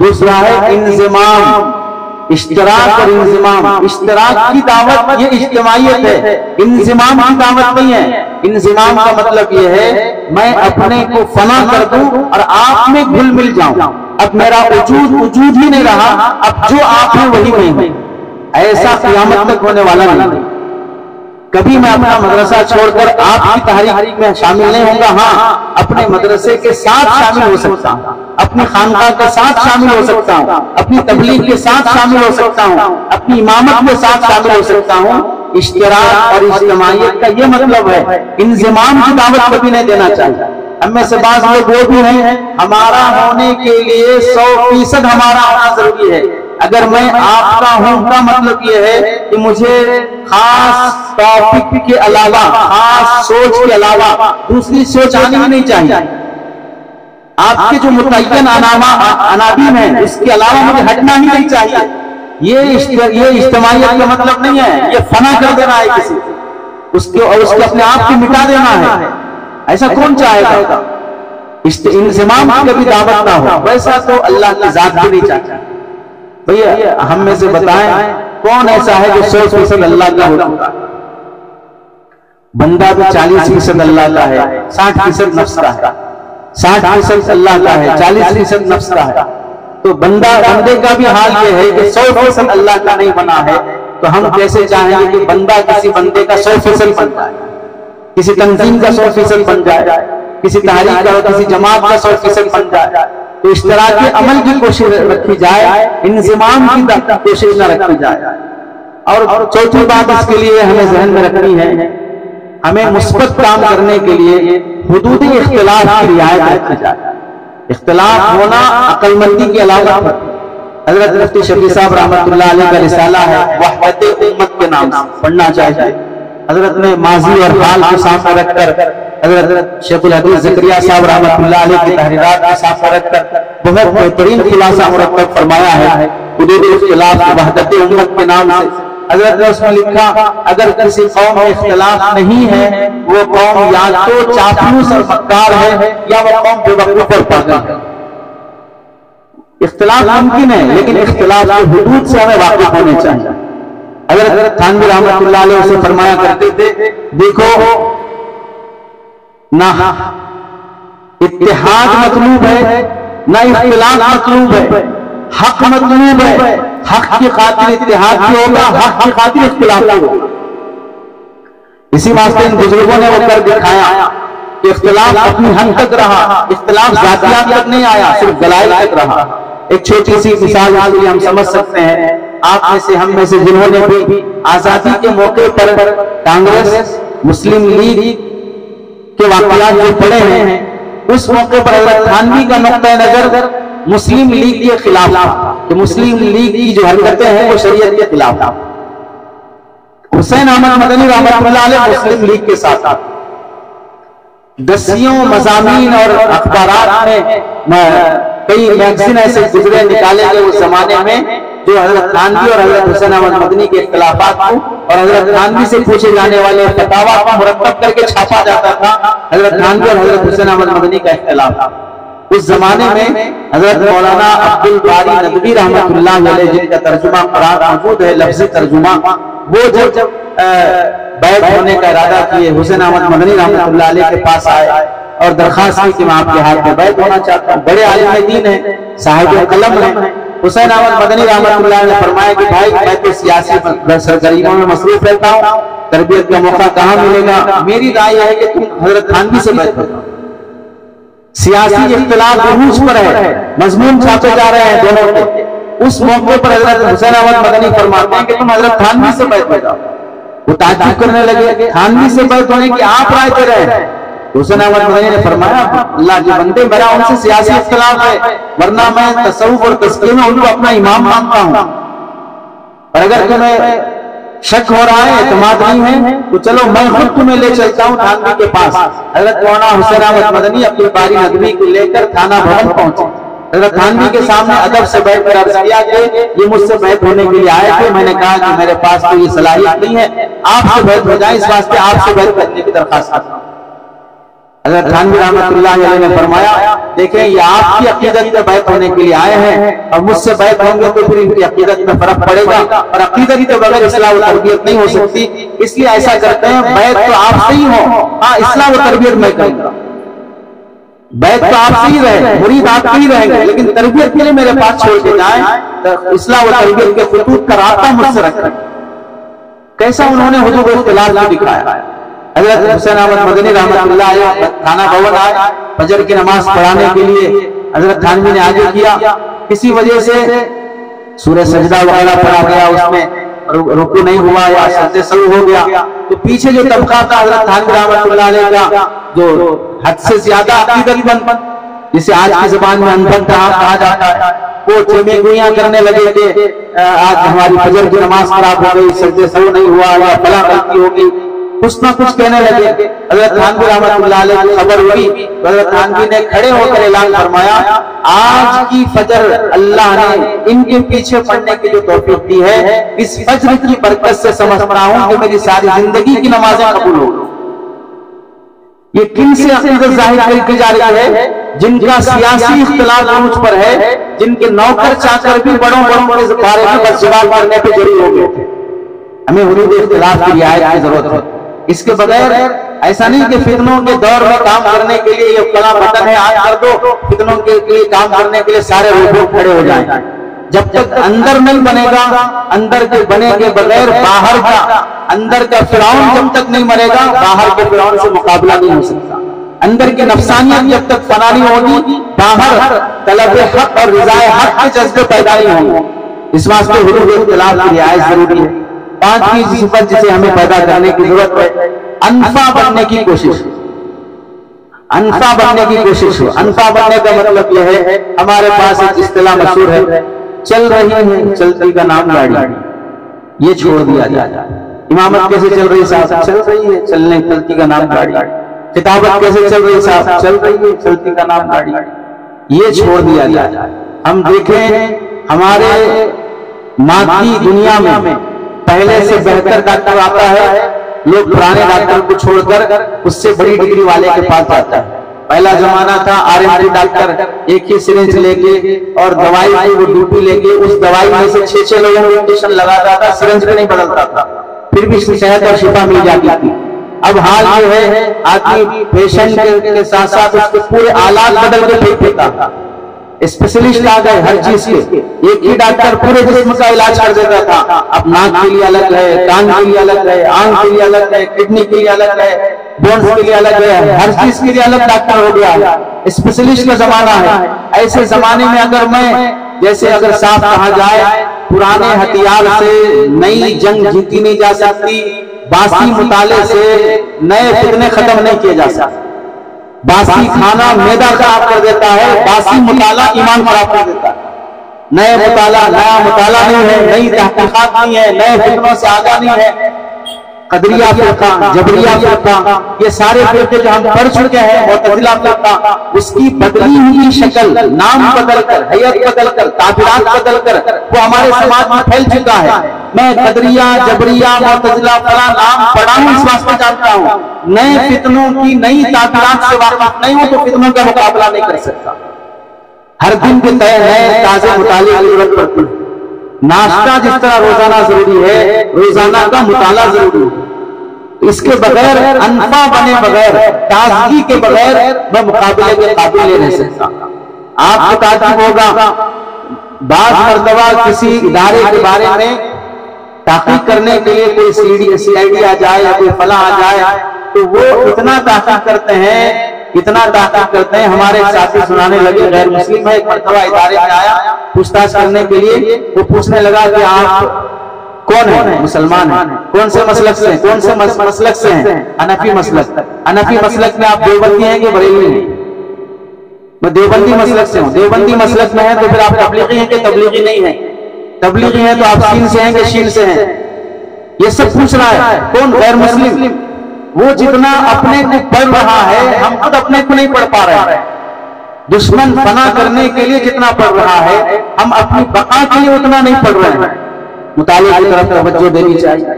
دوسرا ہے انضمام۔ اشتراک اور انضمام، اشتراک کی دعوت یہ اجتماعیت ہے، انضمام کی دعوت نہیں ہے۔ انضمام کا مطلب یہ ہے میں اپنے کو فنا کر دوں اور آپ میں گھل مل جاؤں، اب میرا وجود ہی نہیں رہا، اب جو آپ ہیں وہی میں ہوں۔ ایسا قیامت تک ہونے والا نہیں۔ کبھی میں اپنا مدرسہ چھوڑ کر آپ کی تحریک میں شامل نہیں ہوں گا، ہاں اپنے مدرسے کے ساتھ شامل ہو سکتا ہوں، اپنی خانقاہ کے ساتھ شامل ہو سکتا ہوں، اپنی تبلیغ کے ساتھ شامل ہو سکتا ہوں، اپنی امامت کے ساتھ شامل ہو سکتا ہوں۔ اشتراک اور اجتماعیت کا یہ مطلب ہے، انضمام کی دعوت کبھی نہیں دینا چاہیے۔ ہم میں سے بعض لوگ وہ بھی ہیں، ہمارا ہونے کے لیے 100% ہمارا ہونا ضروری ہے۔ اگر میں آپ کا ہوں کا مطلب یہ ہے کہ مجھے خاص ٹاپک کے علاوہ، خاص سوچ کے علاوہ دوسری سوچ آنی ہی نہیں چاہیے۔ آپ کے جو متعین عناوین ہیں اس کے علاوہ مجھے ہٹنا ہی نہیں چاہیے۔ یہ اجتماعیت کا مطلب نہیں ہے، یہ فنا کر دینا ہے کسی اس کو اپنے آپ کو مٹا دینا ہے۔ ایسا کون چاہے گا؟ انضمام کی کبھی دعوت نہ ہو، ویسا تو اللہ کی ذات بھی نہیں چاہتا۔ بھئی ہم میں سے بتائیں کون ایسا ہے جو 100% اللہ کا ہوتا؟ بندہ بھی 40% اللہ کا ہے، 60% نفس کا ہے، 60% اللہ کا ہے، 40% نفس کا ہے۔ تو بندے کا بھی حال یہ ہے کہ 100% اللہ کا نہیں بنا ہے، تو ہم کیسے چاہیں گے کہ بندہ کسی بندے کا 100% بن جائے، کسی تنظیم کا 100% بن جائے، کسی تحریک کا کسی جماعت کا 100% بن جائے؟ تو اشتراکی عمل کی کوشش رکھی جائے، انضمام کی کوشش نہ رکھی جائے۔ اور چوتھی بات اس کے لیے ہمیں ذہن میں رکھنی ہے، ہمیں مثبت کام کرنے کے لیے حدودی اختلاف کی رعایت رکھی جائے۔ اختلاف ہونا عقل مندی کے علاوہ ہے۔ حضرت مفتی شفیع صاحب رحمۃ اللہ علیہ کا رسالہ ہے وحدت امت کے نام سے، پڑھنا چاہیے۔ حضرت نے ماضی اور حال کو سامنے رکھ کر حضرت شیخ الحدیث زکریا صاحب رحمۃ اللہ علیہ کی تحریرات کو سامنے رکھ کر بہت بہترین خلاصہ مرتب فرمایا ہے حدود اختلاف وحدت امت کے نام سے۔ حضرت نے اس میں لکھا اگر کسی قوم میں اختلاف نہیں ہے وہ قوم یا تو چاپلوس اور مکار ہے یا وہ قوم بے وقوف اور پاگل ہے۔ اختلاف ممکن ہے لیکن اختلاف کے حدود سے ہمیں واقف ہونے چاہیے۔ حضرت تھانوی رحمۃ اللہ علیہ اسے فرمایا کرتے تھے دیکھو نہ اتحاد مطلوب ہے نہ اختلاف مطلوب ہے، حق مطلوب ہے، حق کی خاطر اتحاد بھی ہوگا، حق کی خاطر اختلاف بھی ہوگا۔ اسی واسطے ان بزرگوں نے وہ کر دکھایا کہ اختلاف اپنی حد تک رہا، اختلاف ذاتیات تک نہیں آیا، صرف دلائل تک رہا۔ ایک چھوٹی سی مثال کے لیے ہم سمجھ سکتے ہیں، آپ میں سے ہم میں سے جنہوں نے بھی آزادی کے موقع پر کانگریس مسلم لیگ کے واقعات جو پڑھے ہیں، اس موقع پر حضرت تھانوی کا نقطہ نظر مسلم لیگ کے خلاف تھا کہ مسلم لیگ کی جو حرکتیں ہیں وہ شریعت کے خلاف تھا۔ حسین احمد مدنی رحمۃ اللہ علیہ مسلم لیگ کے ساتھ دسیوں مضامین اور اخبارات میں کئی میگزین ایسے گزرے نکالے گئے اس زمانے میں جو حضرت تھانوی اور حضرت حسین احمد مدنی کے اختلافات کو اور حضرت تھانوی سے پوچھے جانے والے فتاوا کو مرتب کر کے چھاپا جاتا تھا۔ حضرت تھانوی اور حضرت حسین احمد مدنی کا اختلاف تھا۔ اس زمانے میں حضرت مولانا عبدالباری ندوی رحمۃ اللہ علیہ جن کا ترجمہ قرآن موجود ہے، لفظی ترجمہ، وہ جب بیعت ہونے کا ارادہ کیے حسین احمد مدنی رحمۃ اللہ علیہ کے پاس آئے اور درخواست کی کہ میں آپ کے ہاتھ میں بیعت ہونا چاہتا ہوں۔ بڑے عالم دین ہیں، صاحب قلم ہیں۔ حسین احمد مدنی رحمۃ اللہ نے فرمایا کہ بھائی میں تو سیاسی سرگرمیوں میں مصروف رہتا ہوں، تربیت کا موقع کہاں ملے گا؟ میری رائے ہے کہ تم حضرت تھانوی سے بیعت کرو۔ سیاسی اختلاف عروج پر ہے، مضمون چھاپے جا رہے ہیں دونوں کے۔ اس موقع پر حضرت حسین احمد مدنی فرماتے ہیں کہ تم حضرت تھانوی سے بیعت ہو جاؤ۔ وہ تعجب کرنے لگے، تھانوی سے بیعت ہونے کی آپ رائے دے رہے ہیں؟ حسین احمد مدنی نے فرمایا اللہ کے بندے میرا ان سے سیاسی اختلاف ہے، ورنہ میں تصوف اور تزکیے میں ان کو اپنا امام مانتا ہوں، اور اگر تمہیں شک ہو رہا ہے، اعتماد نہیں ہے، تو چلو میں خود تمہیں لے چلتا ہوں تھانوی کے پاس۔ حضرت مولانا حسین احمد مدنی عبدالباری ندوی کو لے کر تھانہ بھون پہنچے۔ حضرت تھانوی کے سامنے ادب سے بیٹھ کر عرض کیا کہ یہ مجھ سے بیعت ہونے کے لیے آئے تھے، میں نے کہا کہ میرے پاس تو یہ صلاحیت نہیں ہے، آپ سے بیعت ہو جائے، اس واسطے آپ سے بیعت کرنے کی درخواست کرتا ہوں۔ حضرت تھانوی رحمۃ اللہ علیہ نے فرمایا دیکھیں یہ آپ کی عقیدت میں بیعت ہونے کے لیے آئے ہیں، اور مجھ سے بیعت ہوں گے تو پھر ان کی عقیدت میں فرق پڑے گا، اور عقیدت ہی تو بغیر اصلاح و تربیت نہیں ہو سکتی، اس لیے ایسا کرتے ہیں بیعت تو آپ سے ہی ہو، ہاں اصلاح و تربیت میں کروں گا۔ بیعت تو آپ سے ہی رہے، مرید آپ کے ہی رہیں گے، لیکن تربیت کے لیے میرے پاس چھوڑ کے جائیں، اصلاح و تربیت کے خطوط کا رابطہ مجھ سے رکھیں۔ کیسا انہوں نے حضور اختلاف کو دکھایا۔ حضرت حسین احمد مدنی رحمۃ اللہ علیہ تھانہ بھون آئے، فجر کی نماز پڑھانے کے لیے حضرت تھانوی نے آگے کیا، کسی وجہ سے سورہ سجدہ وغیرہ پڑھا گیا، اس میں رکوع نہیں ہوا یا سجدے سہو ہو گیا، تو پیچھے جو طبقہ تھا حضرت تھانوی رحمۃ اللہ علیہ کا، جو حد سے زیادہ عقیدت مند، جسے آج کی زبان میں اندھن کہا جاتا ہے، وہ چیمے گوئیاں کرنے لگے کہ آج ہماری فجر کی نماز خراب ہو گئی، سجدے سہو نہیں ہوا یا فلاں غلطی ہو گئی، کچھ نہ کچھ کہنے لگے۔ حضرت تھانوی رحمۃ اللہ علیہ کی خبر ہوئی، حضرت تھانوی نے کھڑے ہو کر اعلان فرمایا، آج کی فجر اللہ نے ان کے پیچھے پڑھنے کی جو توفیق دی ہے، اس فجر کی برکت سے سمجھ رہا ہوں کہ میری ساری زندگی کی نمازیں قبول ہو۔ یہ کن سے عقیدت ظاہر کی جا رہی ہے؟ جن کا سیاسی اختلاف عروج پر ہے، جن کے نوکر چاکر بھی بڑوں کے بارے میں بس جواب کرنے پہ جری ہو گئے تھے۔ ہمیں حدود اختلاف کی رعایت کی ضرورت ہے، اس کے بغیر ایسا نہیں کہ فتنوں کے دور میں کام کرنے کے لیے یہ فلاں بٹن ہے آج کر دو، فتنوں کے لیے کام کرنے کے لیے سارے روبوٹ کھڑے ہو جائیں۔ جب تک اندر نہیں بنے گا، اندر کے بنے کے بغیر باہر کا، اندر کا فرعون جب تک نہیں مرے گا، باہر کے فرعون سے مقابلہ نہیں ہو سکتا۔ اندر کی نفسانیت جب تک فنا نہیں ہوگی، باہر طلب حق اور رضا حق کے جذبے پیدا نہیں ہوں گے۔ اس واسطے حدود اختلاف کی رعایت ضروری ہے۔ پانچویں صفت جسے ہمیں پیدا کرنے کی ضرورت ہے، انفع بننے کی کوشش۔ انفع بننے کی کوشش ہو۔ انفع بننے کا مطلب یہ ہے، ہمارے پاس ایک اصطلاح مشہور ہے، چل رہی ہے چلتی کا نام گاڑی، یہ چھوڑ دیا جائے۔ امامت کیسے چل رہی صاحب؟ چل رہی ہے چلنے چلتی کا نام گاڑی۔ کتابت کیسے چل رہی صاحب؟ چل رہی ہے چلتی کا نام گاڑی، یہ چھوڑ دیا جائے۔ ہم دیکھیں ہمارے مادی دنیا میں پہلے سے بہتر ڈاکٹر آتا ہے، لوگ پرانے ڈاکٹر کو چھوڑ کر اس سے بڑی ڈگری والے کے پاس جاتا ہے۔ پہلا زمانہ تھا RMD ڈاکٹر ایک ہی سرنج لے کے اور دوائی کی وہ ڈیوٹی لے کے اس دوائی میں سے 6 لوگوں کو انجیکشن لگاتا تھا، سرنج بھی نہیں بدلتا تھا، پھر بھی صحت اور شفا مل جاتی تھی۔ اب حال یہ ہے، آدمی پیشنٹ کے ساتھ ساتھ اس کے پورے آلات بدل کے پھینک دیتا تھا۔ اسپیشلسٹ آ گئے ہر چیز کے، ایک ہی ڈاکٹر پورے جسم کا علاج کر دیتا تھا۔ اب ناک کے لیے الگ ہے، کان کے لیے الگ ہے، آنکھ کے لیے الگ ہے، کڈنی کے لیے الگ ہے، بونز کے لیے الگ ہے، ہر چیز کے لیے الگ ڈاکٹر ہو گیا ہے۔ اسپیشلسٹ کا زمانہ ہے۔ ایسے زمانے میں اگر صاف کہا جائے، پرانے ہتھیار سے نئی جنگ جیتی نہیں جا سکتی، باسی مطالعے سے نئے فتنے ختم نہیں کیے جا سکتے۔ باسی کھانا معدہ خراب کر دیتا ہے، باسی مطالعہ ایمان خراب کر دیتا ہے۔ نیا مطالعہ نہیں ہے، نئی تحقیقات نہیں ہے، نئے فتنوں سے آگاہ نہیں ہے۔ قدریہ فرقہ، جبریہ فرقہ، یہ سارے فرقے جو ہم پڑھ چکے ہیں، معتزلہ فرقہ، اس کی بدلی ہوئی شکل، نام بدل کر، حیت بدل کر، تعبیرات بدل کر وہ ہمارے سماج میں پھیل چکا ہے۔ میں قدریہ، جبریہ، معتزلہ فلاں نام پڑھا ہوں، اس واسطے جانتا ہوں، نئے فتنوں کی نئی تعبیرات سے واقف نہیں ہوں تو فتنوں کا مقابلہ نہیں کر سکتا۔ ہر دن کے نئے تازے مطالعے کی ضرورت پڑتی ہے۔ ناشتہ جس طرح روزانہ ضروری ہے، روزانہ کا مطالعہ ضروری ہے۔ اس کے بغیر، انفع بنے بغیر، تازگی کے بغیر میں مقابلے کے قابل نہیں رہ سکتا۔ آپ کو تعجب ہوگا، بعض مرتبہ کسی ادارے کے بارے میں تحقیق کرنے کے لیے کوئی CID آ جائے یا کوئی فلاں آ جائے تو وہ اتنا تحقیق کرتے ہیں، ہمارے ساتھی سنانے لگے، غیر مسلم ہے، ایک مرتبہ ادارے میں آیا پوچھ تاچھ کرنے کے لیے، وہ پوچھنے لگا کہ آپ کون ہیں؟ مسلمان ہیں۔ کون سے مسلک سے ہیں؟ کون سے مسلک سے ہیں؟ حنفی مسلک۔ حنفی مسلک میں آپ دیوبندی ہیں کہ بریلوی ہیں؟ میں دیوبندی مسلک سے ہوں۔ دیوبندی مسلک میں ہیں تو پھر آپ تبلیغی ہیں کہ تبلیغی نہیں ہیں؟ تبلیغی ہیں تو آپ سین سے ہیں کہ شین سے ہیں؟ یہ سب پوچھ رہا ہے کون؟ غیر مسلم۔ وہ جتنا اپنے کو پڑھ رہا ہے، ہم خود اپنے کو نہیں پڑھ پا رہے ہیں۔ دشمن فنا کرنے کے لیے جتنا پڑھ رہا ہے، ہم اپنی بقا کے لیے اتنا نہیں پڑھ رہے ہیں۔ مطالعے کی طرف توجہ دینی چاہیے۔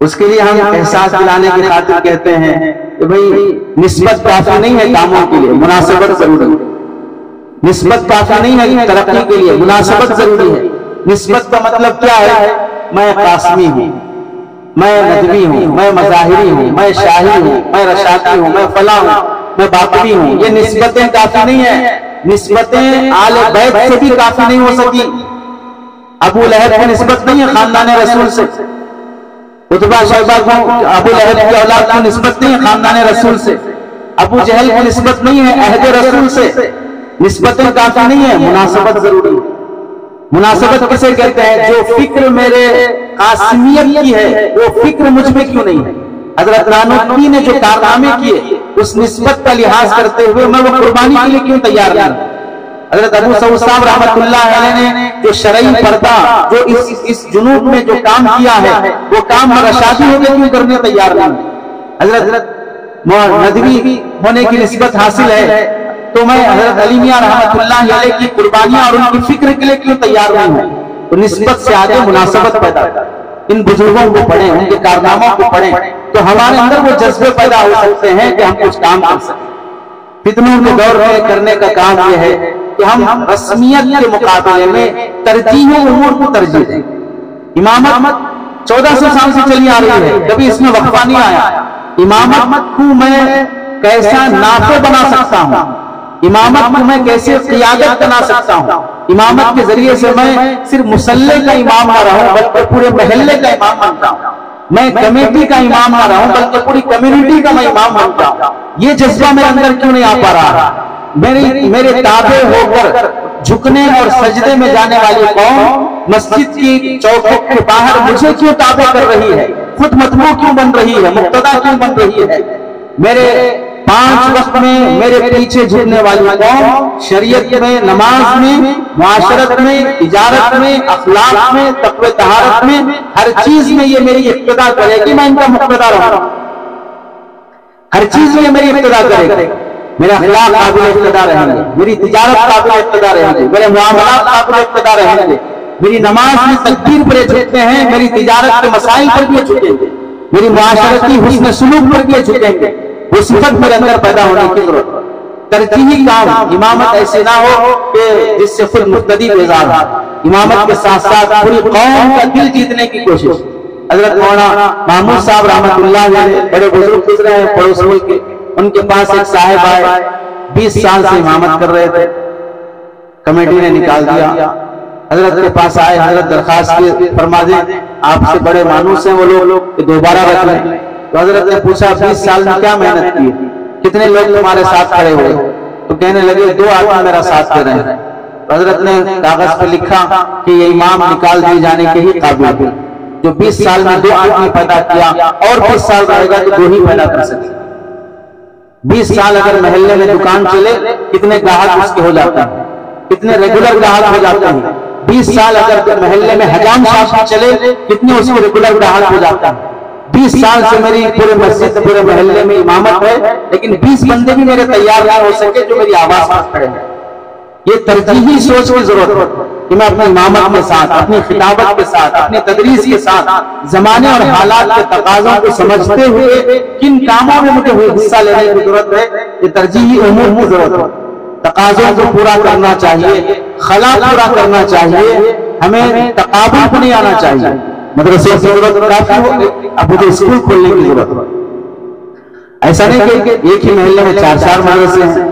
اس کے لیے ہم احساس دلانے کی خاطر کہتے ہیں کہ بھئی نسبت کافی نہیں ہے کاموں کے لیے، مناسبت ضروری ہے۔ نسبت کافی نہیں ہے ترقی کے لیے، مناسبت ضروری ہے۔ نسبت کا مطلب کیا ہے؟ میں قاسمی ہوں، میں ندوی ہوں، میں مظاہری ہوں، میں شاہی ہوں، میں رشادی ہوں، میں فلاں ہوں، میں باقوی ہوں۔ یہ نسبتیں کافی نہیں ہیں۔ نسبتیں آل بیت سے بھی کافی نہیں ہو سکی۔ ابو لہب کی نسبت نہیں ہے خاندان رسول سے، عتبہ شیبہ کو ابو لہب کی اولاد کی نسبت نہیں ہے خاندان رسول سے۔ ابو جہل کی نسبت نہیں ہے عہد رسول سے، نسبتیں کافی نہیں ہے، مناسبت ضروری ہے۔ مناسبت کسے کہتے ہیں؟ جو فکر میرے قاسمیت کی ہے وہ فکر مجھ میں کیوں نہیں ہے؟ حضرت نانوتوی نے جو کارنامے کیے اس نسبت کا لحاظ کرتے ہوئے میں وہ قربانی کے لیے کیوں تیار نہیں؟ حضرت ابو سعود صاحب رحمۃ اللہ علیہ نے جو شرعی پردہ جو اس جنوب میں جو کام کیا ہے وہ کام میرا شادی ہو کے کیوں کرنے تیار نہیں؟ حضرت ندوی ہونے کی نسبت حاصل ہے تو میں حضرت علی میاں رحمۃ اللہ علیہ کی قربانیاں اور ان کی فکر کے لیے کیوں تیار نہیں ہوں؟ تو نسبت سے آگے مناسبت پیدا کر، ان بزرگوں کو پڑھیں، ان کے کارناموں کو پڑھیں تو ہمارے اندر وہ جذبے پیدا ہو سکتے ہیں کہ ہم کچھ کام کر سکیں۔ فتنوں کے دور میں کرنے کا کام یہ ہے کہ ہم رسمیت کے مقابلے میں ترجیح امور کو ترجیح دیں۔ امامت 1400 سال سے چلی آ رہی ہے، کبھی اس میں وقفہ نہیں آیا۔ امامت کو میں کیسا نافع بنا سکتا ہوں، امامت کو میں کیسے قیادت بنا سکتا ہوں، امامت کے ذریعے سے میں صرف مسلح کا امام نہ رہوں بلکہ پورے محلے کا امام بنتا ہوں، میں کمیٹی کا امام نہ رہوں بلکہ پوری کمیونٹی کا میں امام بنتا ہوں۔ یہ جذبہ میرے اندر کیوں نہیں آ پا رہا؟ میرے تابع ہو کر جھکنے اور سجدے میں جانے والی قوم مسجد کی چوکھٹ کے باہر مجھے کیوں تابع کر رہی ہے؟ خود متبوع کیوں بن رہی ہے؟ مقتدی کیوں بن رہی ہے؟ میرے 5 وقت میں میرے پیچھے جھکنے والی قوم شریعت میں، نماز میں، معاشرت میں، تجارت میں، اخلاق میں، تقوی طہارت میں، ہر چیز میں یہ میری اقتدا کرے گی، میں ان کا مقتدی رہوں۔ ہر چیز میں یہ میری اقتدا کرے گی، میرے اخلاق قابل اقتدا رہیں گے، میری تجارت قابل اقتدا رہیں گے، میرے معاملات قابل اقتدا رہیں گے، میری نماز میں تکبیر پر یہ جھکتے ہیں، میری تجارت کے مسائل پر بھی یہ جھکیں گے، میری معاشرتی حسن سلوک پر بھی یہ جھکیں گے۔ وہ صفت میرے اندر پیدا ہونے کی ضرورت ہے۔ ترجیحی کام، امامت ایسے نہ ہو کہ جس سے خود مقتدی بیزار ہو، امامت کے ساتھ ساتھ پوری قوم کا دل جیتنے کی کوشش۔ حضرت مولانا محمود صاحب رحمۃ اللہ علیہ بڑے بزرگ گزرے ہیں پڑوس ملک کے، ان کے پاس ایک صاحب آئے، 20 سال سے امامت کر رہے تھے، کمیٹی نے نکال دیا۔ حضرت کے پاس آئے، حضرت درخواست کی فرما دیں آپ سے بڑے مانوس ہیں وہ لوگ کہ دوبارہ رکھ لیں۔ تو حضرت نے پوچھا 20 سال میں کیا محنت کی، کتنے لوگ تمہارے ساتھ کھڑے ہوئے؟ تو کہنے لگے 2 آدمی میرا ساتھ دے رہے ہیں۔ تو حضرت نے کاغذ پہ لکھا کہ یہ امام نکال دیے جانے کے ہی قابل ہے، جو 20 سال میں 2 آدمی پیدا کیا اور 20 سال رہے گا تو 2 ہی پیدا کر سکے۔ 20 سال اگر محلے میں دکان چلے کتنے گاہک اس کے ہو جاتے ہیں، کتنے ریگولر گاہک ہو جاتے ہیں۔ 20 سال اگر محلے میں حجام صاحب چلے کتنے اس کے ریگولر گاہک ہو جاتے ہیں۔ 20 سال سے میری پورے مسجد پورے محلے میں امامت ہے لیکن 20 بندے بھی میرے تیار نہ ہو سکے جو میری آواز پر کھڑے ہیں۔ یہ ترجیحی سوچ کی ضرورت ہے کہ میں اپنی امامت کے ساتھ، اپنی خطابت کے ساتھ، اپنی تدریس کے ساتھ زمانے اور حالات کے تقاضوں کو سمجھتے ہوئے کن کاموں میں مجھے حصہ لینے کی ضرورت ہے، یہ ترجیحی امور کی ضرورت ہے۔ تقاضوں کو پورا کرنا چاہیے، خلا پورا کرنا چاہیے، ہمیں تقابل کو نہیں آنا چاہیے۔ مدرسے کی ضرورت کافی ہوگی، اب مجھے اسکول کھولنے کی ضرورت ہے۔ ایسا نہیں کہ ایک ہی محلے میں 4 مدرسے ہیں،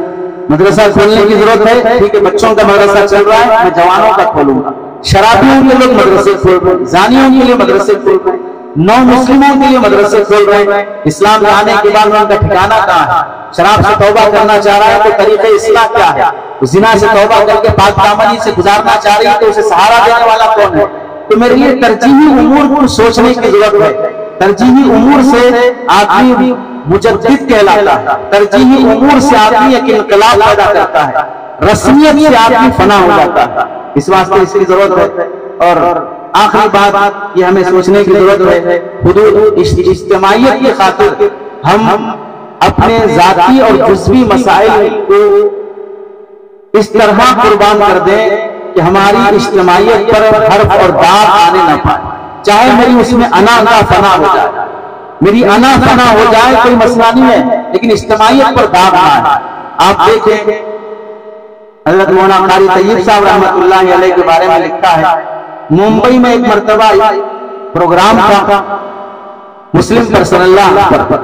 مدرسہ کھولنے کی ضرورت ہے۔ ٹھیک ہے، بچوں کا مدرسہ چل رہا ہے، میں جوانوں کا کھولوں گا۔ شرابیوں کے لوگ مدرسے کھول رہے ہیں، زانیوں کے لیے مدرسے کھول رہے ہیں، نو مسلموں کے لیے مدرسے کھول رہے ہیں۔ اسلام میں آنے کے بعد ان کا ٹھکانہ کہاں ہے؟ شراب سے توبہ کرنا چاہ رہا ہے تو طریقہ اصلاح کیا ہے؟ زنا سے توبہ کر کے پاک دامنی سے گزارنا چاہ رہی ہے تو اسے سہارا دینے والا کون ہے؟ تو میرے لیے ترجیحی امور کو سوچنے کی ضرورت ہے۔ ترجیحی امور سے آدمی مجدد کہلاتا ہے، ترجیحی امور سے آدمی ایک انقلاب پیدا کرتا ہے، رسمیت سے آدمی فنا ہو جاتا ہے۔ اس واسطے اس کی ضرورت ہے۔ اور آخری بات یہ ہمیں سوچنے کی ضرورت ہے، حدود اجتماعیت کی خاطر ہم اپنے ذاتی اور جزوی مسائل کو اس طرح قربان کر دیں کہ ہماری اجتماعیت پر حرف اور داغ آنے نہ پائے، چاہے میری اس میں انا کا فنا ہو جائے، میری انا فنا ہو جائے کوئی مسئلہ نہیں ہے، لیکن اجتماعیت پر داغ نہ آئے۔ آپ دیکھیں حضرت مولانا قاری طیب صاحب رحمۃ اللہ علیہ کے بارے میں لکھا ہے، ممبئی میں ایک مرتبہ پروگرام تھا مسلم پرسن اللہ پر،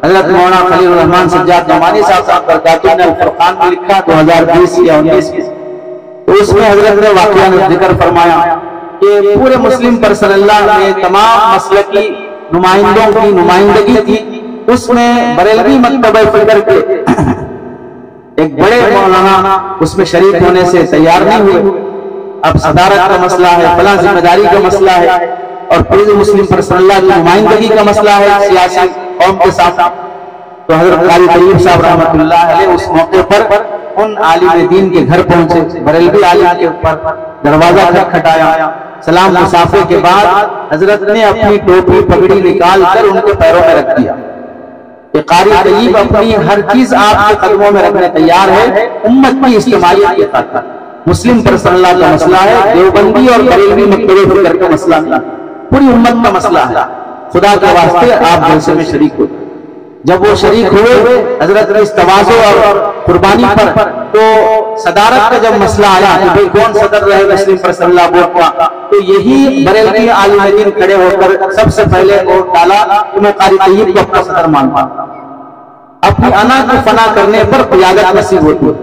حضرت مولانا خلیل الرحمن سجاد نعمانی صاحب برکاتہ نے الفرقان میں لکھا 2020 یا 19 میں، تو اس میں حضرت نے واقعہ ذکر فرمایا کہ پورے مسلم پرسن اللہ میں تمام مسلکی نمائندوں کی نمائندگی تھی اس میں بریلوی مکتبہ فکر کے ایک بڑے مولانا اس میں شریک ہونے سے تیار نہیں ہوئے. اب صدارت کا مسئلہ ہے، فلاں ذمہ داری کا مسئلہ ہے، اور پوری مسلم پر صلی اللہ کی نمائندگی کا مسئلہ ہے سیاسی قوم کے ساتھ. تو حضرت قاری طیب صاحب رحمۃ اللہ علیہ اس موقع پر ان عالم دین کے گھر پہنچے. بریلوی عالم کے اوپر دروازہ کھٹکھٹایا. سلام مصافحے کے بعد حضرت نے اپنی ٹوپی پگڑی نکال کر ان کے پیروں میں رکھ دیا کہ قاری طیب اپنی ہر چیز آپ کے قدموں میں رکھنے تیار ہے، امت کی اجتماعیت کی خاطر. مسلم پر صلی اللہ کا مسئلہ ہے، دیوبندی اور بریلوی مکتبہ فکر کا مسئلہ نہیں، پوری امت کا مسئلہ ہے. خدا کے واسطے آپ جلسے میں شریک ہوئے. جب وہ شریک ہوئے حضرت نے اس تواضع اور قربانی پر، تو صدارت کا جب مسئلہ آیا کہ بھئی کون صدر رہے مسلم پر صلی اللہ ووٹ کا، تو یہی بریلوی عالم دین کھڑے ہو کر سب سے پہلے ووٹ ڈالا کہ میں قاری طیب کو اپنا صدر مانتا ہوں. اپنی انا کو فنا کرنے پر قیادت نصیب ہوتی ہے،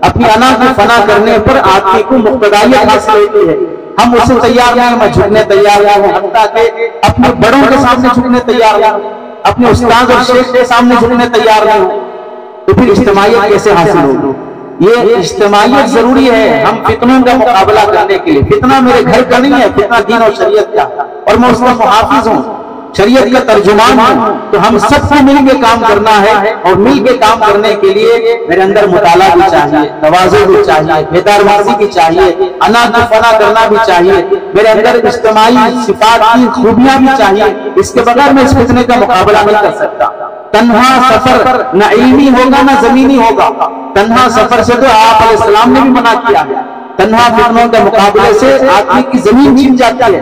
اپنی انا کو فنا کرنے پر آدمی کو مقتدیت حاصل ہوتی ہے. ہم اسے تیار نہیں، میں جھکنے تیار ہوں، حتیٰ کہ اپنے بڑوں کے سامنے جھکنے تیار ہوں، اپنے استاد اور شیخ کے سامنے جھکنے تیار نہیں ہوں. تو پھر اجتماعیت کیسے حاصل ہوگی؟ یہ اجتماعیت ضروری ہے ہم فتنوں کا مقابلہ کرنے کے لیے. فتنہ میرے گھر کا نہیں ہے، فتنہ دین اور شریعت کا، اور میں اس کا محافظ ہوں، شریعت کا ترجمان ہوں. تو ہم سب کو مل کے کام کرنا ہے، اور مل کے کام کرنے کے لیے میرے اندر مطالعہ بھی چاہیے، تواضع بھی چاہیے، بیدار بازی بھی چاہیے، انا کو فنا کرنا بھی چاہیے، میرے اندر اجتماعی صفات کی خوبیاں بھی چاہیے. اس کے بغیر میں اس فتنے کا مقابلہ نہیں کر سکتا. تنہا سفر نہ علمی ہوگا نہ زمینی ہوگا. تنہا سفر سے تو آپ علیہ السلام نے بھی منع کیا ہے. تنہا فتنوں کے مقابلے سے آدمی کی زمین چھن جاتی ہے،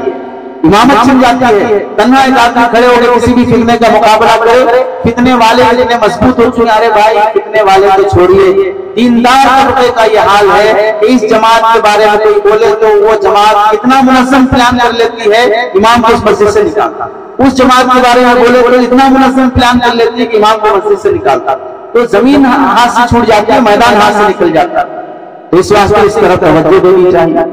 امامت چھن جاتی ہے. تنہا ایک آدمی کھڑے ہو کے کسی بھی فتنے کا مقابلہ کرے، فتنے والے اتنے مضبوط ہو چکے. ارے بھائی فتنے والے تو چھوڑیے، دیندار طبقے کا یہ حال ہے کہ اس جماعت کے بارے میں کوئی بولے تو وہ جماعت اتنا منظم پلان کر لیتی ہے امام کو اس مسجد سے نکالتا. اس جماعت کے بارے میں بولے تو اتنا منظم پلان کر لیتی ہے کہ امام کو مسجد سے نکالتا. تو زمین ہاتھ سے چھوٹ جاتی ہے، میدان ہاتھ سے نکل جاتا. تو اس واسطے اس طرف توجہ دینی چاہیے.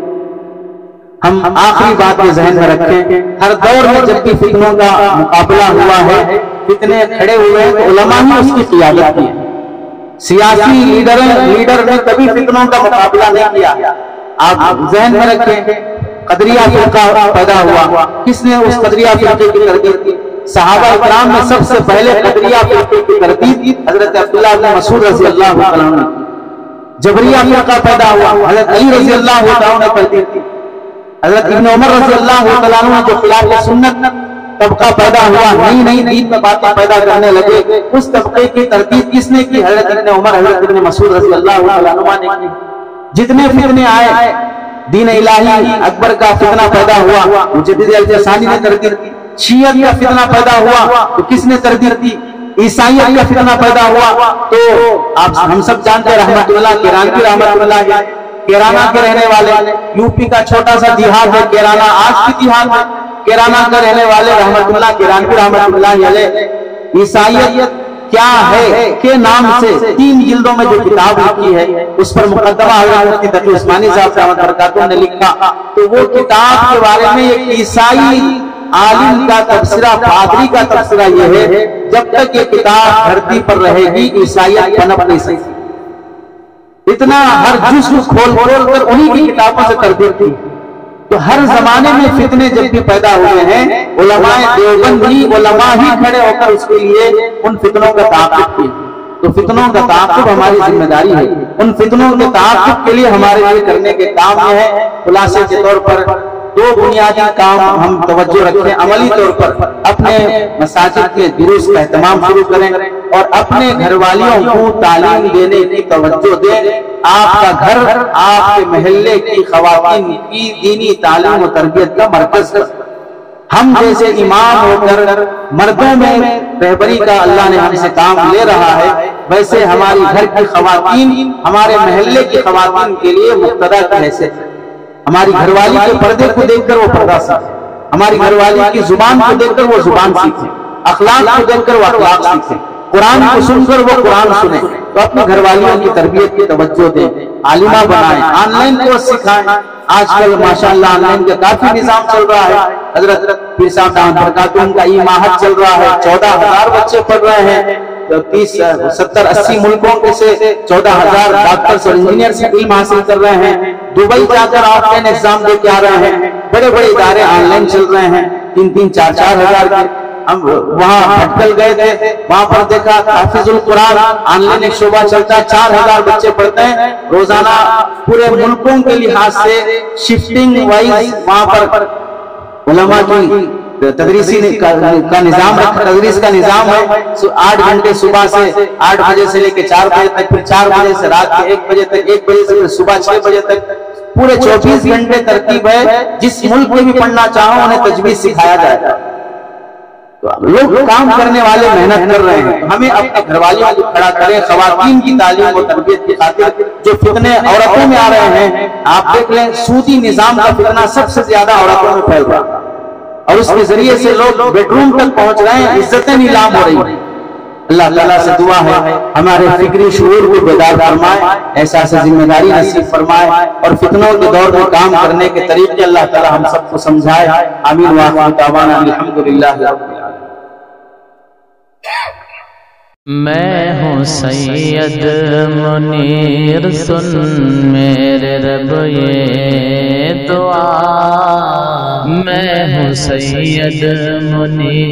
ہم آخری بات یہ ذہن میں رکھیں، ہر دور میں جب بھی فتنوں کا مقابلہ ہوا ہے، فتنے کھڑے ہوئے ہیں، تو علماء ہی اس کی قیادت کی ہے. سیاسی لیڈر نے کبھی فتنوں کا مقابلہ نہیں کیا. آپ ذہن میں رکھیں، قدریہ فرقہ پیدا ہوا، کس نے اس قدریہ فرقے کی تردید کی؟ صحابہ اکرام میں سب سے پہلے قدریہ فرقے کی تردید حضرت عبداللہ بن مسعود رضی اللہ عنہ نے. جبریہ فرقہ پیدا ہوا، حضرت علی رضی اللہ عنہ نے تردید کی. حضرت ابن عمر رضی اللہ عنہ جو خلاف سنت طبقہ پیدا ہوا، نئی دین میں باتیں پیدا کرنے لگے، اس طبقے کی تردید کس نے کی؟ حضرت ابن عمر، حضرت ابن مسعود رضی اللہ عنہ نے کی. جتنے فتنے آئے، دین الہی اکبر کا فتنہ پیدا ہوا، مجدد الجسانی نے تردید کی. شیعت کا فتنہ پیدا ہوا تو کس نے تردید کی؟ عیسائیت کا فتنہ پیدا ہوا تو ہم سب جانتے ہیں رحمت اللہ کیرانوی رحمت اللہ، کیرانہ کے رہنے والے، یو پی کا چھوٹا سا دیہات ہے کیرانہ، آج بھی دیہات ہے. کیرانہ کے رہنے والے رحمت اللہ کیرانوی رحمت اللہ علیہ عیسائیت کیا ہے کے نام سے 3 جلدوں میں جو کتاب لکھی ہے، اس پر مقدمہ حضرت مفتی تقی عثمانی صاحب رحمۃ اللہ برکاتہ نے لکھا. تو وہ کتاب کے بارے میں ایک عیسائی عالم کا تبصرہ، پادری کا تبصرہ یہ ہے، جب تک یہ کتاب دھرتی پر رہے گی عیسائیت پنپ نہیں سکتی. اتنا ہر جزو کھول کر انہی کی کتابوں سے تردید تھی. تو ہر زمانے میں فتنے جب بھی پیدا ہوئے ہیں، علماء دیوبند ہی علماء ہی کھڑے ہو کر اس کے لیے ان فتنوں کا تعاقب کیا. تو فتنوں کا تعاقب ہماری ذمہ داری ہے. ان فتنوں کے تعاقب کے لیے ہمارے لیے کرنے کے کام یہ ہے. خلاصے کے طور پر 2 بنیادی کام ہم توجہ رکھیں. عملی طور پر اپنے مساجد کے دروس کا اہتمام شروع کریں اور اپنے گھر والیوں کو تعلیم دینے کی توجہ دیں. آپ کا گھر آپ کے محلے کی خواتین کی دینی تعلیم و تربیت کا مرکز ہے. ہم جیسے امام ہو کر مردوں میں رہبری کا اللہ نے ہم سے کام لے رہا ہے، ویسے ہماری گھر کی خواتین ہمارے محلے کی خواتین کے لیے مقتدا کی حیثیت ہے. ہماری گھر والی کے پردے کو دیکھ کر وہ پردہ سیکھے، ہماری گھر والی کی زبان کو دیکھ کر وہ زبان سیکھے، اخلاق کو دیکھ کر وہ اخلاق سیکھے. قرآن کو سن کر وہ قرآن سنیں، تو اپنے گھر والیوں کی تربیت کی توجہ دیں، عالمہ بنائیں، آن لائن کورس سکھائیں۔ آج کل ماشاءاللہ آن لائن کا کافی نظام چل رہا ہے۔ حضرت پیر صاحب دامت برکاتہم کا ای معہد چل رہا ہے، 14,000 بچے پڑھ رہے ہیں، 30 70 80 ملکوں کے سے 14,000 ڈاکٹرز اور انجینئرز علم حاصل کر رہے ہیں۔ دبئی جا کر آف لائن ایگزام دے کے آ رہے ہیں، بڑے بڑے ادارے آن لائن چل رہے ہیں، 3-3 4-4 ہزار کے۔ ہم وہاں بھٹکل گئے تھے، وہاں پر دیکھا حافظ القرآن آن لائن ایک شعبہ چلتا ہے، 4,000 بچے پڑھتے ہیں روزانہ۔ پورے ملکوں کے لحاظ سے شفٹنگ وائز وہاں پر علماء کی تدریسی کا نظام رکھا، تدریس کا نظام ہے۔ 8 گھنٹے صبح سے 8 بجے سے لے کے 4 بجے تک، پھر 4 بجے سے رات کے 1 بجے تک، 1 بجے سے پھر صبح 6 بجے تک، پورے 24 گھنٹے ترتیب ہے۔ جس ملک میں بھی پڑھنا چاہو انہیں تجوید سکھایا جائے گا۔ لوگ کام کرنے والے محنت کر رہے ہیں، ہمیں اپنے گھر والیوں کو کھڑا کریں۔ خواتین کی تعلیم و تربیت کی خاطر جو فتنے عورتوں میں آ رہے ہیں، آپ دیکھ لیں سودی نظام کا فتنہ سب سے زیادہ عورتوں میں پھیل رہا ہے، اور اس کے ذریعے سے لوگ بیڈ روم تک پہنچ رہے ہیں، عزتیں نیلام ہو رہی ہیں۔ اللہ تعالیٰ سے دعا ہے ہمارے فکری شعور کو بیدار فرمائے، احساس ذمہ داری نصیب فرمائے، اور فتنوں کے دور میں کام کرنے کے طریقے اللہ تعالیٰ ہم سب کو سمجھائے۔ آمین وآخر دعوانا الحمدللہ رب العالمین۔ میں ہوں سید منیر، سن میرے رب یہ دعا، میں ہوں سید منیر۔